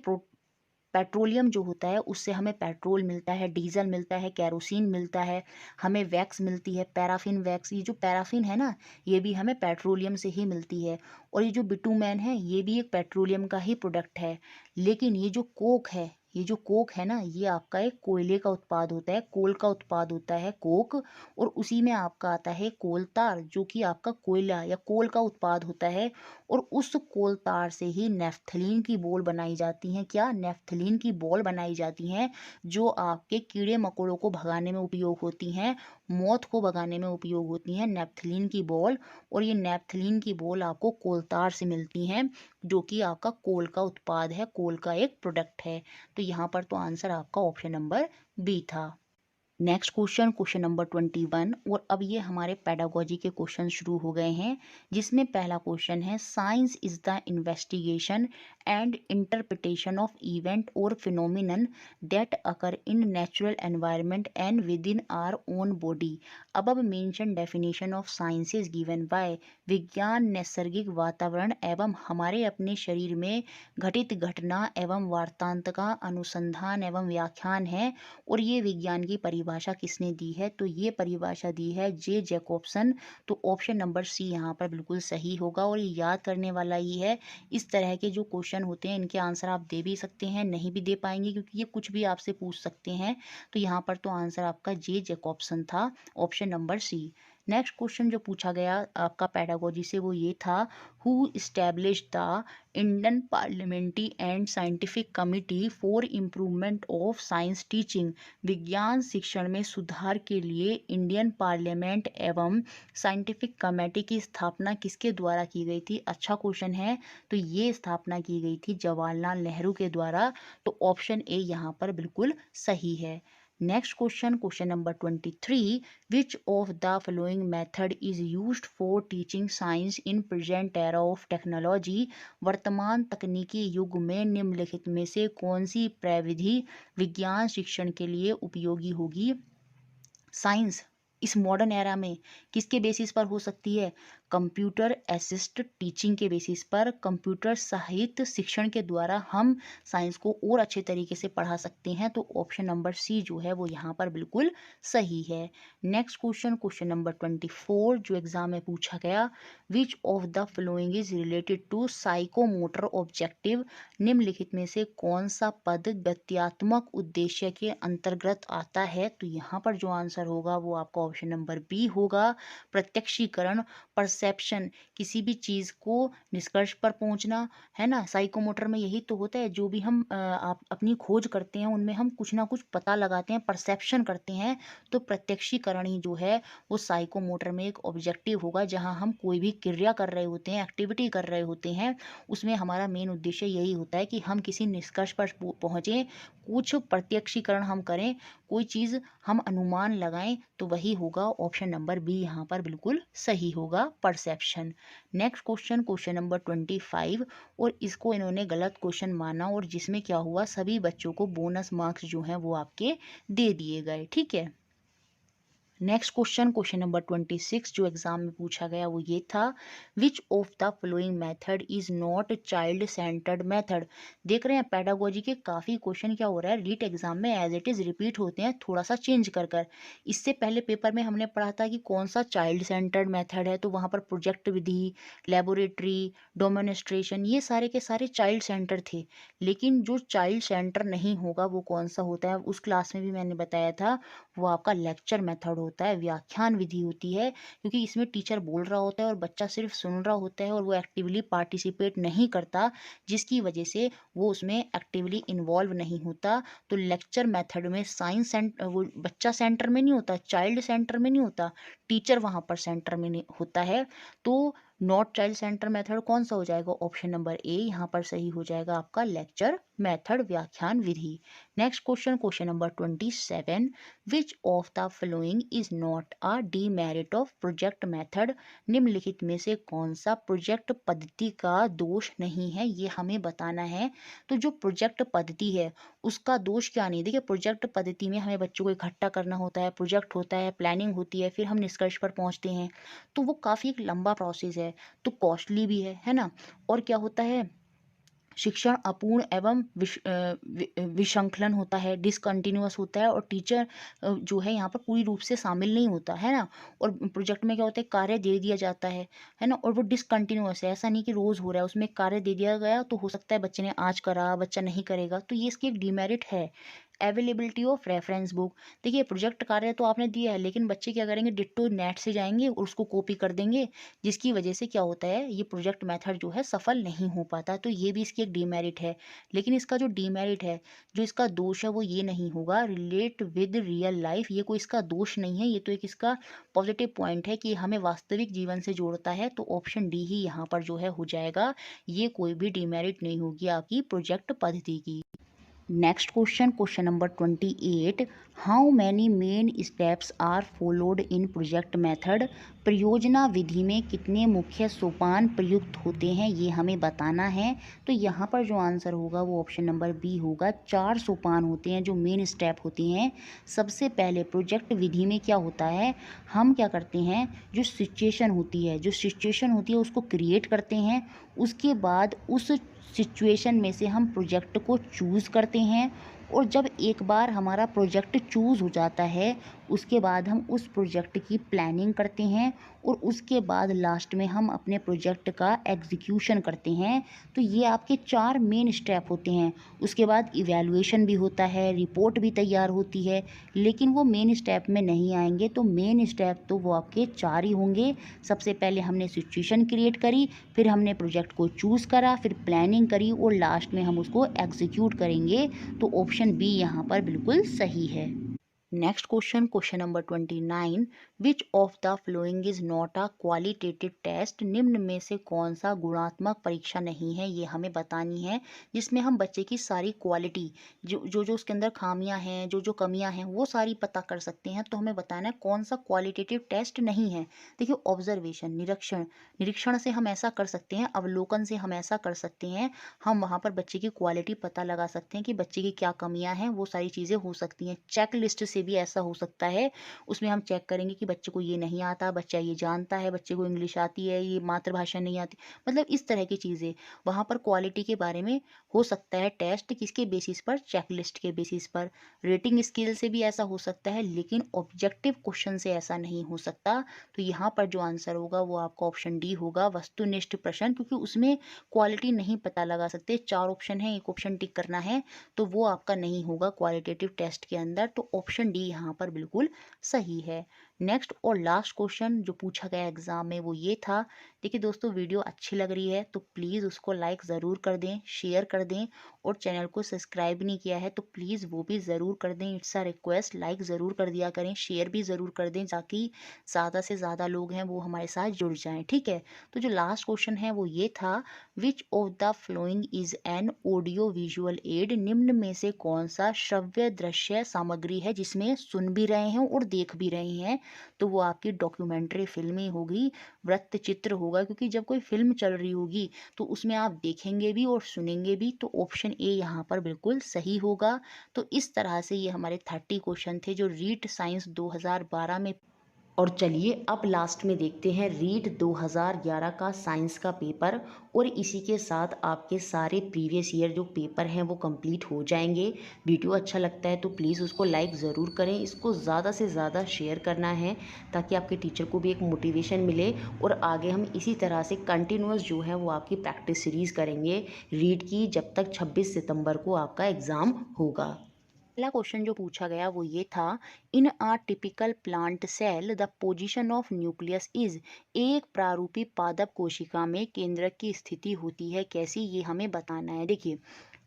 पेट्रोलियम जो होता है उससे हमें पेट्रोल मिलता है, डीजल मिलता है, केरोसिन मिलता है, हमें वैक्स मिलती है, पैराफिन वैक्स। ये जो पैराफिन है ना, ये भी हमें पेट्रोलियम से ही मिलती है। और ये जो बिटुमेन है ये भी एक पेट्रोलियम का ही प्रोडक्ट है। लेकिन ये जो कोक है, ये जो कोक है ना, ये आपका एक कोयले का उत्पाद होता है, कोल का उत्पाद होता है कोक। और उसी में आपका आता है कोलतार, जो कि आपका कोयला या कोल का उत्पाद होता है। और उस कोलतार से ही नेफ्थलीन की बॉल बनाई जाती हैं। क्या? नेफ्थलीन की बॉल बनाई जाती हैं, जो आपके कीड़े मकोड़ों को भगाने में उपयोग होती हैं, मौत को भगाने में उपयोग होती हैं, नेफ्थलीन की बॉल। और ये नेफ्थलीन की बॉल आपको कोलतार से मिलती हैं, जो कि आपका कोल का उत्पाद है, कोल का एक प्रोडक्ट है। तो यहाँ पर तो आंसर आपका ऑप्शन नंबर बी था। Next question, question number 21। और अब ये हमारे पेडागोजी के क्वेश्चन शुरू हो गए हैं, जिसमें पहला क्वेश्चन है, science is the investigation and interpretation of event और phenomenon that occur in natural environment and within our own body. अब mention definition of science is given by. विज्ञान नैसर्गिक वातावरण एवं हमारे अपने शरीर में घटित घटना एवं वार्तांत का अनुसंधान एवं व्याख्यान है। और ये विज्ञान की परिभाषा किसने दी है? तो ये परिभाषा दी है जे जैकोब्सन। तो ऑप्शन नंबर सी यहाँ पर बिल्कुल सही होगा। और ये याद करने वाला ही है। इस तरह के जो क्वेश्चन होते हैं इनके आंसर आप दे भी सकते हैं, नहीं भी दे पाएंगे, क्योंकि ये कुछ भी आपसे पूछ सकते हैं। तो यहाँ पर तो आंसर आपका जे जैकोब्सन था, option number C. Next question जो पूछा गया आपका पेडागोजी से वो ये था, who establish the Indian parliamentary and scientific committee for improvement of science teaching. विज्ञान शिक्षण में सुधार के लिए इंडियन पार्लियामेंट एवं साइंटिफिक कमेटी की स्थापना किसके द्वारा की गई थी? अच्छा क्वेश्चन है। तो ये स्थापना की गई थी जवाहरलाल नेहरू के द्वारा। तो ऑप्शन ए यहाँ पर बिल्कुल सही है। Next question, question number 23। Which of the following method is used for teaching science in present era of technology. वर्तमान तकनीकी युग में निम्नलिखित में से कौन सी प्रविधि विज्ञान शिक्षण के लिए उपयोगी होगी? साइंस इस मॉडर्न एरा में किसके बेसिस पर हो सकती है? कंप्यूटर असिस्ट टीचिंग के बेसिस पर, कंप्यूटर सहित शिक्षण के द्वारा हम साइंस को और अच्छे तरीके से पढ़ा सकते हैं। तो ऑप्शन नंबर सी जो है वो यहाँ पर बिल्कुल सही है। नेक्स्ट क्वेश्चन, क्वेश्चन नंबर 24 जो एग्जाम में पूछा गया, which of the following is related to psychomotor objective. निम्नलिखित में से कौन सा पद गत्यात्मक उद्देश्य के अंतर्गत आता है? तो यहाँ पर जो आंसर होगा वो आपका ऑप्शन नंबर बी होगा, प्रत्यक्षीकरण, परसेप्शन, किसी भी चीज को निष्कर्ष पर पहुंचना, है ना। साइकोमोटर में यही तो होता है, जो भी हम आप अपनी खोज करते हैं उनमें हम कुछ ना कुछ पता लगाते हैं, परसेप्शन करते हैं। तो प्रत्यक्षीकरण ही जो है वो साइकोमोटर में एक ऑब्जेक्टिव होगा, जहां हम कोई भी क्रिया कर रहे होते हैं, एक्टिविटी कर रहे होते हैं, उसमें हमारा मेन उद्देश्य यही होता है कि हम किसी निष्कर्ष पर पहुंचे, कुछ प्रत्यक्षीकरण हम करें, कोई चीज हम अनुमान लगाएं। तो वही होगा ऑप्शन नंबर बी यहाँ पर बिल्कुल सही होगा, perception. Next question, question number 25। और इसको इन्होंने गलत क्वेश्चन माना, और जिसमें क्या हुआ, सभी बच्चों को बोनस मार्क्स जो हैं वो आपके दे दिए गए। ठीक है। नेक्स्ट क्वेश्चन, क्वेश्चन नंबर 26 जो एग्जाम में पूछा गया वो ये था, which of the following method is not child centred method. देख रहे हैं पेडागोजी के काफी क्वेश्चन क्या हो रहा है, रीट एग्जाम में एज इट इज रिपीट होते हैं, थोड़ा सा चेंज कर कर। इससे पहले पेपर में हमने पढ़ा था कि कौन सा चाइल्ड सेंटर्ड मेथड है, तो वहां पर प्रोजेक्ट विधि, लेबोरेटरी, डोमोनेस्ट्रेशन, ये सारे के सारे चाइल्ड सेंटर थे। लेकिन जो चाइल्ड सेंटर नहीं होगा वो कौन सा होता है, उस क्लास में भी मैंने बताया था, वो आपका लेक्चर मेथड होता है, व्याख्यान विधि होती है। क्योंकि इसमें टीचर बोल रहा होता है और बच्चा सिर्फ सुन रहा होता है, और वो एक्टिवली पार्टिसिपेट नहीं करता, जिसकी वजह से वो उसमें एक्टिवली इन्वॉल्व नहीं होता। तो लेक्चर मेथड में साइंस सेंटर, वो बच्चा सेंटर में नहीं होता, चाइल्ड सेंटर में नहीं होता, टीचर वहां पर सेंटर में नहीं होता है। तो नॉट चाइल्ड सेंटर मेथड कौन सा हो जाएगा? ऑप्शन नंबर ए यहाँ पर सही हो जाएगा आपका लेक्चर मेथड, व्याख्यान विधि। Next question, question number 27, which of the following is not a demerit of project method? निम्नलिखित में से कौन सा प्रोजेक्ट पद्धति का दोष नहीं है, ये हमें बताना है। तो जो प्रोजेक्ट पद्धति है उसका दोष क्या नहीं। देखिए प्रोजेक्ट पद्धति में हमें बच्चों को इकट्ठा करना होता है, प्रोजेक्ट होता है, प्लानिंग होती है, फिर हम निष्कर्ष पर पहुंचते हैं, तो वो काफ़ी एक लंबा प्रोसेस है, तो कॉस्टली भी है ना। और क्या होता है, शिक्षण अपूर्ण एवं विसंकलन होता है, डिसकंटिन्यूअस होता है, और टीचर जो है यहाँ पर पूरी रूप से शामिल नहीं होता है ना। और प्रोजेक्ट में क्या होता है, कार्य दे दिया जाता है ना, और वो डिसकंटिन्यूअस है, ऐसा नहीं कि रोज हो रहा है, उसमें कार्य दे दिया गया तो हो सकता है बच्चे ने आज करा, बच्चा नहीं करेगा, तो ये इसकी एक डिमेरिट है। अवेलेबिलिटी ऑफ रेफरेंस बुक, देखिए प्रोजेक्ट कार्य तो आपने दिया है, लेकिन बच्चे क्या करेंगे, डिट्टो नेट से जाएंगे और उसको कॉपी कर देंगे, जिसकी वजह से क्या होता है, ये प्रोजेक्ट मेथड जो है सफल नहीं हो पाता, तो ये भी इसकी एक डीमेरिट है। लेकिन इसका जो डीमेरिट है, जो इसका दोष है, वो ये नहीं होगा रिलेट विद रियल लाइफ, ये कोई इसका दोष नहीं है, ये तो एक इसका पॉजिटिव पॉइंट है कि हमें वास्तविक जीवन से जोड़ता है, तो ऑप्शन डी ही यहाँ पर जो है हो जाएगा, ये कोई भी डीमेरिट नहीं होगी आपकी प्रोजेक्ट पद्धति की। Next question, question number 28, how many main steps are followed in project method? परियोजना विधि में कितने मुख्य सोपान प्रयुक्त होते हैं, ये हमें बताना है। तो यहाँ पर जो आंसर होगा वो ऑप्शन नंबर बी होगा, 4 सोपान होते हैं जो मेन स्टेप होती हैं। सबसे पहले प्रोजेक्ट विधि में क्या होता है, हम क्या करते हैं, जो सिचुएशन होती है उसको क्रिएट करते हैं, उसके बाद उस सिचुएशन में से हम प्रोजेक्ट को चूज़ करते हैं, और जब एक बार हमारा प्रोजेक्ट चूज़ हो जाता है उसके बाद हम उस प्रोजेक्ट की प्लानिंग करते हैं, और उसके बाद लास्ट में हम अपने प्रोजेक्ट का एग्जीक्यूशन करते हैं। तो ये आपके 4 मेन स्टेप होते हैं। उसके बाद इवैल्यूएशन भी होता है, रिपोर्ट भी तैयार होती है, लेकिन वो मेन स्टेप में नहीं आएंगे। तो मेन स्टेप तो वो आपके 4 ही होंगे। सबसे पहले हमने सिचुएशन क्रिएट करी, फिर हमने प्रोजेक्ट को चूज़ करा, फिर प्लानिंग करी, और लास्ट में हम उसको एग्जीक्यूट करेंगे। तो ऑप्शन बी यहाँ पर बिल्कुल सही है। Next question, question number 29, which of the following is not a qualitative test? निम्न में से कौन सा गुणात्मक परीक्षा नहीं है, ये हमें बतानी है, जिसमें हम बच्चे की सारी क्वालिटी, जो उसके अंदर खामियां हैं, जो कमियां हैं, वो सारी पता कर सकते हैं। तो हमें बताना है कौन सा क्वालिटेटिव टेस्ट नहीं है। देखिए ऑब्जर्वेशन, निरीक्षण से हम ऐसा कर सकते हैं, अवलोकन से हम ऐसा कर सकते हैं, हम वहाँ पर बच्चे की क्वालिटी पता लगा सकते हैं कि बच्चे की क्या कमियां हैं, वो सारी चीज़ें हो सकती हैं। चेक लिस्ट से भी ऐसा हो सकता है, उसमें हम चेक करेंगे कि बच्चे को ये नहीं आता, बच्चा ये जानता है, बच्चे को इंग्लिश आती है, ये मातृभाषा नहीं आती, मतलब इस तरह की चीज़ें वहाँ पर क्वालिटी के बारे में हो सकता है टेस्ट। किसके बेसिस पर? चेकलिस्ट के बेसिस पर। रेटिंग स्केल से भी ऐसा हो सकता है, लेकिन ऑब्जेक्टिव क्वेश्चन से ऐसा नहीं हो सकता। तो यहाँ पर जो आंसर होगा वो आपका ऑप्शन डी होगा, वस्तुनिष्ठ प्रश्न, क्योंकि उसमें क्वालिटी नहीं पता लगा सकते। 4 ऑप्शन है, एक ऑप्शन टिक करना है, तो वो आपका नहीं होगा क्वालिटेटिव टेस्ट के अंदर। तो ऑप्शन डी यहाँ पर बिल्कुल सही है। नेक्स्ट और लास्ट क्वेश्चन जो पूछा गया एग्जाम में वो ये था। देखिए दोस्तों, वीडियो अच्छी लग रही है तो प्लीज़ उसको लाइक ज़रूर कर दें, शेयर कर दें, और चैनल को सब्सक्राइब नहीं किया है तो प्लीज़ वो भी ज़रूर कर दें। इट्स अ रिक्वेस्ट, लाइक ज़रूर कर दिया करें, शेयर भी ज़रूर कर दें, ताकि ज़्यादा से ज़्यादा लोग हैं वो हमारे साथ जुड़ जाएं, ठीक है। तो जो लास्ट क्वेश्चन है वो ये था, which of the following is an audio visual add? निम्न में से कौन सा श्रव्य दृश्य सामग्री है जिसमें सुन भी रहे हैं और देख भी रहे हैं? तो वो आपकी डॉक्यूमेंट्री फिल्म ही होगी, वृत्त चित्र होगा, क्योंकि जब कोई फिल्म चल रही होगी तो उसमें आप देखेंगे भी और सुनेंगे भी। तो ऑप्शन ए यहाँ पर बिल्कुल सही होगा। तो इस तरह से ये हमारे 30 क्वेश्चन थे जो रीट साइंस 2012 में। और चलिए अब लास्ट में देखते हैं रीट 2011 का साइंस का पेपर, और इसी के साथ आपके सारे प्रीवियस ईयर जो पेपर हैं वो कंप्लीट हो जाएंगे। वीडियो अच्छा लगता है तो प्लीज़ उसको लाइक ज़रूर करें, इसको ज़्यादा से ज़्यादा शेयर करना है, ताकि आपके टीचर को भी एक मोटिवेशन मिले, और आगे हम इसी तरह से कंटिन्यूअस जो है वो आपकी प्रैक्टिस सीरीज़ करेंगे रीट की, जब तक 26 सितंबर को आपका एग्ज़ाम होगा। पहला क्वेश्चन जो पूछा गया वो ये था, in a typical plant cell the position of nucleus is? एक प्रारूपी पादप कोशिका में केंद्रक की स्थिति होती है कैसी, ये हमें बताना है। देखिए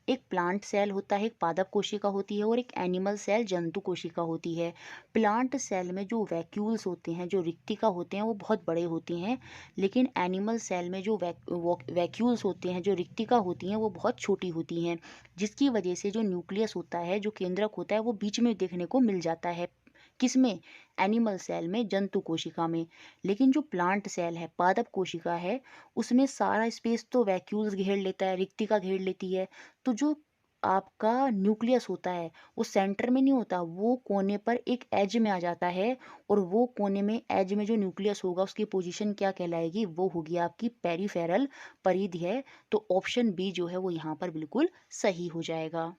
एक प्लांट सेल होता है, एक पादप कोशिका होती है और एक एनिमल सेल जंतु कोशिका होती है। प्लांट सेल में जो वैक्यूल्स होते हैं, जो रिक्तिका होते हैं, वो बहुत बड़े होते हैं, लेकिन एनिमल सेल में जो वैक्यूल्स होते हैं, जो रिक्तिका होती हैं, वो बहुत छोटी होती हैं, जिसकी वजह से जो न्यूक्लियस होता है, जो केंद्रक होता है, वो बीच में देखने को मिल जाता है। किसमें? एनिमल सेल में, जंतु कोशिका में। लेकिन जो प्लांट सेल है, पादप कोशिका है, उसमें सारा स्पेस तो वैक्यूल्स घेर लेता है, रिक्तिका घेर लेती है। तो जो आपका न्यूक्लियस होता है, वो सेंटर में नहीं होता, वो कोने पर एक एज में आ जाता है, और वो कोने में एज में जो न्यूक्लियस होगा, उसकी पोजीशन क्या कहलाएगी? वो होगी आपकी पेरिफेरल परिधि है। तो ऑप्शन बी जो है वो यहाँ पर बिल्कुल सही हो जाएगा।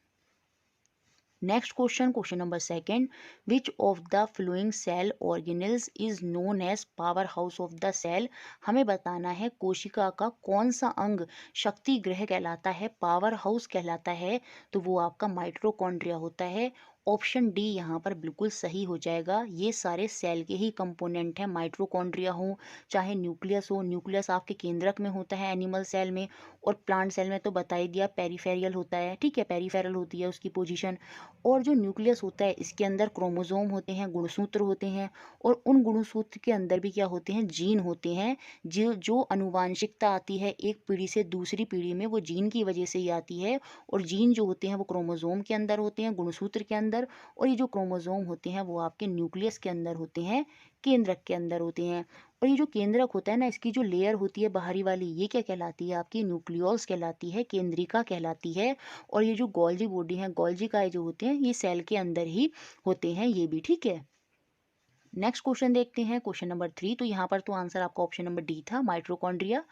Next question, question number second, which of the following cell organelles is known as power house of the cell. हमें बताना है कोशिका का कौन सा अंग शक्ति ग्रह कहलाता है, पावर हाउस कहलाता है। तो वो आपका माइटोकॉन्ड्रिया होता है। ऑप्शन डी यहाँ पर बिल्कुल सही हो जाएगा। ये सारे सेल के ही कंपोनेंट हैं, माइटोकॉन्ड्रिया हो चाहे न्यूक्लियस हो। न्यूक्लियस आपके केंद्रक में होता है एनिमल सेल में, और प्लांट सेल में तो बता ही दिया पेरिफेरियल होता है, ठीक है, पेरिफेरल होती है उसकी पोजीशन। और जो न्यूक्लियस होता है, इसके अंदर क्रोमोसोम होते हैं, गुणसूत्र होते हैं, और उन गुणसूत्र के अंदर भी क्या होते हैं? जीन होते हैं। जो जो अनुवांशिकता आती है एक पीढ़ी से दूसरी पीढ़ी में, वो जीन की वजह से ही आती है। और जीन जो होते हैं वो क्रोमोसोम के अंदर होते हैं, गुणसूत्र के अंदर। और ये जो क्रोमोसोम होते हैं वो आपके न्यूक्लियस के अंदर होते हैं, केंद्रक के अंदर होते हैं। और ये जो केंद्रक होता है ना, इसकी जो लेयर होती है बाहरी वाली, ये क्या कहलाती है? आपकी न्यूक्लियोल्स कहलाती है, केंद्रिका कहलाती है। और ये जो गोल्जी बॉडी है, गोल्जी काय जो होते हैं, ये सेल के अंदर ही होते हैं ये भी, ठीक है। नेक्स्ट क्वेश्चन देखते हैं, क्वेश्चन नंबर 3। तो यहाँ पर तो आंसर आपका ऑप्शन नंबर डी था, माइटोकॉन्ड्रिया।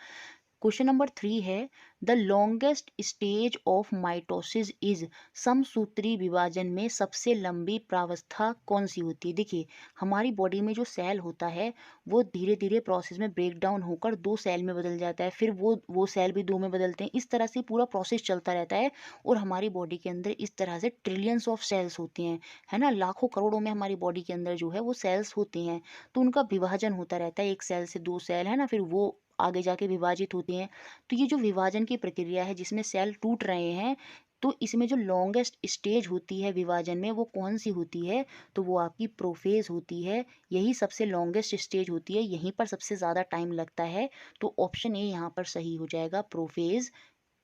क्वेश्चन नंबर 3 है, the longest stage of mitosis is. समसूत्री विभाजन में सबसे लंबी प्रावस्था कौन सी होती है? देखिए, हमारी बॉडी में जो सेल होता है, वो धीरे धीरे प्रोसेस में ब्रेक डाउन होकर दो सेल में बदल जाता है, फिर वो सेल भी दो में बदलते हैं। इस तरह से पूरा प्रोसेस चलता रहता है। और हमारी बॉडी के अंदर इस तरह से ट्रिलियंस ऑफ सेल्स होते हैं, है ना, लाखों करोड़ों में हमारी बॉडी के अंदर जो है वो सेल्स होते हैं। तो उनका विभाजन होता रहता है, एक सेल से दो सेल, है ना, फिर वो आगे जाके विभाजित होते हैं। तो ये जो विभाजन की प्रक्रिया है, जिसमें सेल टूट रहे हैं, तो इसमें जो लॉन्गेस्ट स्टेज होती है विभाजन में, वो कौन सी होती है? तो वो आपकी प्रोफेज होती है। यही सबसे लॉन्गेस्ट स्टेज होती है, यहीं पर सबसे ज़्यादा टाइम लगता है। तो ऑप्शन ए यहाँ पर सही हो जाएगा, प्रोफेज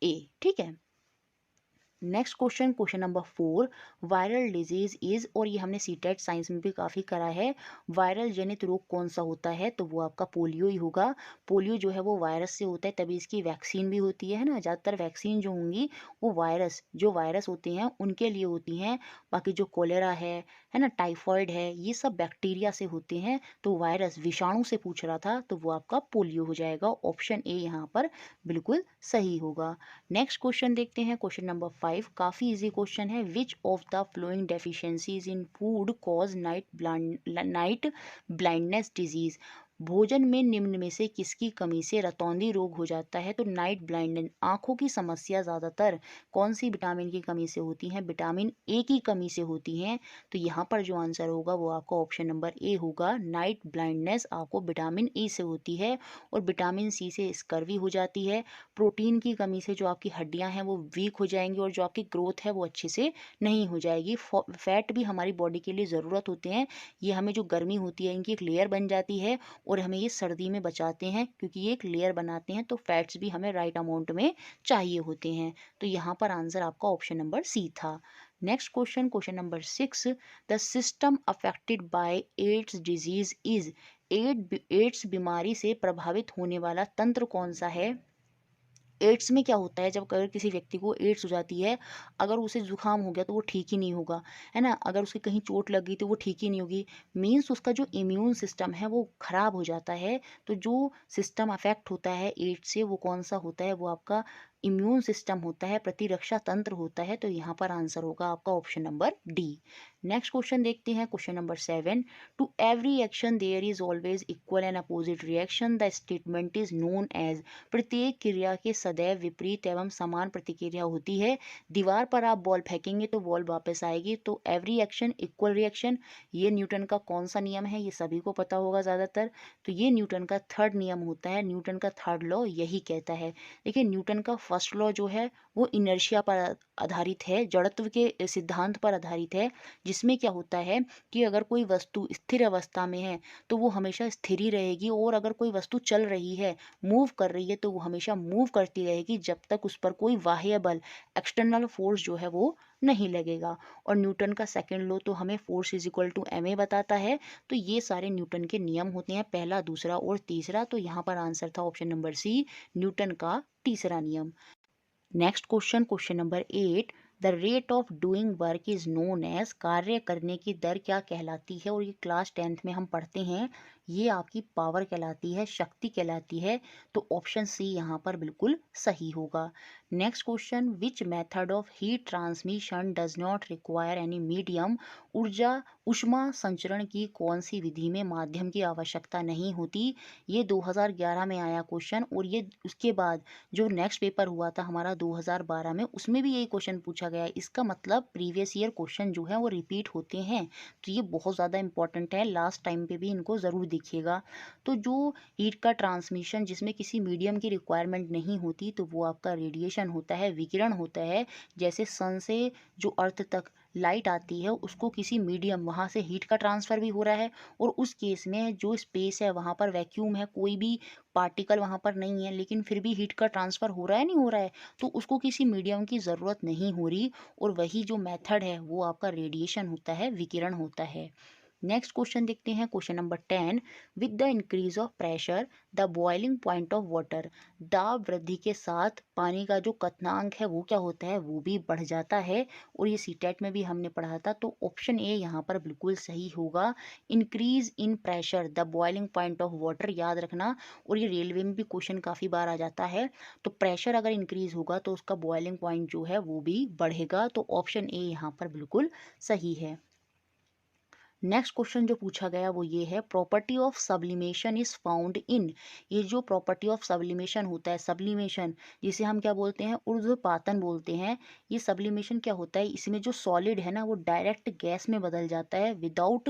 ए, ठीक है। Next question, question number 4, viral disease is. और ये हमने सीटेट साइंस में भी काफ़ी करा है। वायरल जनित रोग कौन सा होता है? तो वो आपका पोलियो ही होगा। पोलियो जो है वो वायरस से होता है, तभी इसकी वैक्सीन भी होती है ना। ज़्यादातर वैक्सीन जो होंगी वो वायरस होते हैं उनके लिए होती हैं। बाकी जो कोलेरा है ना, टाइफॉइड है, ये सब बैक्टीरिया से होते हैं। तो वायरस, विषाणु से पूछ रहा था, तो वो आपका पोलियो हो जाएगा। ऑप्शन ए यहाँ पर बिल्कुल सही होगा। नेक्स्ट क्वेश्चन देखते हैं, क्वेश्चन नंबर 5, काफ़ी इजी क्वेश्चन है। Which of the flowing deficiencies in food cause night blindness disease. भोजन में निम्न में से किसकी कमी से रतौंधी रोग हो जाता है? तो नाइट ब्लाइंडनेस, आंखों की समस्या ज़्यादातर कौन सी विटामिन की कमी से होती है? विटामिन ए की कमी से होती हैं। तो यहाँ पर जो आंसर होगा वो आपका ऑप्शन नंबर ए होगा, नाइट ब्लाइंडनेस आपको विटामिन ए से होती है। और विटामिन सी से स्कर्वी हो जाती है। प्रोटीन की कमी से जो आपकी हड्डियां हैं वो वीक हो जाएंगी, और जो आपकी ग्रोथ है वो अच्छे से नहीं हो जाएगी। फैट भी हमारी बॉडी के लिए ज़रूरत होते हैं। ये हमें जो गर्मी होती है, इनकी एक लेयर बन जाती है, और हमें ये सर्दी में बचाते हैं, क्योंकि ये एक लेयर बनाते हैं। तो फैट्स भी हमें राइट अमाउंट में चाहिए होते हैं। तो यहाँ पर आंसर आपका ऑप्शन नंबर सी था। Next question, question number 6, the system affected by AIDS disease is. AIDS बीमारी से प्रभावित होने वाला तंत्र कौन सा है? एड्स में क्या होता है, जब अगर किसी व्यक्ति को एड्स हो जाती है, अगर उसे जुकाम हो गया तो वो ठीक ही नहीं होगा, है ना। अगर उसके कहीं चोट लग गई तो वो ठीक ही नहीं होगी। मीन्स उसका जो इम्यून सिस्टम है वो खराब हो जाता है। तो जो सिस्टम अफेक्ट होता है एड्स से, वो कौन सा होता है? वो आपका इम्यून सिस्टम होता है, प्रतिरक्षा तंत्र होता है। तो यहाँ पर आंसर होगा आपका option number D. Next question देखते हैं, question number 7, to every action there is always equal and opposite reaction, the statement is known as. प्रत्येक क्रिया के सदैव विपरीत एवं समान प्रतिक्रिया होती है। दीवार पर आप बॉल फेंकेंगे तो बॉल वापस आएगी। तो एवरी एक्शन इक्वल रिएक्शन, ये न्यूटन का कौन सा नियम है? ये सभी को पता होगा ज़्यादातर। तो ये न्यूटन का थर्ड नियम होता है, न्यूटन का थर्ड लॉ यही कहता है। देखिए, न्यूटन का फर्स्ट लॉ जो है वो इनर्शिया पर आधारित है, जड़त्व के सिद्धांत पर आधारित है, जिसमें क्या होता है कि अगर कोई वस्तु स्थिर अवस्था में है तो वो हमेशा स्थिर ही रहेगी, और अगर कोई वस्तु चल रही है, मूव कर रही है, तो वो हमेशा मूव करती रहेगी जब तक उस पर कोई बाह्य बल, एक्सटर्नल फोर्स जो है वो नहीं लगेगा। और न्यूटन का सेकंड लॉ तो हमें force is equal to ma बताता है। तो ये सारे न्यूटन के नियम होते हैं, पहला, दूसरा और तीसरा। तो यहाँ पर आंसर था ऑप्शन नंबर सी, न्यूटन का तीसरा नियम। Next question, question number 8, the rate of doing work is known as, कार्य करने की दर क्या कहलाती है? और ये क्लास 10th में हम पढ़ते हैं, ये आपकी पावर कहलाती है, शक्ति कहलाती है। तो ऑप्शन सी यहाँ पर बिल्कुल सही होगा। Next question, which method of heat transmission does not require any medium, ऊर्जा ऊष्मा संचरण की कौन सी विधि में माध्यम की आवश्यकता नहीं होती? ये 2011 में आया क्वेश्चन, और ये उसके बाद जो नेक्स्ट पेपर हुआ था हमारा 2012 में, उसमें भी यही क्वेश्चन पूछा गया है। इसका मतलब प्रीवियस ईयर क्वेश्चन जो है वो रिपीट होते हैं। तो ये बहुत ज़्यादा इंपॉर्टेंट है, लास्ट टाइम पे भी इनको ज़रूर देखिएगा। तो जो हीट का ट्रांसमिशन जिसमें किसी मीडियम की रिक्वायरमेंट नहीं होती, तो वो आपका रेडिएशन होता है, विकिरण होता है। जैसे सन से जो अर्थ तक लाइट आती है, उसको किसी मीडियम, वहाँ से हीट का ट्रांसफ़र भी हो रहा है, और उस केस में जो स्पेस है वहाँ पर वैक्यूम है, कोई भी पार्टिकल वहाँ पर नहीं है, लेकिन फिर भी हीट का ट्रांसफ़र हो रहा है, नहीं हो रहा है, तो उसको किसी मीडियम की ज़रूरत नहीं हो रही। और वही जो मेथड है वो आपका रेडिएशन होता है, विकिरण होता है। नेक्स्ट क्वेश्चन देखते हैं, question number 10, with the increase of pressure the boiling point of water, दाब वृद्धि के साथ पानी का जो क्वथनांक है वो क्या होता है, वो भी बढ़ जाता है। और ये सीटेट में भी हमने पढ़ा था। तो ऑप्शन ए यहाँ पर बिल्कुल सही होगा, increase in pressure the boiling point of water, याद रखना। और ये रेलवे में भी क्वेश्चन काफ़ी बार आ जाता है। तो प्रेशर अगर इंक्रीज होगा तो उसका बॉइलिंग पॉइंट जो है वो भी बढ़ेगा। तो ऑप्शन ए यहाँ पर बिल्कुल सही है। नेक्स्ट क्वेश्चन जो पूछा गया वो ये है, property of sublimation is found in, ये जो प्रॉपर्टी ऑफ सब्लिमेशन होता है, सब्लिमेशन जिसे हम क्या बोलते हैं, ऊर्ध्वपातन बोलते हैं। ये सब्लिमेशन क्या होता है, इसमें जो सॉलिड है ना वो डायरेक्ट गैस में बदल जाता है विदाउट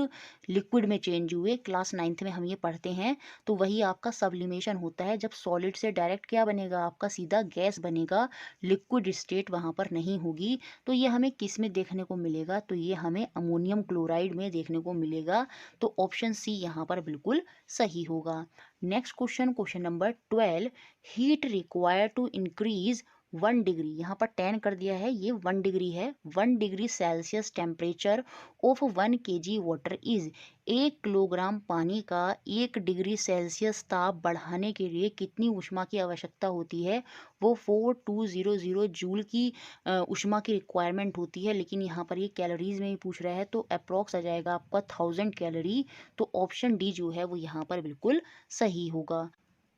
लिक्विड में चेंज हुए। क्लास 9th में हम ये पढ़ते हैं। तो वही आपका सब्लिमेशन होता है, जब सॉलिड से डायरेक्ट क्या बनेगा, आपका सीधा गैस बनेगा, लिक्विड स्टेट वहाँ पर नहीं होगी। तो ये हमें किस में देखने को मिलेगा, तो ये हमें अमोनियम क्लोराइड में देखने को मिलेगा। तो ऑप्शन सी यहाँ पर बिल्कुल सही होगा। Next question, question number 12, heat require to increase 1 degree, यहाँ पर 10 कर दिया है, ये 1 डिग्री है, 1 degree Celsius temperature of 1 kg water is, 1 kilogram पानी का 1 डिग्री सेल्सियस ताप बढ़ाने के लिए कितनी ऊष्मा की आवश्यकता होती है? वो 4200 जूल की ऊष्मा की रिक्वायरमेंट होती है। लेकिन यहाँ पर ये कैलोरीज में ही पूछ रहा है, तो अप्रॉक्स आ जाएगा आपका 1000 कैलोरी। तो ऑप्शन डी जो है वो यहाँ पर बिल्कुल सही होगा।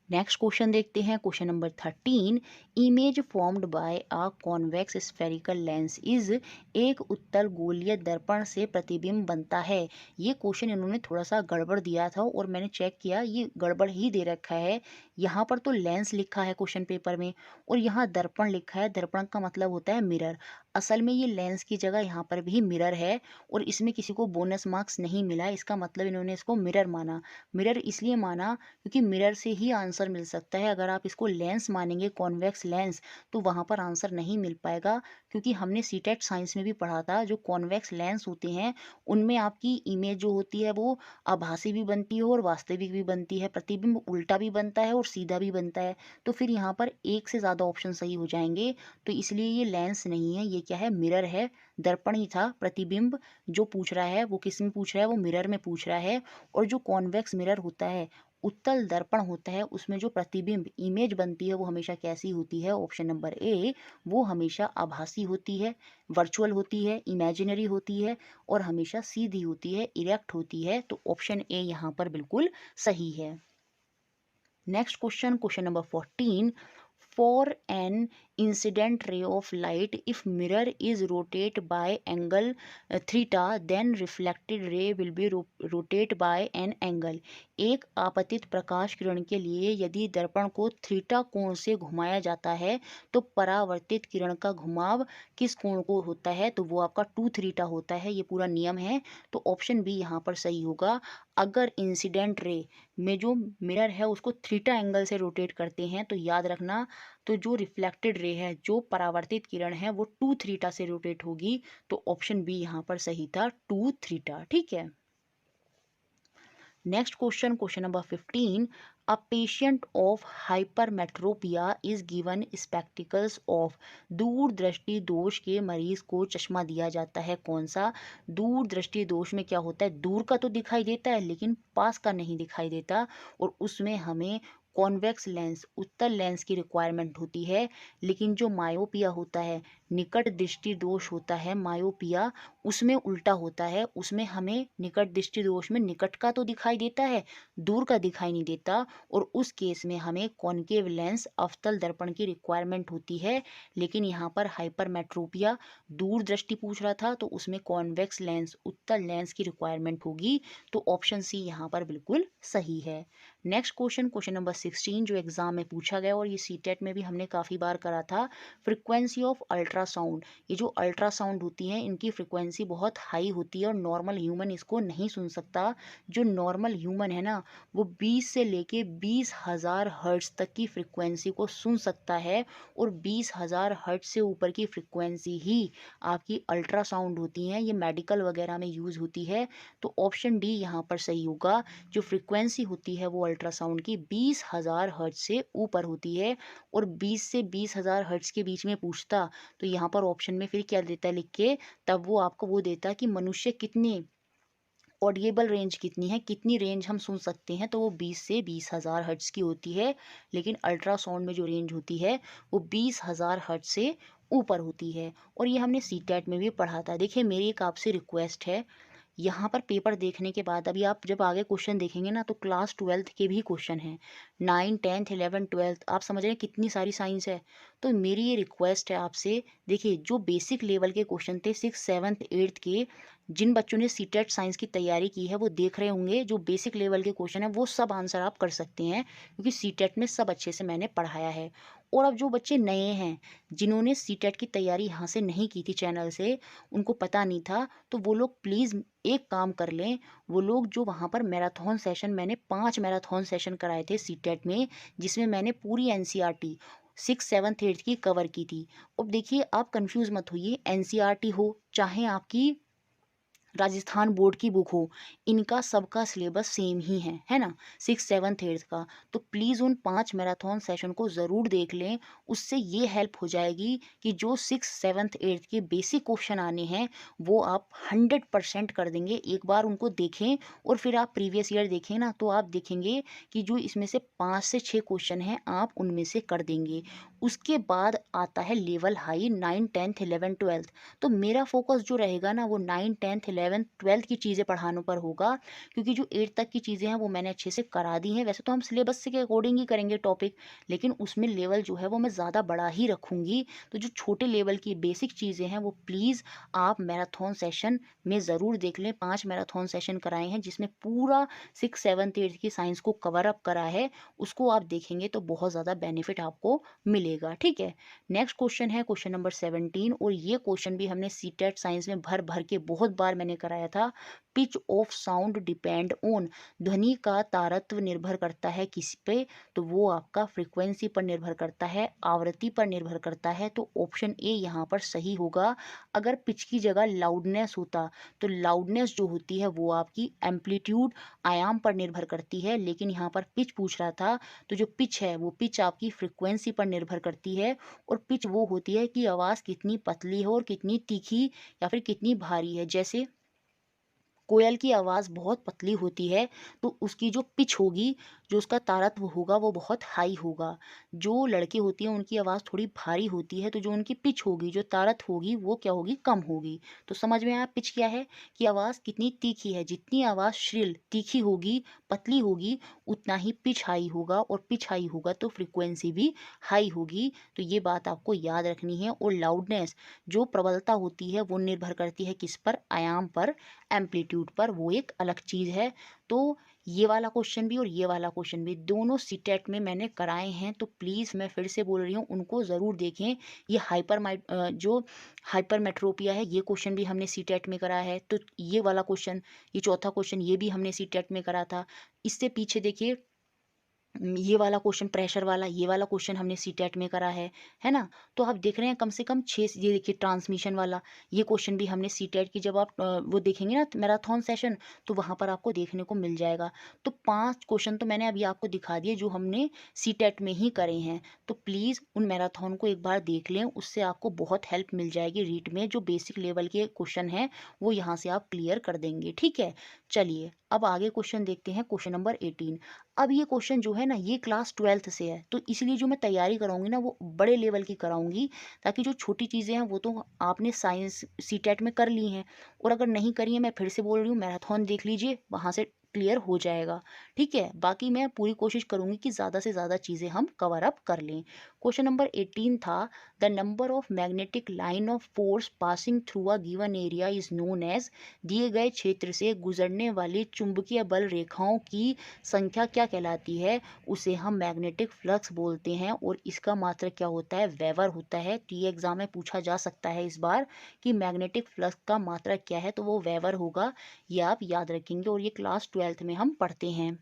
नेक्स्ट क्वेश्चन देखते हैं, question number 13, image formed by a convex spherical lens is, एक उत्तल गोलीय दर्पण से प्रतिबिंब बनता है। ये क्वेश्चन इन्होंने थोड़ा सा गड़बड़ दिया था, और मैंने चेक किया, ये गड़बड़ ही दे रखा है। यहाँ पर तो लेंस लिखा है क्वेश्चन पेपर में, और यहाँ दर्पण लिखा है। दर्पण का मतलब होता है मिरर। असल में ये लेंस की जगह यहाँ पर भी मिरर है, और इसमें किसी को बोनस मार्क्स नहीं मिला। इसका मतलब इन्होंने इसको मिरर माना। मिरर इसलिए माना क्योंकि मिरर से ही आंसर मिल सकता है। अगर आप इसको लेंस मानेंगे, कॉन्वेक्स लेंस, तो वहाँ पर आंसर नहीं मिल पाएगा। क्योंकि हमने सीटेट साइंस में भी पढ़ा था, जो कॉन्वेक्स लेंस होते हैं उनमें आपकी इमेज जो होती है वो आभासी भी बनती है और वास्तविक भी बनती है। प्रतिबिंब उल्टा भी बनता है और सीधा भी बनता है। तो फिर यहाँ पर एक से ज़्यादा ऑप्शन सही हो जाएंगे। तो इसलिए ये लेंस नहीं है, ये क्या है, मिरर है। दर्पण ही था। प्रतिबिंब जो पूछ रहा है वो किस में पूछ रहा है, वो मिरर में पूछ रहा है। और जो कॉन्वेक्स मिरर होता है, उत्तल दर्पण होता है, उसमें जो प्रतिबिंब इमेज बनती है वो हमेशा कैसी होती है? ऑप्शन नंबर ए, वो हमेशा आभासी होती है, वर्चुअल होती है, इमेजिनरी होती है, और हमेशा सीधी होती है, इरेक्ट होती है। तो ऑप्शन ए यहाँ पर बिल्कुल सही है। Next question, question number 14, for an incident ray of light, if mirror is rotate by angle theta, then reflected ray will be rotate by an angle, एक आपतित प्रकाश किरण के लिए यदि दर्पण को थीटा कोण से घुमाया जाता है तो परावर्तित किरण का घुमाव किस कोण को होता है? तो वो आपका 2 थीटा होता है। ये पूरा नियम है। तो ऑप्शन बी यहाँ पर सही होगा। अगर इंसिडेंट रे में जो मिरर है उसको थीटा एंगल से रोटेट करते हैं तो याद रखना, तो जो रिफ्लेक्टेड रे है, जो परावर्तित किरण है, वो 2 थीटा से रोटेट होगी। तो ऑप्शन बी यहाँ पर सही था, 2 थीटा। ठीक है। Next question, question number 15, a patient of hypermetropia is given spectacles of. दूर दृष्टि दोष के मरीज को चश्मा दिया जाता है, कौन सा? दूर दृष्टि दोष में क्या होता है, दूर का तो दिखाई देता है लेकिन पास का नहीं दिखाई देता, और उसमें हमें कॉन्वेक्स लेंस, उत्तल लेंस की रिक्वायरमेंट होती है। लेकिन जो मायोपिया होता है, निकट दृष्टि दोष होता है मायोपिया, उसमें उल्टा होता है, उसमें हमें निकट दृष्टि दोष में निकट का तो दिखाई देता है, दूर का दिखाई नहीं देता, और उस केस में हमें कॉनकेव लेंस, अवतल दर्पण की रिक्वायरमेंट होती है। लेकिन यहाँ पर हाइपरमेट्रोपिया दूर दृष्टि पूछ रहा था, तो उसमें कॉन्वेक्स लेंस, उत्तल लेंस की रिक्वायरमेंट होगी। तो ऑप्शन सी यहाँ पर बिल्कुल सही है। नेक्स्ट क्वेश्चन, क्वेश्चन नंबर 16, जो एग्जाम में पूछा गया और ये सीटेट में भी हमने काफ़ी बार करा था, फ्रिक्वेंसी ऑफ अल्ट्रासाउंड। ये जो अल्ट्रासाउंड होती हैं इनकी फ्रिक्वेंसी बहुत हाई होती है और नॉर्मल ह्यूमन इसको नहीं सुन सकता। जो नॉर्मल ह्यूमन है ना, वो 20 से लेके 20,000 हर्ट्ज तक की फ्रिक्वेंसी को सुन सकता है, और 20,000 हर्ट्ज से ऊपर की फ्रिक्वेंसी ही आपकी अल्ट्रासाउंड होती हैं, ये मेडिकल वगैरह में यूज़ होती है। तो ऑप्शन डी यहाँ पर सही होगा। जो फ्रिक्वेंसी होती है वो अल्ट्रासाउंड की 20,000 हर्ट्ज से ऊपर होती है, और 20 से 20,000 हर्ट्ज के बीच में पूछता तो यहाँ पर ऑप्शन में फिर क्या देता है लिख के, तब वो आपको वो देता है कि मनुष्य कितने ऑडिएबल रेंज कितनी है, कितनी रेंज हम सुन सकते हैं, तो वो 20 से 20,000 हर्ट्ज की होती है। लेकिन अल्ट्रासाउंड में जो रेंज होती है वो 20,000 हर्ट्ज से ऊपर होती है, और ये हमने सीटेट में भी पढ़ा था। देखिए मेरी एक आपसे रिक्वेस्ट है, यहाँ पर पेपर देखने के बाद अभी आप जब आगे क्वेश्चन देखेंगे ना, तो क्लास 12th के भी क्वेश्चन हैं, 9, 10th, 11th, 12th, आप समझ रहे हैं कितनी सारी साइंस है। तो मेरी ये रिक्वेस्ट है आपसे, देखिए जो बेसिक लेवल के क्वेश्चन थे 6, 7th, 8th के, जिन बच्चों ने सीटेट साइंस की तैयारी की है वो देख रहे होंगे, जो बेसिक लेवल के क्वेश्चन है वो सब आंसर आप कर सकते हैं, क्योंकि सीटेट में सब अच्छे से मैंने पढ़ाया है। और अब जो बच्चे नए हैं, जिन्होंने सीटेट की तैयारी यहाँ से नहीं की थी चैनल से, उनको पता नहीं था, तो वो लोग प्लीज़ एक काम कर लें, वो लोग जो वहाँ पर मैराथन सेशन, मैंने 5 मैराथन सेशन कराए थे सीटेट में, जिसमें मैंने पूरी एनसीईआरटी 6, 7th, 8th की कवर की थी। अब देखिए आप कंफ्यूज मत होइए, एनसीईआरटी हो चाहे आपकी राजस्थान बोर्ड की बुक हो, इनका सबका सिलेबस सेम ही है ना, 6, 7th, 8th का। तो प्लीज़ उन 5 मैराथन सेशन को ज़रूर देख लें, उससे ये हेल्प हो जाएगी कि जो 6, 7th, 8th के बेसिक क्वेश्चन आने हैं वो आप 100% कर देंगे। एक बार उनको देखें और फिर आप प्रीवियस ईयर देखें ना, तो आप देखेंगे कि जो इसमें से 5 से 6 क्वेश्चन हैं आप उनमें से कर देंगे। उसके बाद आता है level high, 9, 10th, 11th, 12th। तो मेरा फोकस जो रहेगा ना वो 9, 10th, 11th, 12th की चीज़ें पढ़ाने पर होगा, क्योंकि जो 8 तक की चीज़ें हैं वो मैंने अच्छे से करा दी हैं। वैसे तो हम सिलेबस के अकॉर्डिंग ही करेंगे टॉपिक, लेकिन उसमें लेवल जो है वो मैं ज़्यादा बड़ा ही रखूँगी। तो जो छोटे लेवल की बेसिक चीज़ें हैं वो प्लीज़ आप मैराथन सेशन में ज़रूर देख लें। 5 मैराथन सेशन कराए हैं जिसमें पूरा 6, 7th, 8th की साइंस को कवर अप करा है, उसको आप देखेंगे तो बहुत ज़्यादा बेनिफिट आपको मिलेगा। ठीक है। नेक्स्ट क्वेश्चन है क्वेश्चन नंबर 17, और ये क्वेश्चन भी हमने सीटेट साइंस में भर भर के बहुत बार मैंने कराया था। Pitch of sound depend on, ध्वनि का तारत्व निर्भर करता है किस पे, तो वो आपका फ्रीक्वेंसी पर निर्भर करता है, आवृत्ति पर निर्भर करता है। तो ऑप्शन ए यहाँ पर सही होगा। अगर पिच की जगह लाउडनेस होता, तो लाउडनेस जो होती है वो आपकी एम्पलीट्यूड, आयाम पर निर्भर करती है, लेकिन यहाँ पर पिच पूछ रहा था, तो जो पिच है वो पिच आपकी फ्रिक्वेंसी पर निर्भर करती है। और पिच वो होती है कि आवाज़ कितनी पतली हो और कितनी तीखी या फिर कितनी भारी है। जैसे कोयल की आवाज़ बहुत पतली होती है, तो उसकी जो पिच होगी, जो उसका तारत्व होगा वो बहुत हाई होगा। जो लड़की होती हैं उनकी आवाज़ थोड़ी भारी होती है, तो जो उनकी पिच होगी, जो तारत्व होगी वो क्या होगी, कम होगी। तो समझ में आया पिच क्या है, कि आवाज़ कितनी तीखी है। जितनी आवाज़ श्रिल तीखी होगी, पतली होगी, उतना ही पिच हाई होगा, और पिच हाई होगा तो फ्रिक्वेंसी भी हाई होगी। तो ये बात आपको याद रखनी है। और लाउडनेस जो प्रबलता होती है वो निर्भर करती है किस पर, आयाम पर, एम्पलीट्यूड पर, वो एक अलग चीज़ है। तो ये वाला क्वेश्चन भी और ये वाला क्वेश्चन भी दोनों सीटेट में मैंने कराए हैं, तो प्लीज़ मैं फिर से बोल रही हूँ उनको ज़रूर देखें। ये जो हाइपरमेट्रोपिया है ये क्वेश्चन भी हमने सीटेट में करा है, तो ये वाला क्वेश्चन, ये चौथा क्वेश्चन ये भी हमने सीटेट में करा था। इससे पीछे देखिए ये वाला क्वेश्चन प्रेशर वाला, ये वाला क्वेश्चन हमने सीटेट में करा है ना? तो आप देख रहे हैं कम से कम 6, ये देखिए ट्रांसमिशन वाला, ये क्वेश्चन भी हमने सीटेट की, जब आप वो देखेंगे ना मैराथन सेशन, तो वहाँ पर आपको देखने को मिल जाएगा। तो 5 क्वेश्चन तो मैंने अभी आपको दिखा दिए जो हमने सीटेट में ही करे हैं। तो प्लीज़ उन मैराथन को एक बार देख लें, उससे आपको बहुत हेल्प मिल जाएगी रीट में, जो बेसिक लेवल के क्वेश्चन हैं, वो यहाँ से आप क्लियर कर देंगे, ठीक है? चलिए, अब आगे क्वेश्चन देखते हैं, क्वेश्चन नंबर 18। अब ये क्वेश्चन जो है ना, ये क्लास 12th से है, तो इसलिए जो मैं तैयारी कराऊंगी ना वो बड़े लेवल की कराऊंगी, ताकि जो छोटी चीज़ें हैं वो तो आपने साइंस सीटेट में कर ली हैं, और अगर नहीं करी है, मैं फिर से बोल रही हूँ, मैराथन देख लीजिए, वहाँ से क्लियर हो जाएगा, ठीक है? बाकी मैं पूरी कोशिश करूंगी कि ज़्यादा से ज़्यादा चीज़ें हम कवर अप कर लें। क्वेश्चन नंबर 18 था, the number of magnetic line of force passing through a given area is known as, दिए गए क्षेत्र से गुजरने वाली चुंबकीय बल रेखाओं की संख्या क्या कहलाती है? उसे हम मैग्नेटिक फ्लक्स बोलते हैं, और इसका मात्रक क्या होता है? वेबर होता है। तो ये एग्जाम में पूछा जा सकता है इस बार कि मैग्नेटिक फ्लक्स का मात्रक क्या है, तो वो वेबर होगा। ये आप याद रखेंगे, और ये क्लास 12th में हम पढ़ते हैं।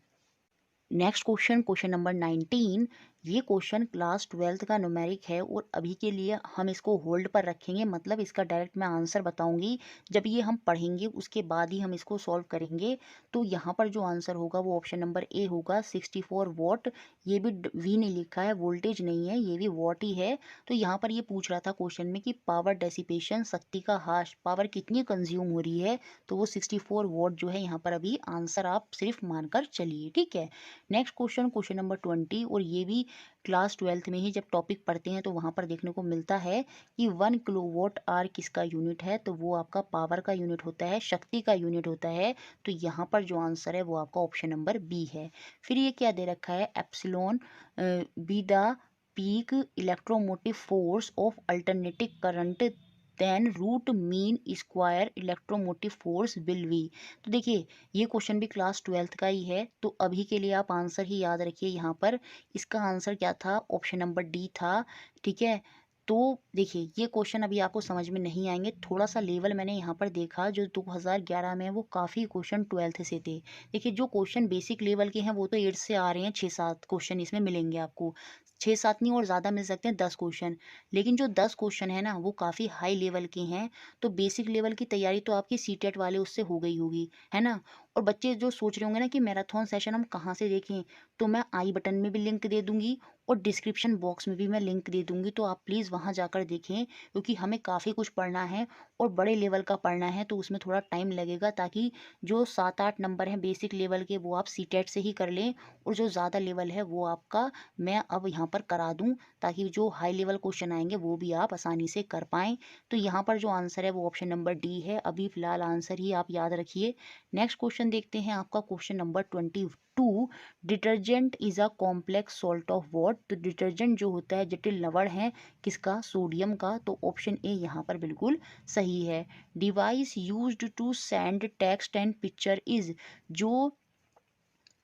Next question, question number 19। ये क्वेश्चन क्लास 12th का न्यूमेरिक है, और अभी के लिए हम इसको होल्ड पर रखेंगे, मतलब इसका डायरेक्ट मैं आंसर बताऊंगी जब ये हम पढ़ेंगे, उसके बाद ही हम इसको सॉल्व करेंगे। तो यहाँ पर जो आंसर होगा वो ऑप्शन नंबर ए होगा, 64 वॉट। ये भी वी नहीं लिखा है, वोल्टेज नहीं है, ये भी वॉट ही है। तो यहाँ पर ये पूछ रहा था क्वेश्चन में कि पावर डेसिपेशन, शक्ति का ह्रास, पावर कितनी कंज्यूम हो रही है, तो वो 64 वॉट जो है यहाँ पर अभी आंसर आप सिर्फ मानकर चलिए, ठीक है? नेक्स्ट क्वेश्चन, क्वेश्चन नंबर 20, और ये भी क्लास 12th में ही जब टॉपिक पढ़ते हैं तो वहाँ पर देखने को मिलता है कि 1 किलोवाट आर किसका यूनिट है, तो वो आपका पावर का यूनिट होता है, शक्ति का यूनिट होता है। तो यहाँ पर जो आंसर है वो आपका ऑप्शन नंबर बी है। फिर ये क्या दे रखा है, epsilon be the peak electromotive force of alternating current then root mean square electromotive force will be. तो देखिए ये क्वेश्चन भी क्लास 12th का ही है, तो अभी के लिए आप आंसर ही याद रखिए। यहाँ पर इसका आंसर क्या था, ऑप्शन नंबर डी था, ठीक है? तो देखिए ये क्वेश्चन अभी आपको समझ में नहीं आएंगे, थोड़ा सा लेवल मैंने यहाँ पर देखा जो 2011 में, वो काफ़ी क्वेश्चन 12th से थे। देखिए जो क्वेश्चन बेसिक लेवल के हैं वो तो 8 से आ रहे हैं, 6-7 क्वेश्चन इसमें मिलेंगे आपको, 6-7 नहीं और ज़्यादा मिल सकते हैं, 10 क्वेश्चन। लेकिन जो 10 क्वेश्चन है ना वो काफ़ी हाई लेवल के हैं, तो बेसिक लेवल की तैयारी तो आपकी सीटेट वाले उससे हो गई होगी, है ना? और बच्चे जो सोच रहे होंगे ना कि मैराथन सेशन हम कहाँ से देखें, तो मैं आई बटन में भी लिंक दे दूंगी, और डिस्क्रिप्शन बॉक्स में भी मैं लिंक दे दूंगी, तो आप प्लीज़ वहाँ जाकर देखें, क्योंकि हमें काफ़ी कुछ पढ़ना है, और बड़े लेवल का पढ़ना है, तो उसमें थोड़ा टाइम लगेगा, ताकि जो 7-8 नंबर हैं बेसिक लेवल के वो आप सीटेट से ही कर लें, और जो ज़्यादा लेवल है वो आपका मैं अब यहाँ पर करा दूँ, ताकि जो हाई लेवल क्वेश्चन आएंगे वो भी आप आसानी से कर पाएँ। तो यहाँ पर जो आंसर है वो ऑप्शन नंबर डी है, अभी फ़िलहाल आंसर ही आप याद रखिए। नेक्स्ट क्वेश्चन देखते हैं, आपका question number 22। Detergent is a complex salt of what, तो डिटर्जेंट जो होता है जटिल लवण है किसका, सोडियम का। तो ऑप्शन ए यहाँ पर बिल्कुल सही है। Device used to send text and picture is, जो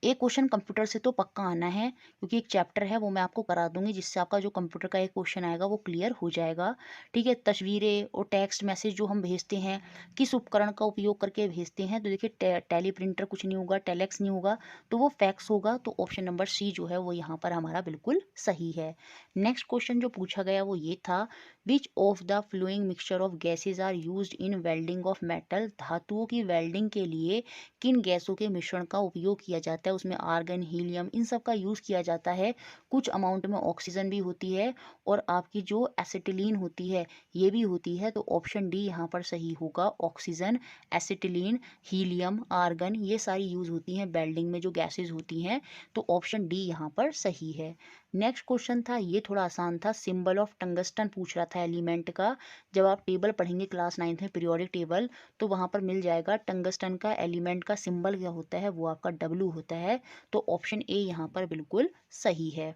एक क्वेश्चन कंप्यूटर से तो पक्का आना है, क्योंकि एक चैप्टर है वो मैं आपको करा दूंगी, जिससे आपका जो कंप्यूटर का एक क्वेश्चन आएगा वो क्लियर हो जाएगा, ठीक है? तस्वीरें और टेक्स्ट मैसेज जो हम भेजते हैं किस उपकरण का उपयोग करके भेजते हैं, तो देखिए टैली प्रिंटर कुछ नहीं होगा, टेलेक्स नहीं होगा, तो वो फैक्स होगा। तो ऑप्शन नंबर सी जो है वो यहाँ पर हमारा बिल्कुल सही है। नेक्स्ट क्वेश्चन जो पूछा गया वो ये था, which of the following mixture of gases are use in welding of metal, धातुओं की वेल्डिंग के लिए किन गैसों के मिश्रण का उपयोग किया जाता है, उसमें आर्गन, हीलियम, इन सब का यूज़ किया जाता है। कुछ अमाउंट में ऑक्सीजन भी होती है, और आपकी जो एसिटिलीन होती है ये भी होती है। तो ऑप्शन डी यहाँ पर सही होगा, ऑक्सीजन, एसिटिलीन, हीलियम, आर्गन, ये सारी यूज़ होती हैं वेल्डिंग में जो गैसेज होती हैं। तो ऑप्शन डी यहाँ पर सही है। नेक्स्ट क्वेश्चन था, ये थोड़ा आसान था, सिंबल ऑफ टंगस्टन पूछ रहा था एलिमेंट का। जब आप टेबल पढ़ेंगे क्लास 9th में पीरियोडिक टेबल, तो वहाँ पर मिल जाएगा टंगस्टन का एलिमेंट का सिंबल क्या होता है, वो आपका डब्लू होता है। तो ऑप्शन ए यहाँ पर बिल्कुल सही है।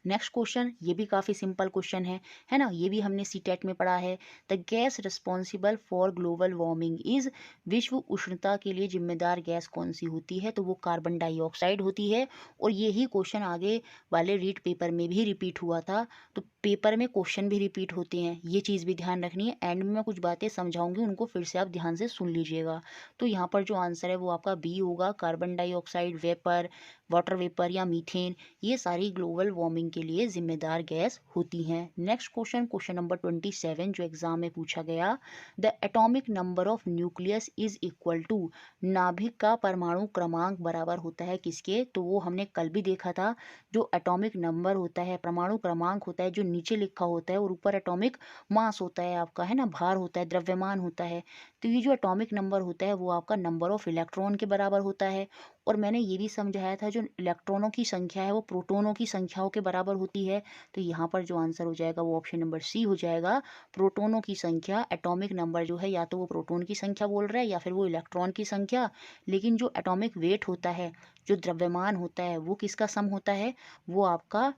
नेक्स्ट क्वेश्चन, ये भी काफ़ी सिंपल क्वेश्चन है ना, ये भी हमने सीटेट में पढ़ा है। The gas responsible for global warming is, विश्व उष्णता के लिए जिम्मेदार गैस कौन सी होती है, तो वो कार्बन डाइऑक्साइड होती है। और यही क्वेश्चन आगे वाले रीड पेपर में भी रिपीट हुआ था, तो पेपर में क्वेश्चन भी रिपीट होते हैं, ये चीज़ भी ध्यान रखनी है। एंड में मैं कुछ बातें समझाऊंगी, उनको फिर से आप ध्यान से सुन लीजिएगा। तो यहाँ पर जो आंसर है वो आपका बी होगा, carbon dioxide, vapour, water vapour या मीथेन, ये सारी ग्लोबल वार्मिंग के लिए जिम्मेदार गैस होती हैं। नेक्स्ट क्वेश्चन, क्वेश्चन नंबर 27 जो एग्जाम में पूछा गया, the atomic number of nucleus is equal to, नाभिक का परमाणु क्रमांक बराबर होता है किसके, तो वो हमने कल भी देखा था। जो एटॉमिक नंबर होता है, परमाणु क्रमांक होता है, जो नीचे लिखा होता है और ऊपर एटॉमिक मास होता है आपका, है ना, भार होता है, द्रव्यमान होता है। तो ये जो एटॉमिक नंबर होता है वो आपका नंबर ऑफ इलेक्ट्रॉन के बराबर होता है। और मैंने ये भी समझाया था जो इलेक्ट्रॉनों की संख्या है वो प्रोटॉनों की संख्याओं के बराबर होती है। तो यहाँ पर जो आंसर हो जाएगा वो ऑप्शन नंबर सी हो जाएगा, प्रोटॉनों की संख्या। एटॉमिक नंबर जो है या तो वो प्रोटॉन की संख्या बोल रहा है या फिर वो इलेक्ट्रॉन की संख्या, लेकिन जो एटॉमिक वेट होता है, जो द्रव्यमान होता है, वो किसका सम होता है, वो आपका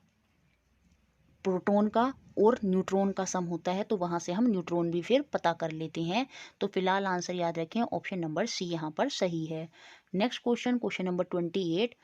प्रोटॉन का और न्यूट्रॉन का सम होता है। तो वहां से हम न्यूट्रॉन भी फिर पता कर लेते हैं। तो फिलहाल आंसर याद रखें, ऑप्शन नंबर सी यहाँ पर सही है। Next question, question number 28।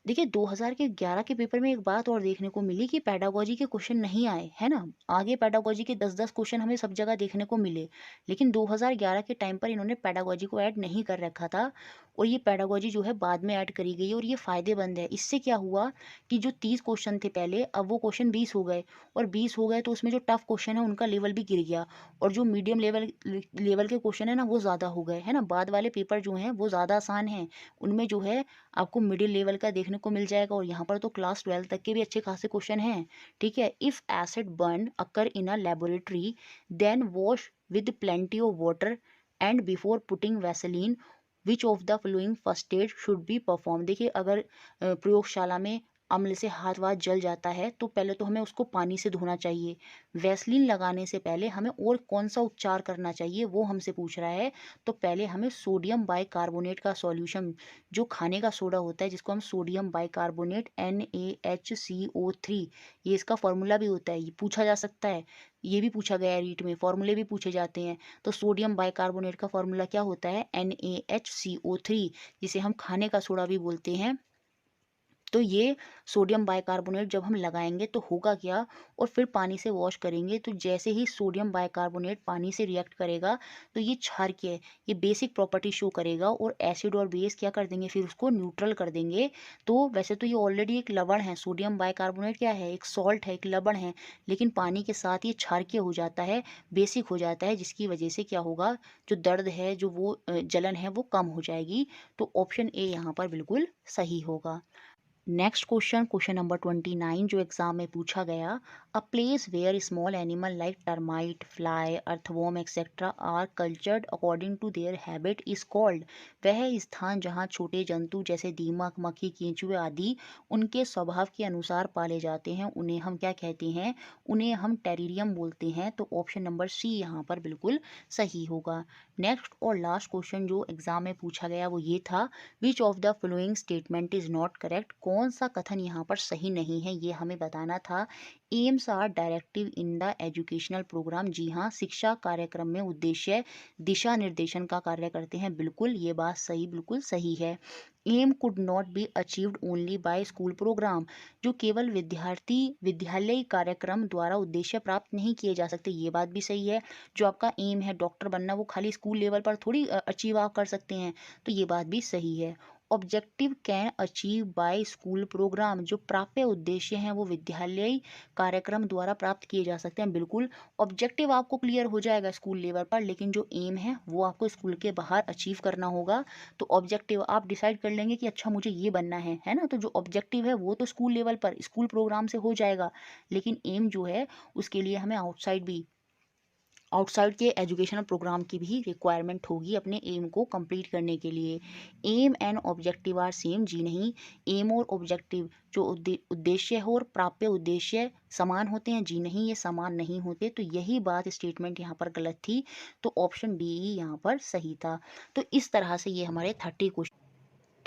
देखिए 2011 के पेपर में एक बात और देखने को मिली कि पेडागोजी के क्वेश्चन नहीं आए, है ना। आगे पेडागोजी के 10-10 क्वेश्चन हमें सब जगह देखने को मिले, लेकिन 2011 के टाइम पर इन्होंने पेडागोजी को ऐड नहीं कर रखा था। और ये पेडागोजी जो है बाद में ऐड करी गई और ये फायदेमंद है। इससे क्या हुआ कि जो 30 क्वेश्चन थे पहले, अब वो क्वेश्चन 20 हो गए। और 20 हो गए तो उसमें जो टफ क्वेश्चन है उनका लेवल भी गिर गया, और जो मीडियम लेवल लेवल के क्वेश्चन है ना वो ज़्यादा हो गए, है ना। बाद वाले पेपर जो हैं वो ज़्यादा आसान हैं, उनमें जो है आपको मिडिल लेवल का देखने को मिल जाएगा। और यहाँ पर तो क्लास 12 तक के भी अच्छे खासे क्वेश्चन हैं, ठीक है। If acid burn occur in a laboratory, then wash with plenty of water and before putting vaseline, which of the following first aid should be perform. देखिए अगर प्रयोगशाला में अम्ल से हाथ वाथ जल जाता है तो पहले तो हमें उसको पानी से धोना चाहिए। वैसलीन लगाने से पहले हमें और कौन सा उपचार करना चाहिए वो हमसे पूछ रहा है। तो पहले हमें सोडियम बाइकार्बोनेट का सॉल्यूशन, जो खाने का सोडा होता है जिसको हम सोडियम बाइकार्बोनेट NaHCO3, ये इसका फॉर्मूला भी होता है, ये पूछा जा सकता है। ये भी पूछा गया है रीट में, फॉर्मूले भी पूछे जाते हैं। तो सोडियम बाइकार्बोनेट का फॉर्मूला क्या होता है, NaHCO3, जिसे हम खाने का सोडा भी बोलते हैं। तो ये सोडियम बाइकार्बोनेट जब हम लगाएंगे तो होगा क्या, और फिर पानी से वॉश करेंगे तो जैसे ही सोडियम बाइकार्बोनेट पानी से रिएक्ट करेगा तो ये क्षारकीय, ये बेसिक प्रॉपर्टी शो करेगा, और एसिड और बेस क्या कर देंगे, फिर उसको न्यूट्रल कर देंगे। तो वैसे तो ये ऑलरेडी एक लवण है, सोडियम बाइकार्बोनेट क्या है, एक सॉल्ट है, एक लवण है, लेकिन पानी के साथ ये क्षारकीय हो जाता है, बेसिक हो जाता है, जिसकी वजह से क्या होगा, जो दर्द है, जो वो जलन है वो कम हो जाएगी। तो ऑप्शन ए यहाँ पर बिल्कुल सही होगा। नेक्स्ट क्वेश्चन, क्वेश्चन नंबर 29 जो एग्जाम में पूछा गया, a place where small animal like termite, fly, earthworm etcetera are cultured according to their habit is called. वह स्थान जहाँ छोटे जंतु जैसे दीमक, मक्खी, केंचुए आदि उनके स्वभाव के अनुसार पाले जाते हैं, उन्हें हम क्या कहते हैं, उन्हें हम टेरिरियम बोलते हैं। तो ऑप्शन नंबर सी यहाँ पर बिल्कुल सही होगा। नेक्स्ट और लास्ट क्वेश्चन जो एग्जाम में पूछा गया वो ये था, which of the following statement is not correct. कौन सा कथन यहाँ पर सही नहीं है ये हमें बताना था। Aims are directive in the educational program, जी हाँ, शिक्षा कार्यक्रम में उद्देश्य दिशा निर्देशन का कार्य करते हैं, बिल्कुल ये बात सही, बिल्कुल सही है। Aim could not be achieved only by school program, जो केवल विद्यार्थी विद्यालय कार्यक्रम द्वारा उद्देश्य प्राप्त नहीं किए जा सकते, ये बात भी सही है। जो आपका एम है डॉक्टर बनना, वो खाली स्कूल लेवल पर थोड़ी अचीव आप कर सकते हैं, तो ये बात भी सही है। Objective can achieve by school program, जो प्राप्य उद्देश्य हैं वो विद्यालय कार्यक्रम द्वारा प्राप्त किए जा सकते हैं, बिल्कुल। ऑब्जेक्टिव आपको क्लियर हो जाएगा स्कूल लेवल पर, लेकिन जो एम है वो आपको स्कूल के बाहर अचीव करना होगा। तो ऑब्जेक्टिव आप डिसाइड कर लेंगे कि अच्छा मुझे ये बनना है ना। तो जो ऑब्जेक्टिव है वो तो स्कूल लेवल पर स्कूल प्रोग्राम से हो जाएगा, लेकिन एम जो है उसके लिए हमें आउटसाइड के एजुकेशनल प्रोग्राम की भी रिक्वायरमेंट होगी अपने एम को कंप्लीट करने के लिए। Aim and objective are same, जी नहीं। एम और ऑब्जेक्टिव जो उद्देश्य है और प्राप्य उद्देश्य समान होते हैं, जी नहीं, ये समान नहीं होते। तो यही बात स्टेटमेंट यहाँ पर गलत थी। तो ऑप्शन डी यहाँ पर सही था। तो इस तरह से ये हमारे 30 क्वेश्चन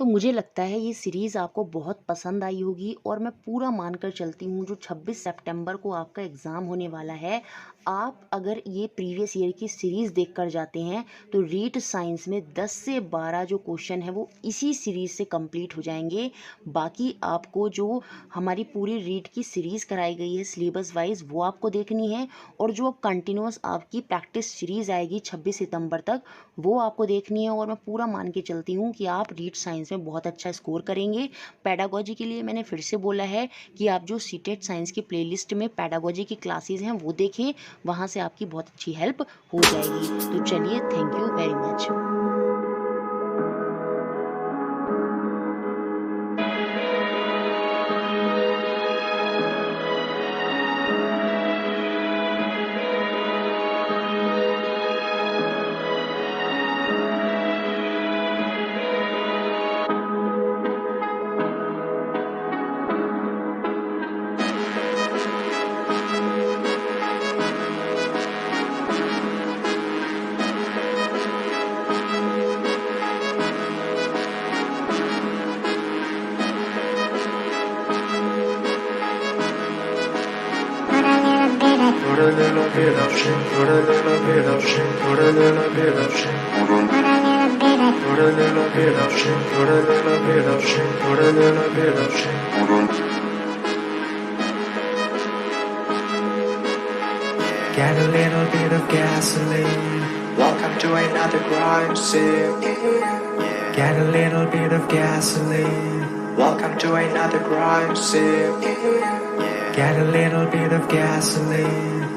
तो मुझे लगता है ये सीरीज़ आपको बहुत पसंद आई होगी और मैं पूरा मानकर चलती हूँ जो 26 सितंबर को आपका एग्ज़ाम होने वाला है, आप अगर ये प्रीवियस ईयर की सीरीज़ देख कर जाते हैं तो रीट साइंस में 10 से 12 जो क्वेश्चन है वो इसी सीरीज़ से कंप्लीट हो जाएंगे। बाकी आपको जो हमारी पूरी रीट की सीरीज़ कराई गई है सिलेबस वाइज वो आपको देखनी है, और जो कंटिन्यूस आपकी प्रैक्टिस सीरीज़ आएगी 26 सितंबर तक वो आपको देखनी है। और मैं पूरा मान के चलती हूँ कि आप रीट साइंस में बहुत अच्छा स्कोर करेंगे। पैडागोजी के लिए मैंने फिर से बोला है कि आप जो सीटेट साइंस की प्लेलिस्ट में पैडागोजी की क्लासेस हैं वो देखें, वहाँ से आपकी बहुत अच्छी हेल्प हो जाएगी। तो चलिए, thank you very much. Put a little bit of shit, put a little bit of shit, put a little bit of shit, put a little bit of shit, put a little bit of shit, put a little bit of shit. Get a little bit of gasoline. Welcome to another crime scene. Get a little bit of gasoline. Welcome to another crime scene. Get a little bit of gasoline.